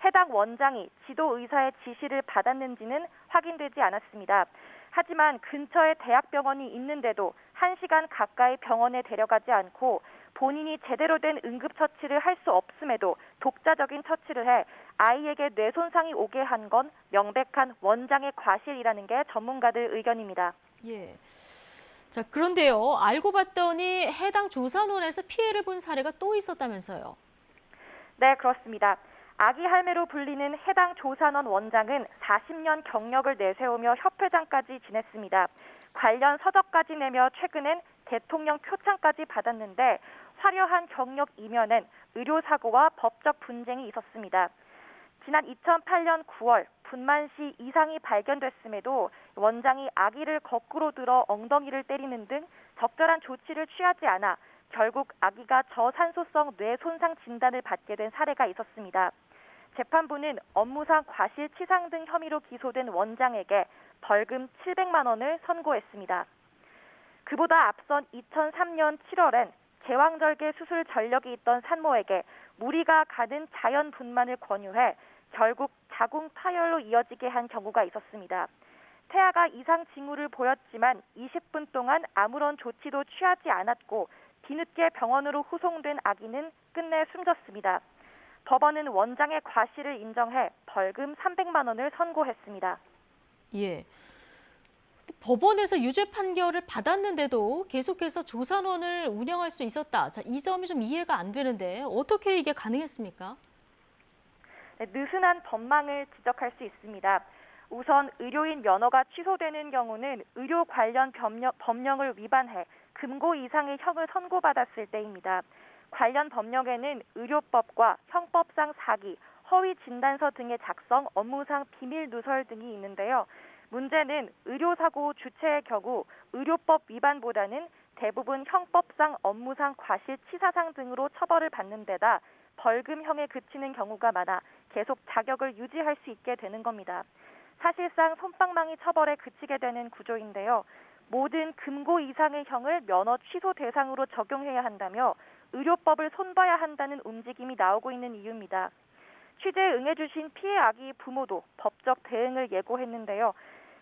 해당 원장이 지도 의사의 지시를 받았는지는 확인되지 않았습니다. 하지만 근처에 대학병원이 있는데도 1시간 가까이 병원에 데려가지 않고 본인이 제대로 된 응급처치를 할 수 없음에도 독자적인 처치를 해 아이에게 뇌손상이 오게 한 건 명백한 원장의 과실이라는 게 전문가들 의견입니다. 예. 자, 그런데요. 알고 봤더니 해당 조산원에서 피해를 본 사례가 또 있었다면서요. 네, 그렇습니다. 아기 할매로 불리는 해당 조산원 원장은 40년 경력을 내세우며 협회장까지 지냈습니다. 관련 서적까지 내며 최근엔 대통령 표창까지 받았는데 화려한 경력 이면엔 의료사고와 법적 분쟁이 있었습니다. 지난 2008년 9월 분만시 이상이 발견됐음에도 원장이 아기를 거꾸로 들어 엉덩이를 때리는 등 적절한 조치를 취하지 않아 결국 아기가 저산소성 뇌손상 진단을 받게 된 사례가 있었습니다. 재판부는 업무상 과실치상 등 혐의로 기소된 원장에게 벌금 700만 원을 선고했습니다. 그보다 앞선 2003년 7월엔 제왕절개 수술 전력이 있던 산모에게 무리가 가는 자연 분만을 권유해 결국 자궁 파열로 이어지게 한 경우가 있었습니다. 태아가 이상 징후를 보였지만 20분 동안 아무런 조치도 취하지 않았고 뒤늦게 병원으로 후송된 아기는 끝내 숨졌습니다. 법원은 원장의 과실을 인정해 벌금 300만 원을 선고했습니다. 예. 법원에서 유죄 판결을 받았는데도 계속해서 조산원을 운영할 수 있었다. 자, 이 점이 좀 이해가 안 되는데 어떻게 이게 가능했습니까? 네, 느슨한 법망을 지적할 수 있습니다. 우선 의료인 면허가 취소되는 경우는 의료 관련 법령을 위반해 금고 이상의 형을 선고받았을 때입니다. 관련 법령에는 의료법과 형법상 사기, 허위 진단서 등의 작성, 업무상 비밀 누설 등이 있는데요. 문제는 의료사고 주체의 경우 의료법 위반보다는 대부분 형법상 업무상 과실치사상 등으로 처벌을 받는 데다 벌금형에 그치는 경우가 많아 계속 자격을 유지할 수 있게 되는 겁니다. 사실상 솜방망이 처벌에 그치게 되는 구조인데요. 모든 금고 이상의 형을 면허 취소 대상으로 적용해야 한다며 의료법을 손봐야 한다는 움직임이 나오고 있는 이유입니다. 취재에 응해주신 피해 아기 부모도 법적 대응을 예고했는데요.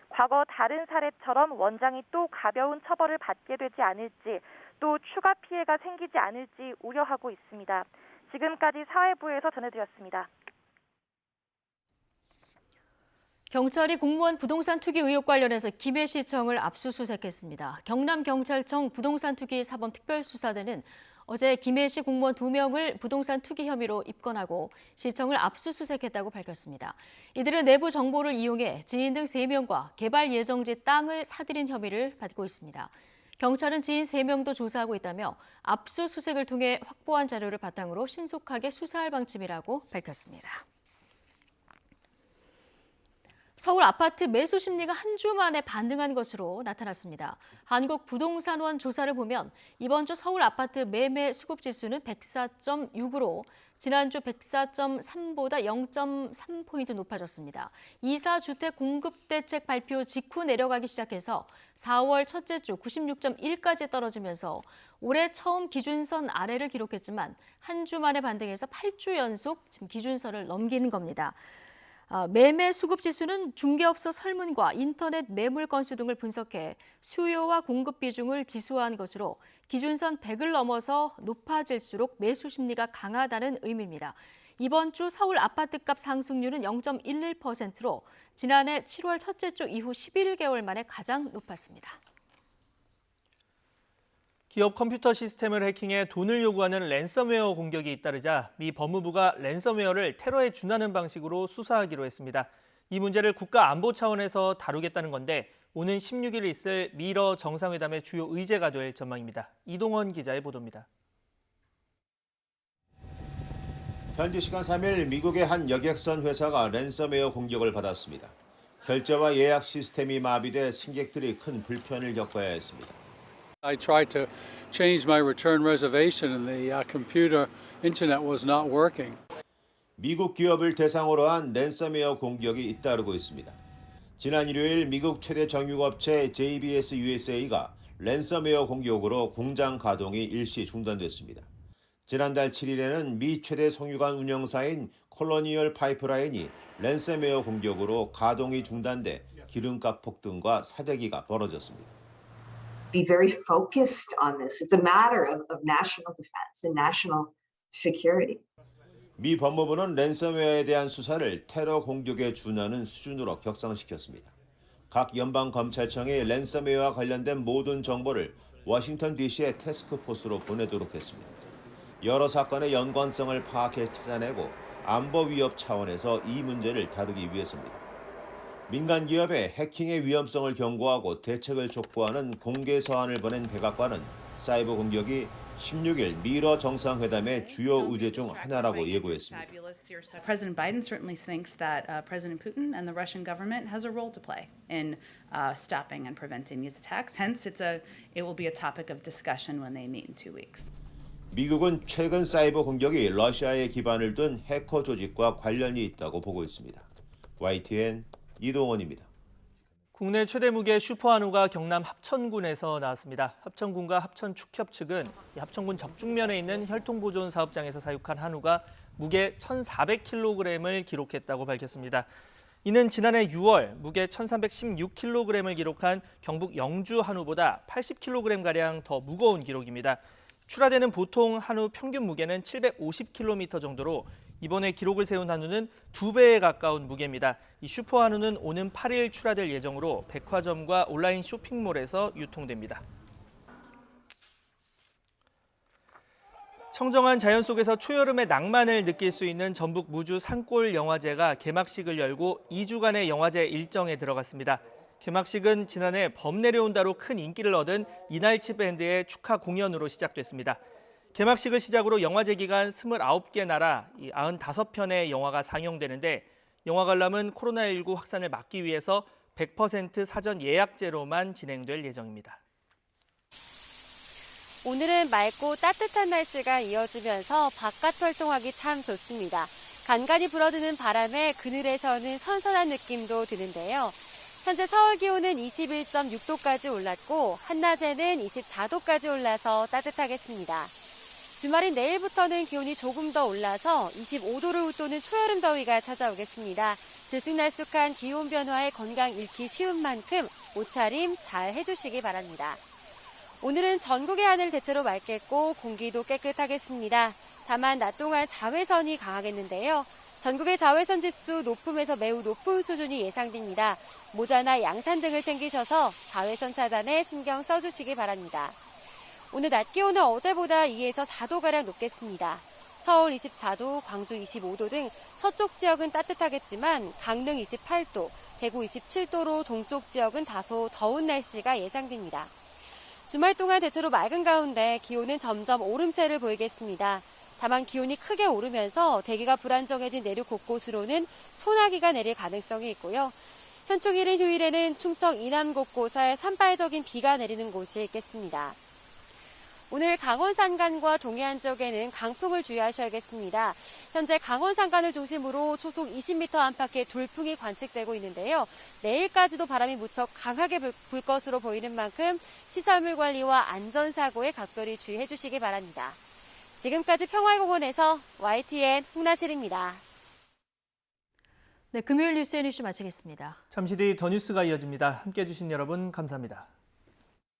과거 다른 사례처럼 원장이 또 가벼운 처벌을 받게 되지 않을지 또 추가 피해가 생기지 않을지 우려하고 있습니다. 지금까지 사회부에서 전해드렸습니다. 경찰이 공무원 부동산 투기 의혹 관련해서 김해시청을 압수수색했습니다. 경남경찰청 부동산 투기 사범 특별수사대는 어제 김해시 공무원 2명을 부동산 투기 혐의로 입건하고 시청을 압수수색했다고 밝혔습니다. 이들은 내부 정보를 이용해 지인 등 3명과 개발 예정지 땅을 사들인 혐의를 받고 있습니다. 경찰은 지인 3명도 조사하고 있다며 압수수색을 통해 확보한 자료를 바탕으로 신속하게 수사할 방침이라고 밝혔습니다. 서울 아파트 매수 심리가 한 주 만에 반등한 것으로 나타났습니다. 한국부동산원 조사를 보면 이번 주 서울 아파트 매매 수급 지수는 104.6으로 지난주 104.3보다 0.3포인트 높아졌습니다. 2사 주택 공급 대책 발표 직후 내려가기 시작해서 4월 첫째 주 96.1까지 떨어지면서 올해 처음 기준선 아래를 기록했지만 한 주 만에 반등해서 8주 연속 지금 기준선을 넘기는 겁니다. 매매 수급 지수는 중개업소 설문과 인터넷 매물 건수 등을 분석해 수요와 공급 비중을 지수화한 것으로 기준선 100을 넘어서 높아질수록 매수 심리가 강하다는 의미입니다. 이번 주 서울 아파트값 상승률은 0.11%로 지난해 7월 첫째 주 이후 11개월 만에 가장 높았습니다. 기업 컴퓨터 시스템을 해킹해 돈을 요구하는 랜섬웨어 공격이 잇따르자 미 법무부가 랜섬웨어를 테러에 준하는 방식으로 수사하기로 했습니다. 이 문제를 국가 안보 차원에서 다루겠다는 건데 오는 16일 있을 미러 정상회담의 주요 의제가 될 전망입니다. 이동원 기자의 보도입니다. 현지 시간 3일 미국의 한 여객선 회사가 랜섬웨어 공격을 받았습니다. 결제와 예약 시스템이 마비돼 승객들이 큰 불편을 겪어야 했습니다. I tried to change my return reservation and the computer internet was not working. 미국 기업을 대상으로 한 랜섬웨어 공격이 잇따르고 있습니다. 지난 일요일 미국 최대 정육업체 JBS USA가 랜섬웨어 공격으로 공장 가동이 일시 중단됐습니다. 지난달 7일에는 미 최대 석유관 운영사인 콜로니얼 파이프라인이 랜섬웨어 공격으로 가동이 중단돼 기름값 폭등과 사재기가 벌어졌습니다. Be very focused on this. It's a matter of national defense and national security. 미 법무부는 랜섬웨어에 대한 수사를 테러 공격에 준하는 수준으로 격상시켰습니다. 각 연방검찰청이 랜섬웨어와 관련된 모든 정보를 워싱턴 DC의 태스크포스로 보내도록 했습니다. 여러 사건의 연관성을 파악해 찾아내고 안보 위협 차원에서 이 문제를 다루기 위해서입니다. 민간 기업의 해킹의 위험성을 경고하고 대책을 촉구하는 공개 서한을 보낸 백악관은 사이버 공격이 16일 미러 정상회담의 주요 의제 중 하나라고 예고했습니다. President Biden certainly thinks that President Putin and the Russian government has a role to play in stopping and preventing these attacks. Hence, it will be a topic of discussion when they meet in 2 weeks. 미국은 최근 사이버 공격이 러시아에 기반을 둔 해커 조직과 관련이 있다고 보고 있습니다. YTN 이동원입니다. 국내 최대 무게 슈퍼한우가 경남 합천군에서 나왔습니다. 합천군과 합천축협 측은 합천군 적중면에 있는 혈통보존 사업장에서 사육한 한우가 무게 1,400kg을 기록했다고 밝혔습니다. 이는 지난해 6월 무게 1,316kg을 기록한 경북 영주 한우보다 80kg가량 더 무거운 기록입니다. 출하되는 보통 한우 평균 무게는 750km 정도로 이번에 기록을 세운 한우는 2배에 가까운 무게입니다. 이 슈퍼 한우는 오는 8일 출하될 예정으로 백화점과 온라인 쇼핑몰에서 유통됩니다. 청정한 자연 속에서 초여름의 낭만을 느낄 수 있는 전북 무주 산골 영화제가 개막식을 열고 2주간의 영화제 일정에 들어갔습니다. 개막식은 지난해 범 내려온다로 큰 인기를 얻은 이날치 밴드의 축하 공연으로 시작됐습니다. 개막식을 시작으로 영화제 기간 29개 나라 95편의 영화가 상영되는데 영화 관람은 코로나19 확산을 막기 위해서 100% 사전 예약제로만 진행될 예정입니다. 오늘은 맑고 따뜻한 날씨가 이어지면서 바깥 활동하기 참 좋습니다. 간간히 불어드는 바람에 그늘에서는 선선한 느낌도 드는데요. 현재 서울 기온은 21.6도까지 올랐고 한낮에는 24도까지 올라서 따뜻하겠습니다. 주말인 내일부터는 기온이 조금 더 올라서 25도를 웃도는 초여름 더위가 찾아오겠습니다. 들쑥날쑥한 기온 변화에 건강 잃기 쉬운 만큼 옷차림 잘 해주시기 바랍니다. 오늘은 전국의 하늘 대체로 맑겠고 공기도 깨끗하겠습니다. 다만 낮 동안 자외선이 강하겠는데요. 전국의 자외선 지수 높음에서 매우 높은 수준이 예상됩니다. 모자나 양산 등을 챙기셔서 자외선 차단에 신경 써주시기 바랍니다. 오늘 낮 기온은 어제보다 2에서 4도가량 높겠습니다. 서울 24도, 광주 25도 등 서쪽 지역은 따뜻하겠지만 강릉 28도, 대구 27도로 동쪽 지역은 다소 더운 날씨가 예상됩니다. 주말 동안 대체로 맑은 가운데 기온은 점점 오름세를 보이겠습니다. 다만 기온이 크게 오르면서 대기가 불안정해진 내륙 곳곳으로는 소나기가 내릴 가능성이 있고요. 현충일인 휴일에는 충청 이남 곳곳에 산발적인 비가 내리는 곳이 있겠습니다. 오늘 강원 산간과 동해안 지역에는 강풍을 주의하셔야겠습니다. 현재 강원 산간을 중심으로 초속 20m 안팎의 돌풍이 관측되고 있는데요. 내일까지도 바람이 무척 강하게 불 것으로 보이는 만큼 시설물 관리와 안전사고에 각별히 주의해 주시기 바랍니다. 지금까지 평화공원에서 YTN 홍나실입니다. 네, 금요일 뉴스의 뉴스 마치겠습니다. 잠시 뒤 더 뉴스가 이어집니다. 함께해 주신 여러분 감사합니다.